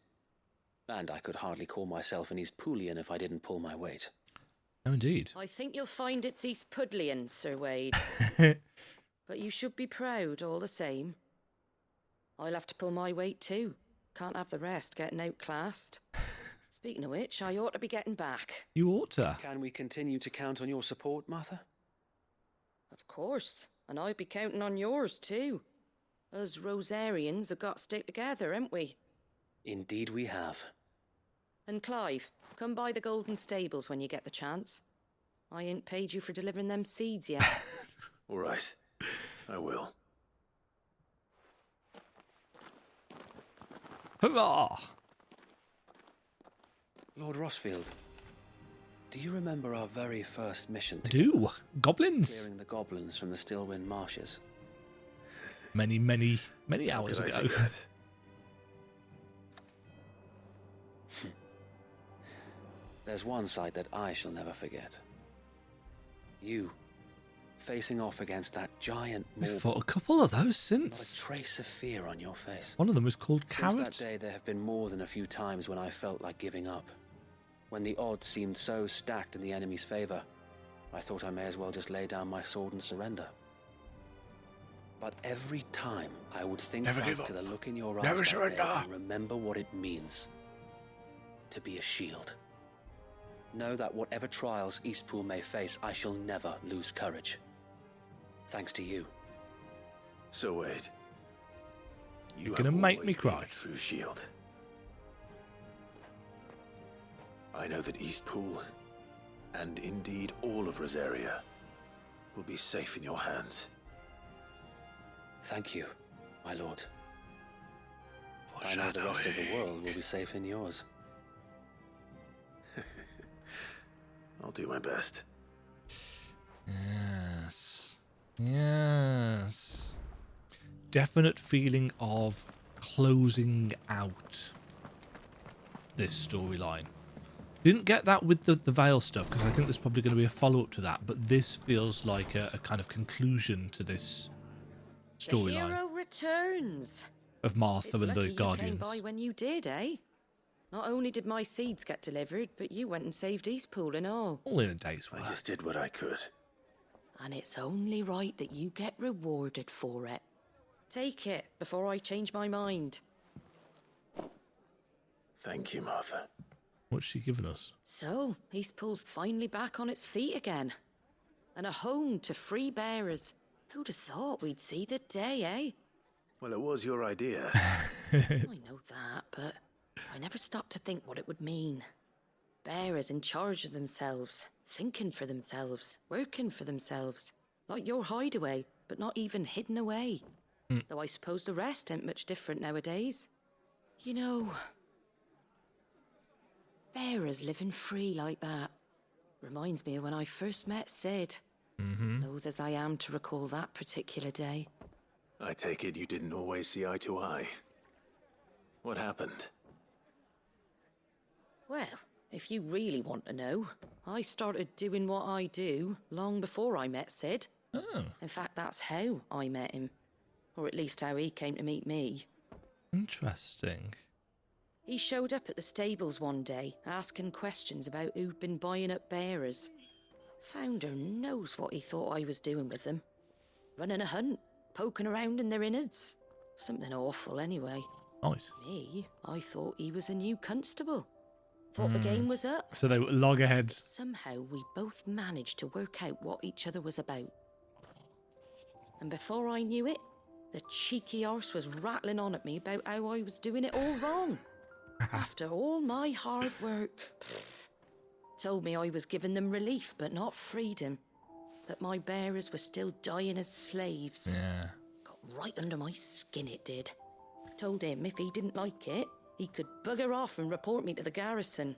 And I could hardly call myself an Eastpoolian if I didn't pull my weight. No, indeed. I think you'll find it's Eastpudlian, Sir Wade. But you should be proud all the same. I'll have to pull my weight too. Can't have the rest getting outclassed. Speaking of which, I ought to be getting back. You ought to. Can we continue to count on your support, Martha? Of course. And I'd be counting on yours, too. Us Rosarians have got to stick together, haven't we? Indeed we have. And Clive, come by the Golden Stables when you get the chance. I ain't paid you for delivering them seeds yet. All right. I will. Hurrah! Lord Rossfield, do you remember our very first mission? Goblins. Clearing the goblins from the Stillwind Marshes. Many hours ago. There's one sight that I shall never forget. You, facing off against that giant We've mob. fought a couple of those Not a since. trace of fear on your face. One of them was called Since Carrot. that day, there have been more than a few times when I felt like giving up. When the odds seemed so stacked in the enemy's favor, I thought I may as well just lay down my sword and surrender. But every time I would think Never back give up. to the look in your eyes Never that surrender. day and remember what it means to be a shield. Know that whatever trials Eastpool may face, I shall never lose courage. Thanks to you. So Wade, You're gonna make me cry. A true shield. I know that Eastpool, and indeed all of Rosaria, will be safe in your hands. Thank you, my lord. I know the rest of the world will be safe in yours. I'll do my best. Yes. Definite feeling of closing out this storyline. Didn't get that with the Veil stuff, because I think there's probably going to be a follow-up to that, but this feels like a kind of conclusion to this The storyline hero returns. of Martha It's and lucky the you Guardians. came by when you did, eh? Not only did my seeds get delivered, but you went and saved Eastpool and all. All in a day's work. I just did what I could. And it's only right that you get rewarded for it. Take it before I change my mind. Thank you, Martha. What's she given us? So, Eastpool's finally back on its feet again. And a home to free bearers. Who'd have thought we'd see the day, eh? Well, it was your idea. I know that, but I never stopped to think what it would mean. Bearers in charge of themselves, thinking for themselves, working for themselves. Like your hideaway, but not even hidden away. Though I suppose the rest ain't much different nowadays. You know, bearers living free like that reminds me of when I first met Sid. Loath as I am to recall that particular day. I take it you didn't always see eye to eye. What happened? Well, if you really want to know, I started doing what I do long before I met Sid. Oh. In fact, that's how I met him. Or at least how he came to meet me. Interesting. He showed up at the stables one day, asking questions about who'd been buying up bearers. Founder knows what he thought I was doing with them. Running a hunt, poking around in their innards. Something awful, anyway. Nice. Me, I thought he was a new constable. Thought the game was up. So they were loggerheads. Somehow we both managed to work out what each other was about. And before I knew it, the cheeky arse was rattling on at me about how I was doing it all wrong. After all my hard work. Told me I was giving them relief, but not freedom. That my bearers were still dying as slaves. Yeah. Got right under my skin, it did. Told him if he didn't like it, he could bugger off and report me to the garrison.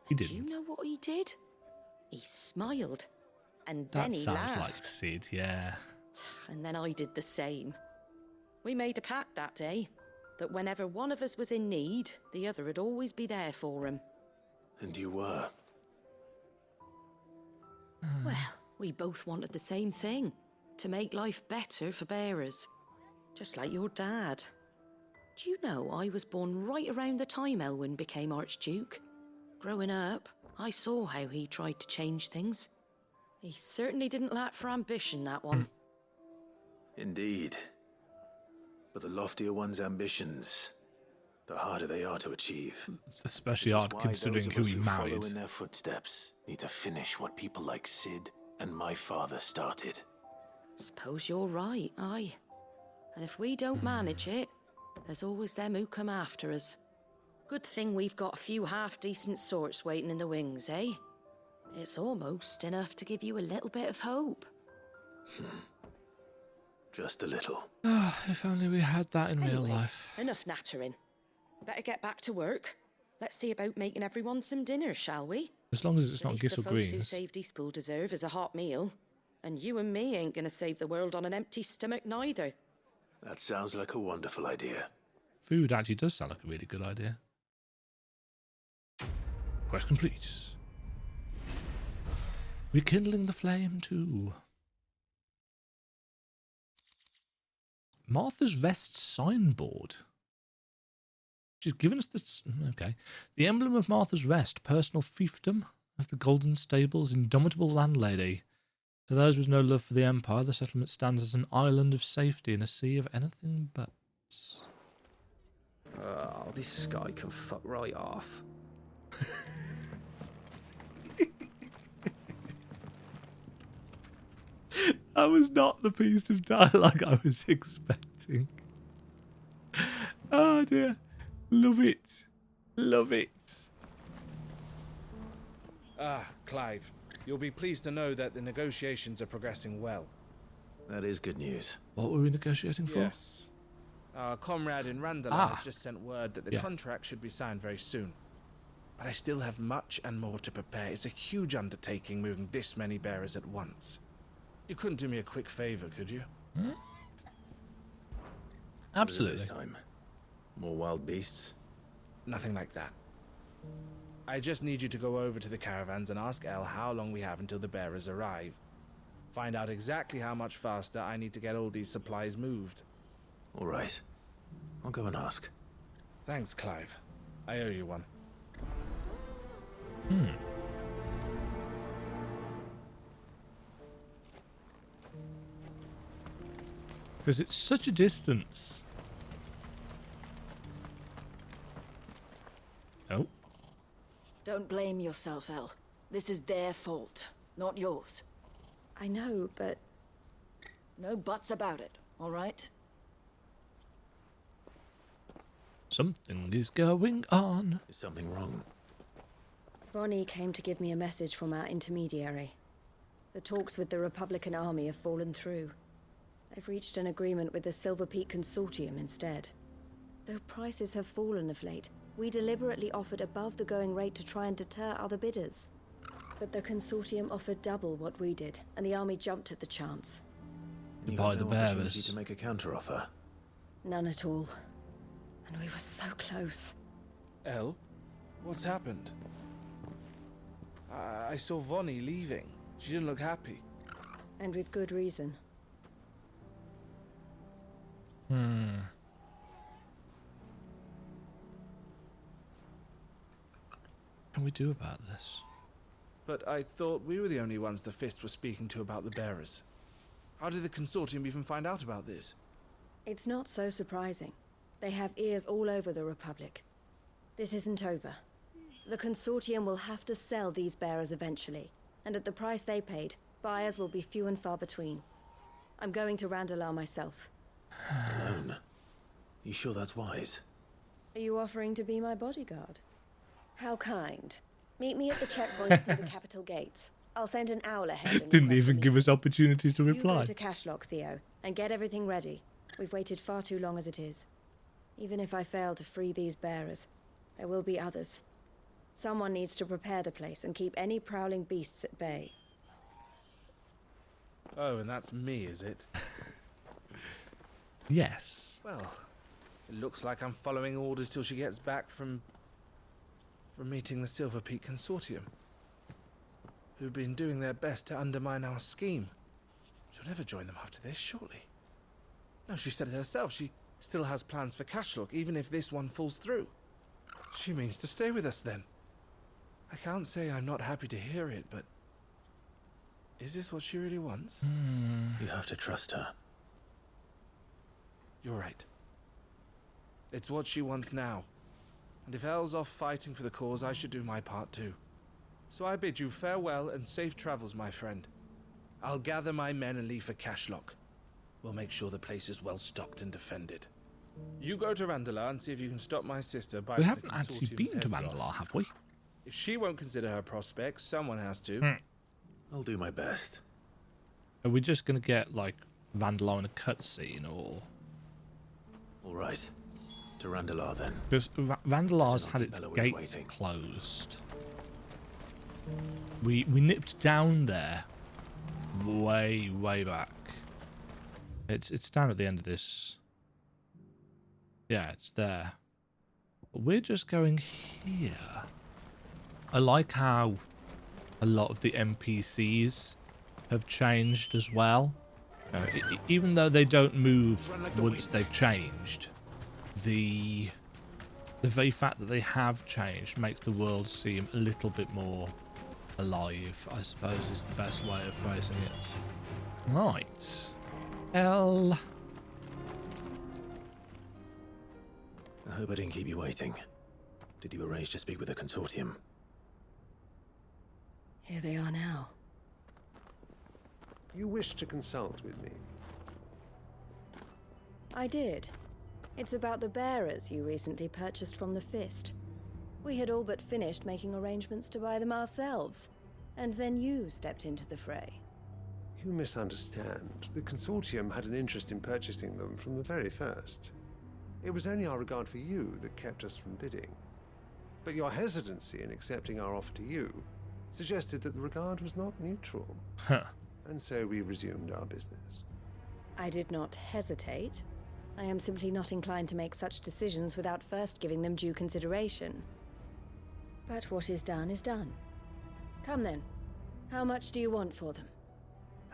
He Do didn't. you know what he did? He smiled. And That then he sounds laughed. like Sid, yeah. And then I did the same. We made a pact that day, that whenever one of us was in need, the other would always be there for him. And you were. Well, we both wanted the same thing, to make life better for bearers. Just like your dad. Do you know I was born right around the time Elwyn became Archduke? Growing up, I saw how he tried to change things. He certainly didn't lack for ambition, that one. Indeed. But the loftier one's ambitions the harder they are to achieve. It's especially Which is hard why considering those of who us he who married. follow in their footsteps need to finish what people like Sid and my father started. Suppose you're right, aye. And if we don't manage it, there's always them who come after us. Good thing we've got a few half-decent sorts waiting in the wings, eh? It's almost enough to give you a little bit of hope. Just a little. If only we had that in real Anyway, life. Enough nattering. Better get back to work. Let's see about making everyone some dinner, shall we? As long as it's not At least Gis or the folks who Greens. saved Eastpool deserve is a hot meal. And you and me ain't gonna save the world on an empty stomach neither. That sounds like a wonderful idea. Food actually does sound like a really good idea. Quest complete. Rekindling the Flame II. Martha's Rest signboard. She's given us this. Okay. The emblem of Martha's Rest, personal fiefdom of the Golden Stable's indomitable landlady. To those with no love for the Empire, the settlement stands as an island of safety in a sea of anything but. Oh, this guy can fuck right off. That was not the piece of dialogue I was expecting. Oh dear. Love it. Love it. Ah, Clive. You'll be pleased to know that the negotiations are progressing well. That is good news. What were we negotiating for? Yes. Our comrade in Randala has just sent word that the contract should be signed very soon. But I still have much and more to prepare. It's a huge undertaking moving this many bearers at once. You couldn't do me a quick favor, could you? Hmm? What is it Absolutely. this time? More wild beasts? Nothing like that. I just need you to go over to the caravans and ask El how long we have until the bearers arrive. Find out exactly how much faster I need to get all these supplies moved. All right. I'll go and ask. Thanks, Clive. I owe you one. Because it's such a distance. Oh. Don't blame yourself, El. This is their fault, not yours. I know, but... No buts about it, all right? Something is going on. Is something wrong? Vonnie came to give me a message from our intermediary. The talks with the Republican army have fallen through. They've reached an agreement with the Silver Peak Consortium instead. Though prices have fallen of late, we deliberately offered above the going rate to try and deter other bidders. But the Consortium offered double what we did, and the army jumped at the chance. You By had the no opportunity bearers. to make a counteroffer. None at all. And we were so close. El? What's happened? I saw Vonnie leaving. She didn't look happy. And with good reason. Can we do about this? But I thought we were the only ones the Fist were speaking to about the bearers. How did the Consortium even find out about this? It's not so surprising. They have ears all over the Republic. This isn't over. The Consortium will have to sell these bearers eventually, and at the price they paid, buyers will be few and far between. I'm going to Randalar myself. Alone? You sure that's wise? Are you offering to be my bodyguard? How kind. Meet me at the checkpoint near the capital gates. I'll send an owl ahead. And Didn't request even a give us opportunities to You reply. go to Cashlock, Theo, and get everything ready. We've waited far too long as it is. Even if I fail to free these bearers, there will be others. Someone needs to prepare the place and keep any prowling beasts at bay. Oh, and that's me, is it? Yes. Well, it looks like I'm following orders till she gets back from meeting the Silver Peak Consortium, who've been doing their best to undermine our scheme. She'll never join them after this, surely. No, she said it herself. She still has plans for Cashlock, even if this one falls through. She means to stay with us, then. I can't say I'm not happy to hear it, but... is this what she really wants? You have to trust her. You're right. It's what she wants now, And if El's off fighting for the cause, I should do my part too. So I bid you farewell and safe travels, my friend. I'll gather my men and leave for Cashlock. We'll make sure the place is well stocked and defended. You go to Randalar and see if you can stop my sister by We haven't actually been to Randalar, have we? If she won't consider her prospects, someone has to. I'll do my best. Are we just going to get, like, Randalar in a cutscene, or...? All right. To Randalar, then. Because Randalar's had its gates closed. We nipped down there way back. It's down at the end of this. Yeah, it's there. We're just going here. I like how a lot of the NPCs have changed as well. Even though they don't move once they've changed, the very fact that they have changed makes the world seem a little bit more alive, I suppose is the best way of phrasing it. Right. L. I hope I didn't keep you waiting. Did you arrange to speak with the consortium? Here they are now. You wish to consult with me? I did. It's about the bearers you recently purchased from the Fist. We had all but finished making arrangements to buy them ourselves, and then you stepped into the fray. You misunderstand. The consortium had an interest in purchasing them from the very first. It was only our regard for you that kept us from bidding. But your hesitancy in accepting our offer to you suggested that the regard was not mutual. Huh. And so we resumed our business. I did not hesitate. I am simply not inclined to make such decisions without first giving them due consideration. But what is done is done. Come then. How much do you want for them?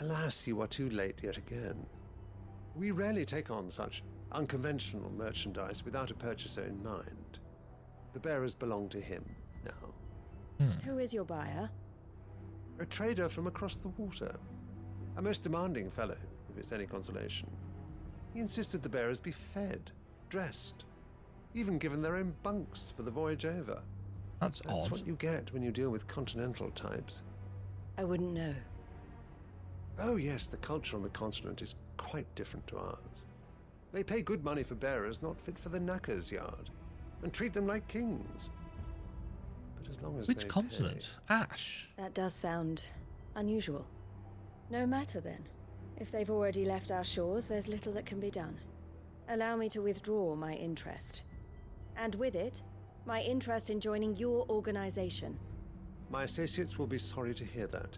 Alas, you are too late yet again. We rarely take on such unconventional merchandise without a purchaser in mind. The bearers belong to him now. Who is your buyer? A trader from across the water. A most demanding fellow, if it's any consolation. He insisted the bearers be fed, dressed, even given their own bunks for the voyage over. That's odd. What you get when you deal with continental types. I wouldn't know. Oh yes, the culture on the continent is quite different to ours. They pay good money for bearers not fit for the knacker's yard, and treat them like kings. But as long as Which continent? Ash. That does sound unusual. No matter then. If they've already left our shores, there's little that can be done. Allow me to withdraw my interest. And with it, my interest in joining your organization. My associates will be sorry to hear that.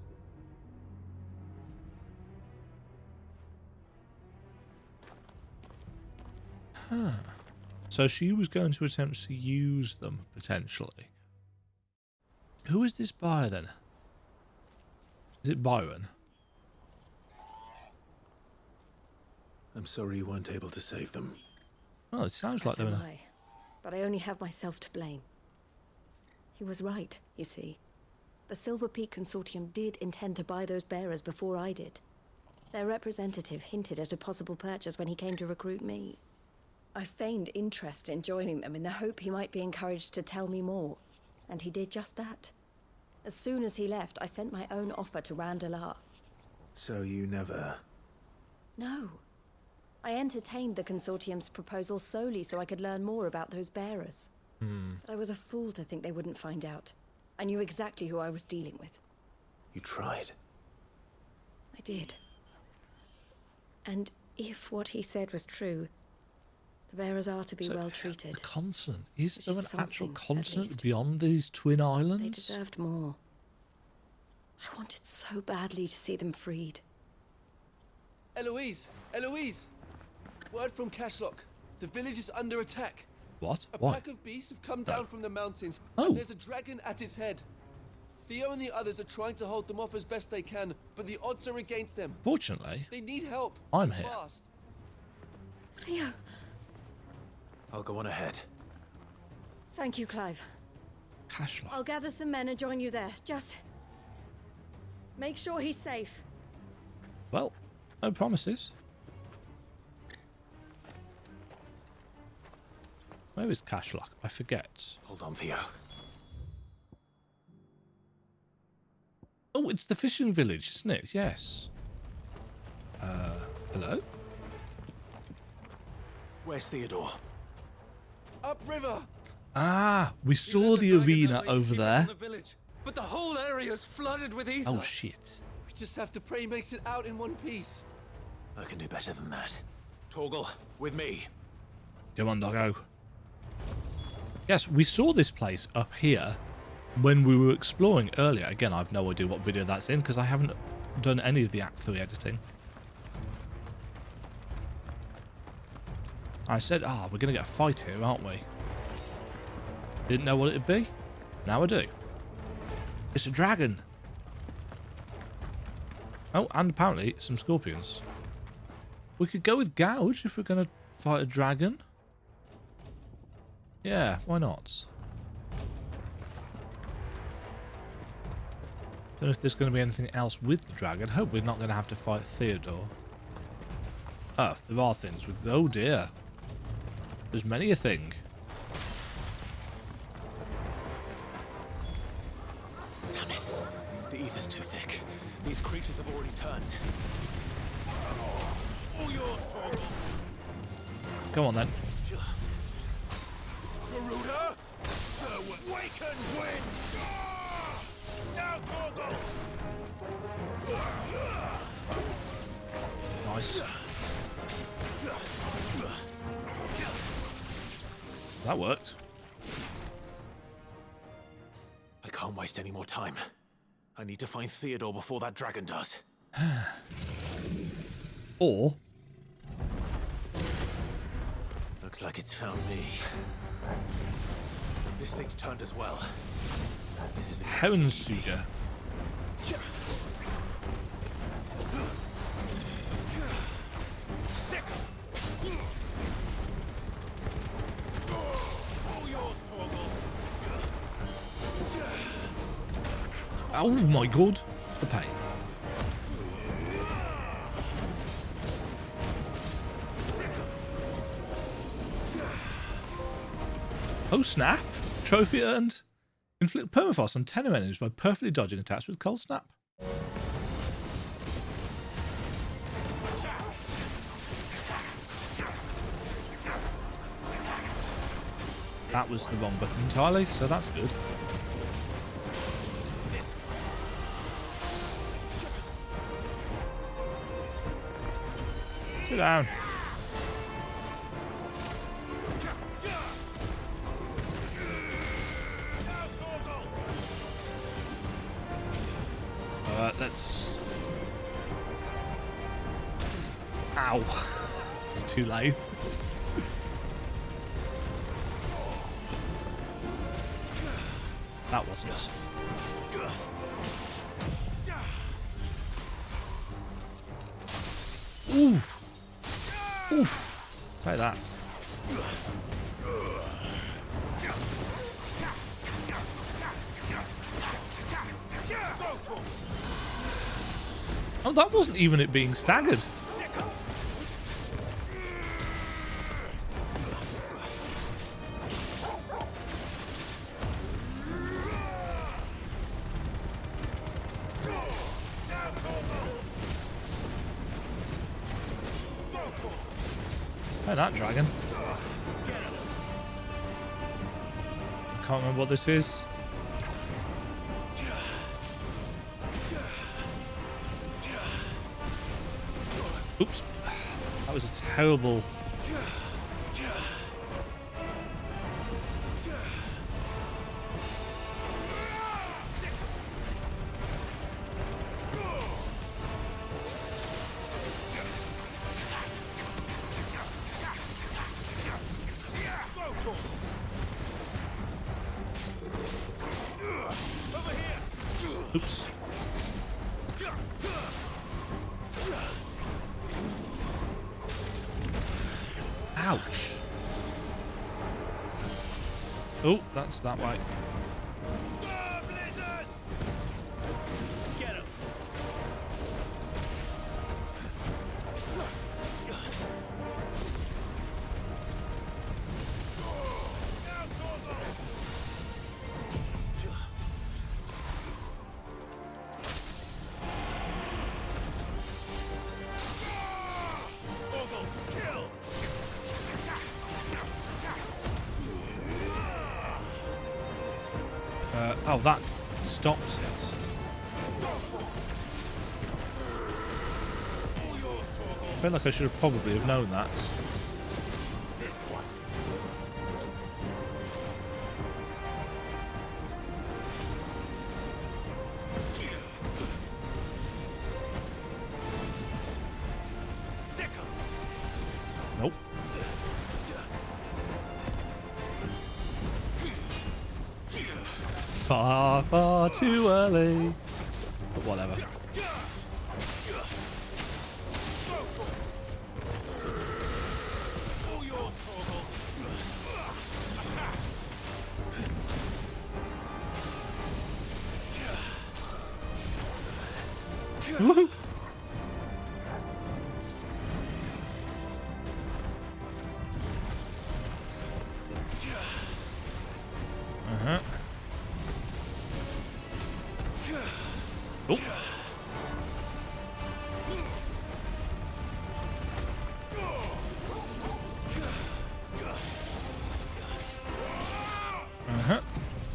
Huh. So she was going to attempt to use them, potentially. Who is this buyer, then? Is it Byron? I'm sorry you weren't able to save them. Oh, it sounds like they're in a... But I only have myself to blame. He was right, you see. The Silver Peak Consortium did intend to buy those bearers before I did. Their representative hinted at a possible purchase when he came to recruit me. I feigned interest in joining them in the hope he might be encouraged to tell me more, and he did just that. As soon as he left, I sent my own offer to Randalar. So you never... No. I entertained the Consortium's proposal solely so I could learn more about those bearers. But I was a fool to think they wouldn't find out. I knew exactly who I was dealing with. You tried. I did. And if what he said was true, the bearers are to be well treated. The continent. Is Which there is an actual something, at continent least. beyond these twin islands? They deserved more. I wanted so badly to see them freed. Eloise! Eloise! Word from Cashlock. The village is under attack. What? A Why? pack of beasts have come down from the mountains, Oh. and there's a dragon at its head. Theo and the others are trying to hold them off as best they can, but the odds are against them. Fortunately, They need help. I'm and here. Fast. Theo! I'll go on ahead. Thank you, Clive. Cashlock. I'll gather some men and join you there. Just... make sure he's safe. Well, no promises. Where is Cashlock? I forget. Hold on, Theo. Oh, it's the fishing village, isn't it? Yes. Hello? Where's Theodore? Upriver! Ah, we saw the arena over there. But the whole area's flooded with ether. Oh, shit. We just have to pray he makes it out in one piece. I can do better than that. Torgal, with me. Come on, doggo. Yes, we saw this place up here when we were exploring earlier. Again, I have no idea what video that's in because I haven't done any of the Act 3 editing. I said, we're going to get a fight here, aren't we? Didn't know what it'd be. Now I do. It's a dragon. Oh, and apparently some scorpions. We could go with Gouge if we're going to fight a dragon. Yeah, why not? Don't know if there's going to be anything else with the dragon. Hope we're not going to have to fight Theodore. Oh, there are things with... Oh dear. There's many a thing. Damn it. The ether's too thick. These creatures have already turned. All yours, Torgal. Come on then. Garuda, the wakened wind. Now, Torgal. Nice. That worked. I can't waste any more time. I need to find Theodore before that dragon does. Or... Looks like it's found me. This thing's turned as well. This is Herrensuger. Oh my god, the pain. Oh snap! Trophy earned. Inflict permafrost on 10 enemies by perfectly dodging attacks with cold snap. That was the wrong button entirely, so that's good. Sit down. Let's... Ow. It's too late. That wasn't. Ooh. Ooh. Take that. Oh, that wasn't even it being staggered. Oh, that dragon. I can't remember what this is. Oops. That was a terrible... Oops. Ouch. Oh, that's that way. Oh, that stops it. I feel like I should have probably have known that. Nope. Far, far too early. But whatever. Woohoo! Uh-huh. Oh. Uh-huh.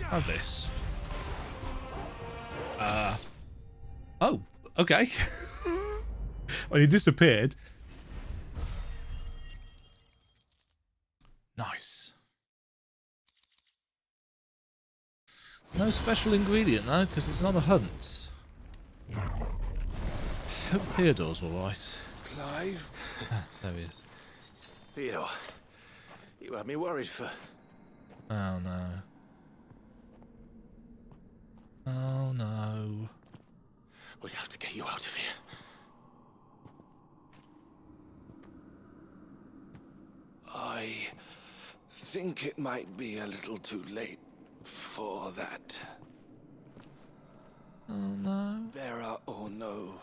Have this. Oh, okay. Well, he disappeared. Nice. No special ingredient though, because it's not a hunt. Hope Theodore's alright. Clive? There he is. Theodore, you had me worried for... Oh no. Oh no. We have to get you out of here. I think it might be a little too late for that. Oh no. Bearer or no,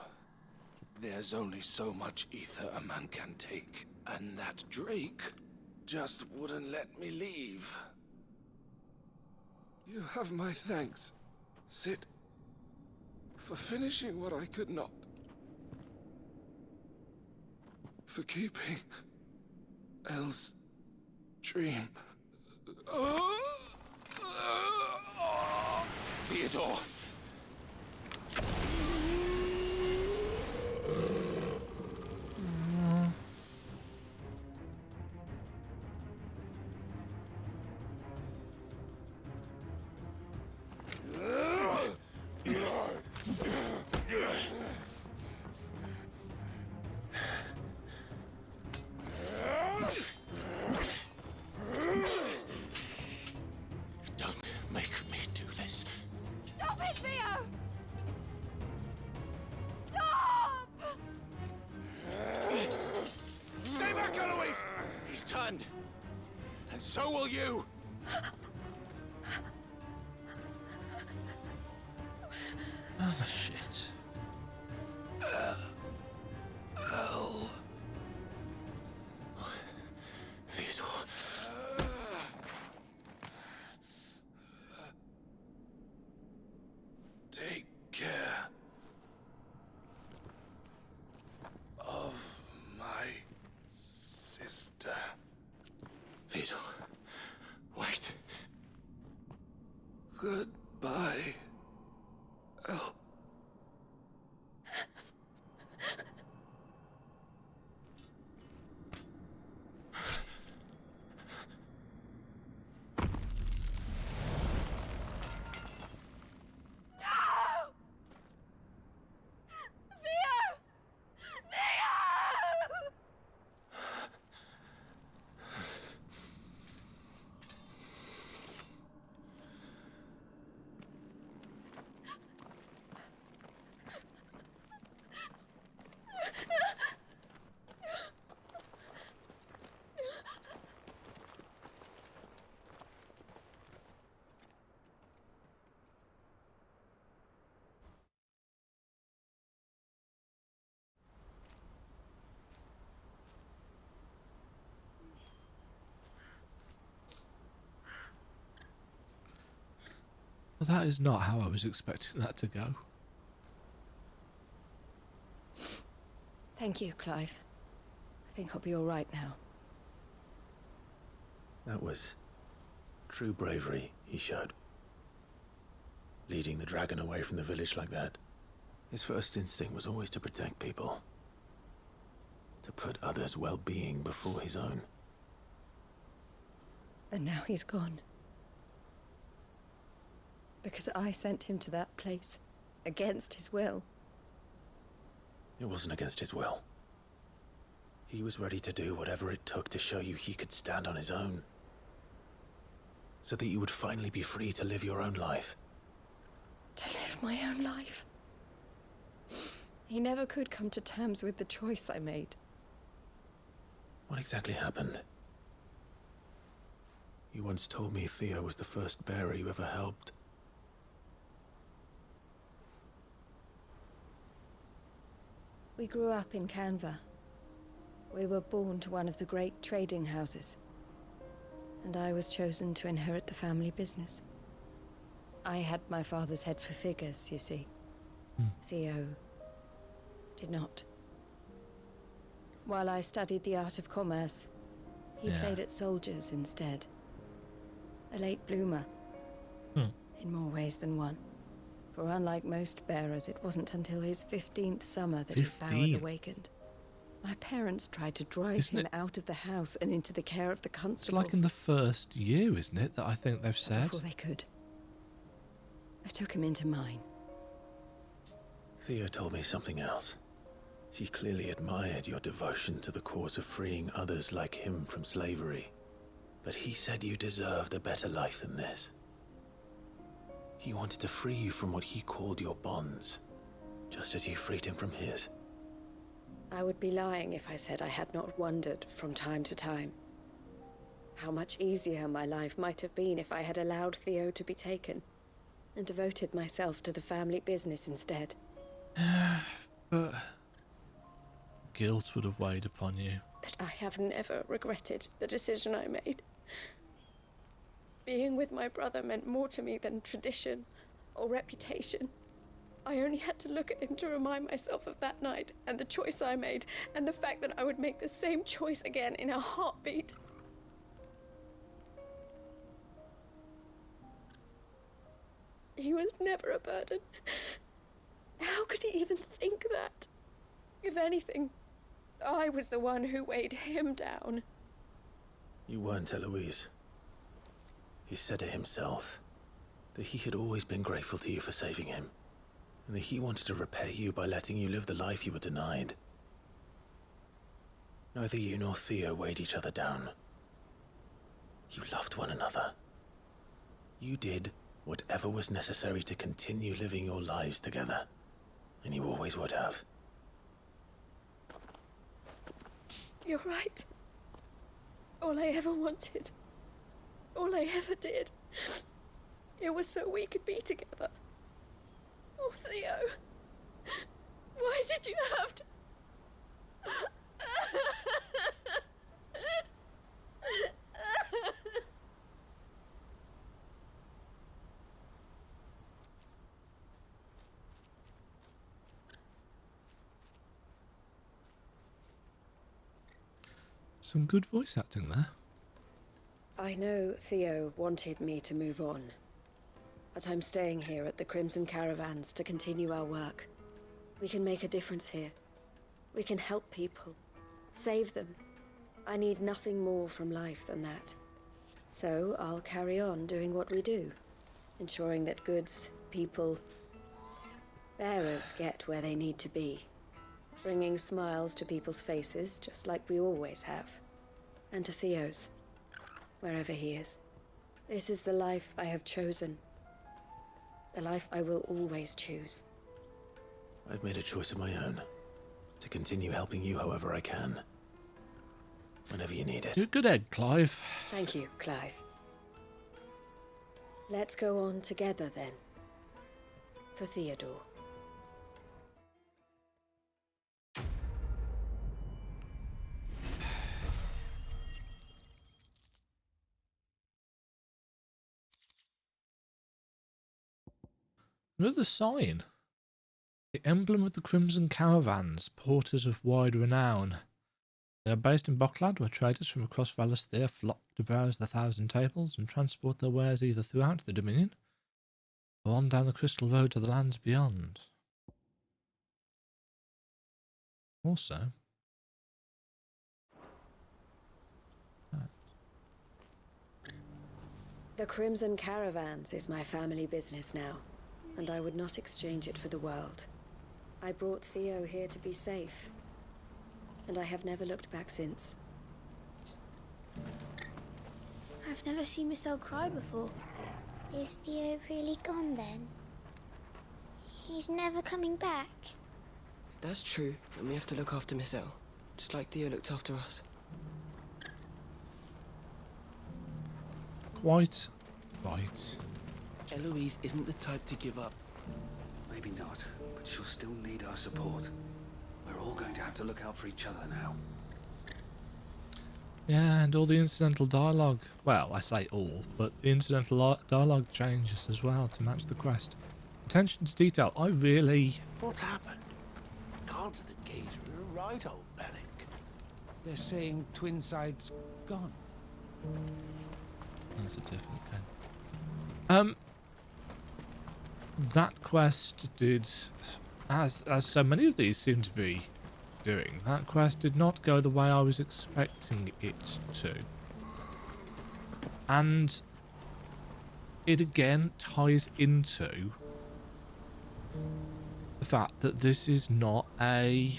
there's only so much ether a man can take, and that Drake just wouldn't let me leave. You have my thanks, Sid, for finishing what I could not. For keeping Elle's dream. Theodore! Don't make me do this. Stop it, Theo! Stop! Stay back, Eloise! He's turned. And so will you. Oh, shit. Elle. Theodore. Take care of my sister. Theodore, wait. Goodbye, Elle. Well, that is not how I was expecting that to go. Thank you, Clive. I think I'll be all right now. That was true bravery he showed. leading the dragon away from the village like that. His first instinct was always to protect people. To put others' well-being before his own. And now he's gone. Because I sent him to that place, against his will. It wasn't against his will. He was ready to do whatever it took to show you he could stand on his own. So that you would finally be free to live your own life. To live my own life? He never could come to terms with the choice I made. What exactly happened? You once told me Theo was the first bearer you ever helped. We grew up in Canva. We were born to one of the great trading houses. And I was chosen to inherit the family business. I had my father's head for figures, you see. Theo did not. While I studied the art of commerce, he played at soldiers instead. A late bloomer. In more ways than one. For unlike most bearers, it wasn't until his 15th summer that his powers awakened. My parents tried to drive him out of the house and into the care of the constables. It's like in the first year, isn't it, that I think they've said? Before they could. I took him into mine. Theo told me something else. He clearly admired your devotion to the cause of freeing others like him from slavery. But he said you deserved a better life than this. He wanted to free you from what he called your bonds, just as you freed him from his. I would be lying if I said I had not wondered from time to time how much easier my life might have been if I had allowed Theo to be taken and devoted myself to the family business instead. But guilt would have weighed upon you. But I have never regretted the decision I made. Being with my brother meant more to me than tradition or reputation. I only had to look at him to remind myself of that night and the choice I made and the fact that I would make the same choice again in a heartbeat. He was never a burden. How could he even think that? If anything, I was the one who weighed him down. You weren't, Eloise. He said it himself, that he had always been grateful to you for saving him, and that he wanted to repay you by letting you live the life you were denied. Neither you nor Theo weighed each other down. You loved one another. You did whatever was necessary to continue living your lives together, and you always would have. You're right. All I ever wanted, all I ever did, it was so we could be together. Oh, Theo, why did you have to... Some good voice acting there. I know Theo wanted me to move on, but I'm staying here at the Crimson Caravans to continue our work. We can make a difference here. We can help people, save them. I need nothing more from life than that. So I'll carry on doing what we do, ensuring that goods, people, bearers get where they need to be. Bringing smiles to people's faces, just like we always have. And to Theo's, wherever he is. This is the life I have chosen. The life I will always choose. I've made a choice of my own, to continue helping you however I can. Whenever you need it. You're a good egg, Clive. Thank you, Clive. Let's go on together then. For Theodore. Another sign. The emblem of the Crimson Caravans, porters of wide renown. They are based in Boklad, where traders from across Valesthir flock to browse the 1,000 tables and transport their wares either throughout the Dominion Go on down the crystal road to the lands beyond. Also, the Crimson Caravans is my family business now, and I would not exchange it for the world. I brought Theo here to be safe, and I have never looked back since. I've never seen Michelle cry before. Is Theo really gone then? He's never coming back? That's true, and we have to look after Michelle, just like Theo looked after us. Quite right. Eloise isn't the type to give up. Maybe not, but she'll still need our support. We're all going to have to look out for each other now. Yeah, and all the incidental dialogue. Well, I say all, but the incidental dialogue changes as well to match the quest. Attention to detail. I really... What's happened? The cards at the gate are right, old Bellic. They're saying Twin Side's gone. That's a different thing. That quest did, as so many of these seem to be doing, that quest did not go the way I was expecting it to. And it again ties into the fact that this is not a...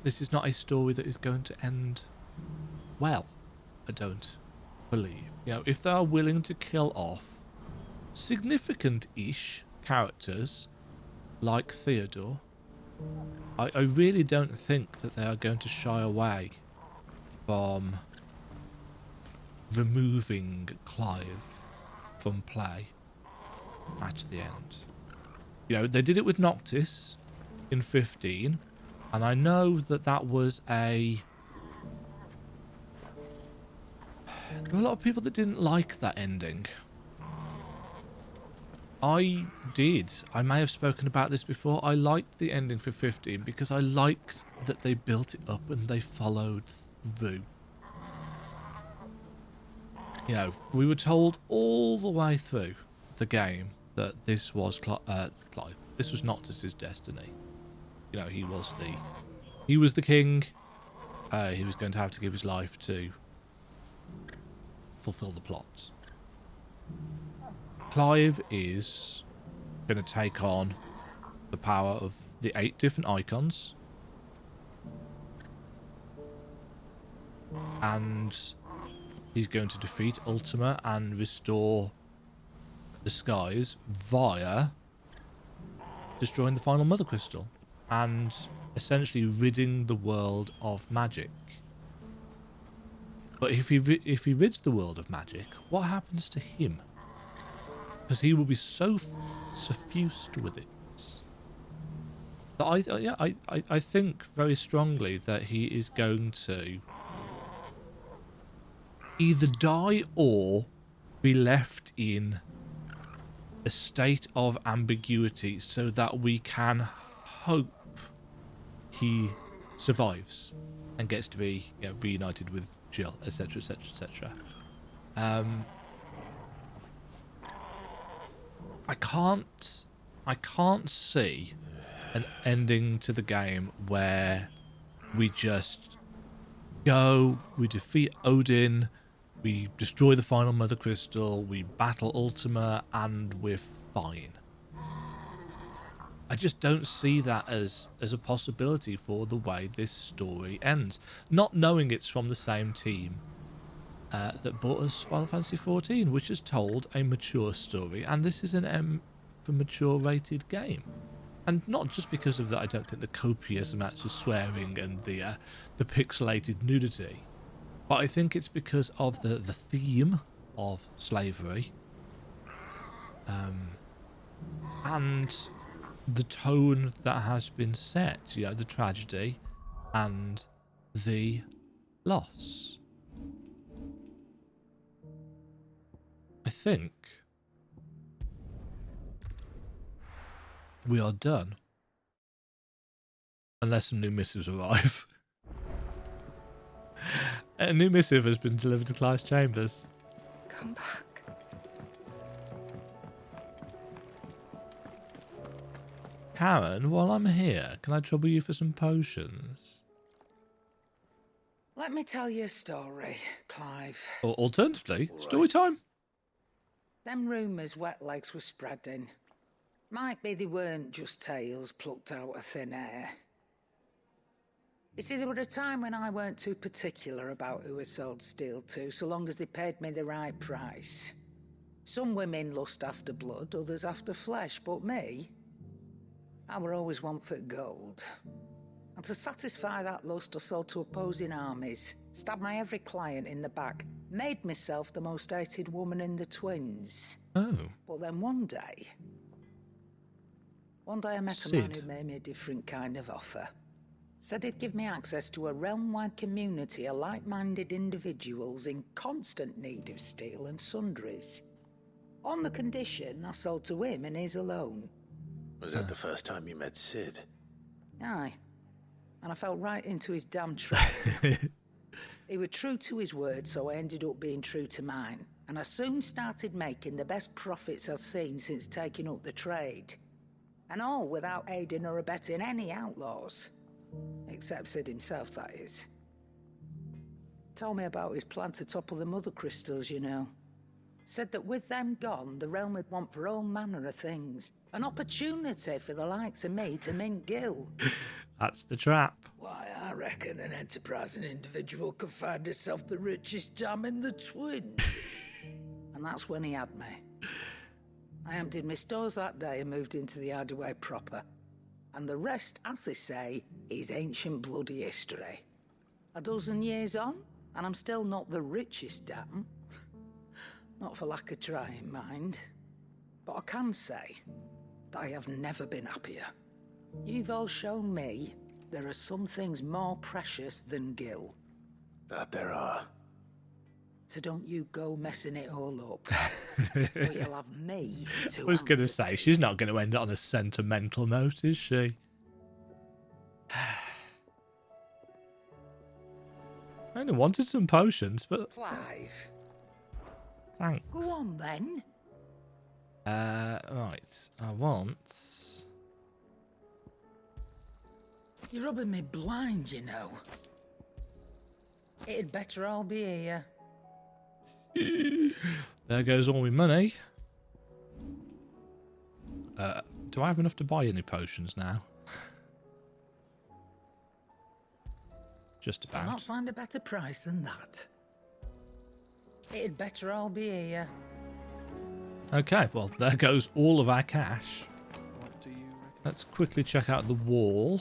This is not a story that is going to end well, I don't believe. You know, if they are willing to kill off significant-ish characters like Theodore, I really don't think that they are going to shy away from removing Clive from play at the end. You know, they did it with Noctis in 15, and I know that that was a... There were a lot of people that didn't like that ending. I did. I may have spoken about this before. I liked the ending for 15 because I liked that they built it up and they followed through. You know, we were told all the way through the game that this was Clive. This was Noctis's destiny. You know, he was the king. He was going to have to give his life to fulfill the plots. Clive is going to take on the power of the 8 different icons, and he's going to defeat Ultima and restore the skies via destroying the final Mother Crystal and essentially ridding the world of magic. But if he rids the world of magic, what happens to him? Because he will be so suffused with it. That I think very strongly that he is going to either die or be left in a state of ambiguity so that we can hope he survives and gets to be, you know, reunited with Jill, etc, etc, etc. I can't see an ending to the game where we just go, we defeat Odin, we destroy the final Mother Crystal, we battle Ultima, and we're fine. I just don't see that as a possibility for the way this story ends. Not knowing it's from the same team that brought us Final Fantasy XIV, which has told a mature story, and this is an M for mature rated game. And not just because of that, I don't think the copious amounts of swearing and the pixelated nudity, but I think it's because of the theme of slavery, and the tone that has been set, you know, the tragedy and the loss. I think we are done. Unless some new missives arrive. A new missive has been delivered to Clive's chambers. Come back. Charon, while I'm here, can I trouble you for some potions? Let me tell you a story, Clive. Or alternatively, story time. Them rumours Wetlegs were spreading. Might be they weren't just tales plucked out of thin air. You see, there were a time when I weren't too particular about who I sold steel to, so long as they paid me the right price. Some women lust after blood, others after flesh, but me, I were always one for gold. And to satisfy that lust, I sold to opposing armies, stabbed my every client in the back, made myself the most hated woman in the twins. Oh. But then one day I met a man who made me a different kind of offer. Said he'd give me access to a realm-wide community of like-minded individuals in constant need of steel and sundries. On the condition I sold to him and his alone. Was that the first time you met Sid? Aye. And I fell right into his damn trap. He was true to his word, so I ended up being true to mine. And I soon started making the best profits I've seen since taking up the trade. And all without aiding or abetting any outlaws. Except Sid himself, that is. Told me about his plan to topple the mother crystals, you know. Said that with them gone, the realm would want for all manner of things. An opportunity for the likes of me to mint gil. That's the trap. Why, I reckon an enterprising individual could find himself the richest dam in the twins. And that's when he had me. I emptied my stores that day and moved into the hideaway proper. And the rest, as they say, is ancient bloody history. A dozen years on, and I'm still not the richest dam. Not for lack of trying, mind. But I can say that I have never been happier. You've all shown me there are some things more precious than gil. That there are. So don't you go messing it all up. Or you'll have me to I was going to answer say, she's not going to end it on a sentimental note, is she? I only wanted some potions, but... Clive. Thanks. Go on, then. Right. I want... You're rubbing me blind, you know. It'd better all be here. There goes all my money. Do I have enough to buy any potions now? Just I'll about. not find a better price than that. It'd better all be here. Okay, well, there goes all of our cash. Let's quickly check out the wall.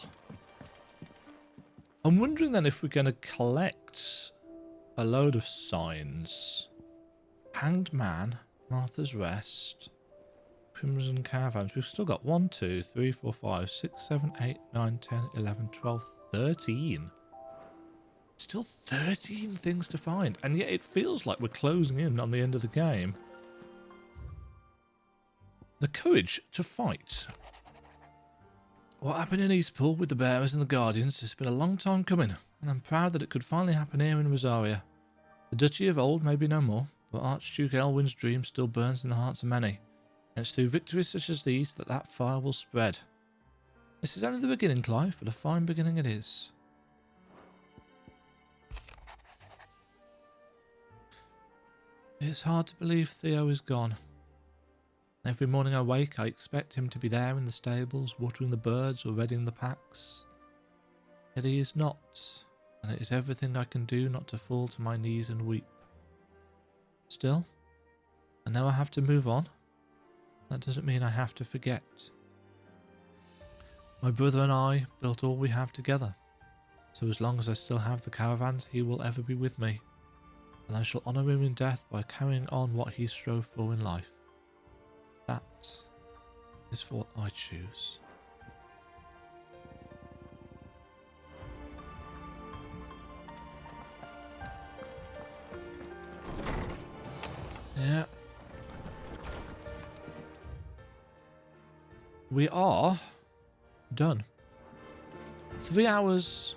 I'm wondering then if we're going to collect a load of signs. Hanged Man, Martha's Rest, Crimson Caravans. We've still got 1, 2, 3, 4, 5, 6, 7, 8, 9, 10, 11, 12, 13. Still 13 things to find. And yet it feels like we're closing in on the end of the game. The courage to fight. What happened in Eastpool with the Bearers and the Guardians has been a long time coming, and I'm proud that it could finally happen here in Rosaria. The duchy of old may be no more, but Archduke Elwyn's dream still burns in the hearts of many, and it's through victories such as these that that fire will spread. This is only the beginning, Clive, but a fine beginning it is. It's hard to believe Theo is gone. Every morning I wake, I expect him to be there in the stables, watering the birds or readying the packs. Yet he is not, and it is everything I can do not to fall to my knees and weep. Still, I know I have to move on. That doesn't mean I have to forget. My brother and I built all we have together, so as long as I still have the caravans, he will ever be with me, and I shall honour him in death by carrying on what he strove for in life. That is what I choose. Yeah. We are done. 3 hours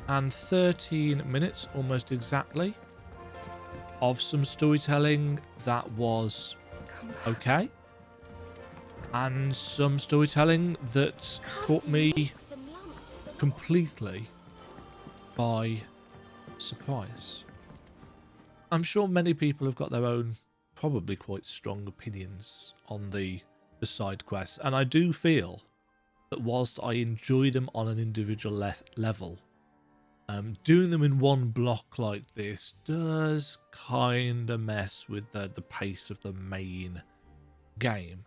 and 13 minutes, almost exactly, of some storytelling that was okay, and some storytelling that caught me completely by surprise. I'm sure many people have got their own, probably quite strong opinions on the side quests, and I do feel that whilst I enjoy them on an individual level, doing them in one block like this does kind of mess with the pace of the main game.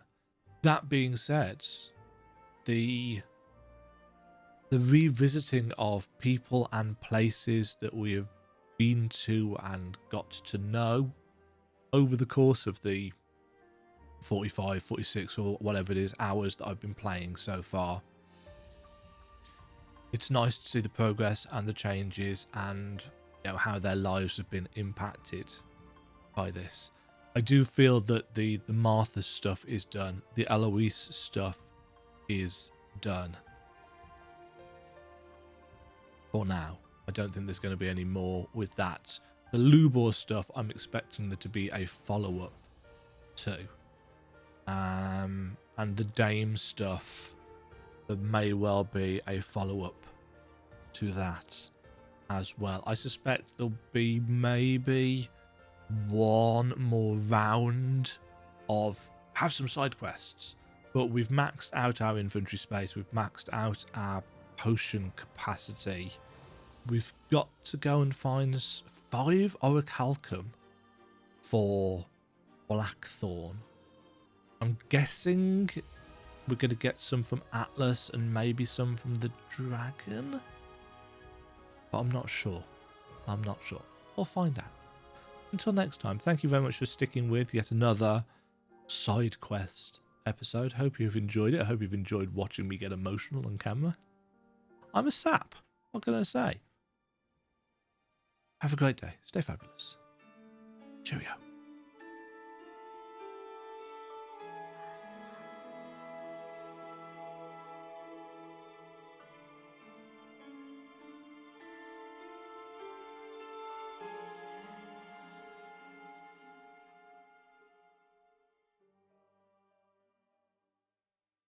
That being said, the revisiting of people and places that we have been to and got to know over the course of the 45, 46 or whatever it is hours that I've been playing so far, it's nice to see the progress and the changes and, you know, how their lives have been impacted by this. I do feel that the Martha stuff is done. The Eloise stuff is done. For now. I don't think there's going to be any more with that. The Lubor stuff, I'm expecting there to be a follow-up to. And the Dame stuff, there may well be a follow-up to that as well. I suspect there'll be maybe one more round of have some side quests, but we've maxed out our inventory space, we've maxed out our potion capacity. We've got to go and find 5 orichalcum for Blackthorn. I'm guessing we're going to get some from Atlas and maybe some from the Dragon, but I'm not sure. We'll find out. Until next time, thank you very much for sticking with yet another side quest episode. Hope you've enjoyed it. I hope you've enjoyed watching me get emotional on camera. I'm a sap. What can I say? Have a great day. Stay fabulous. Cheerio.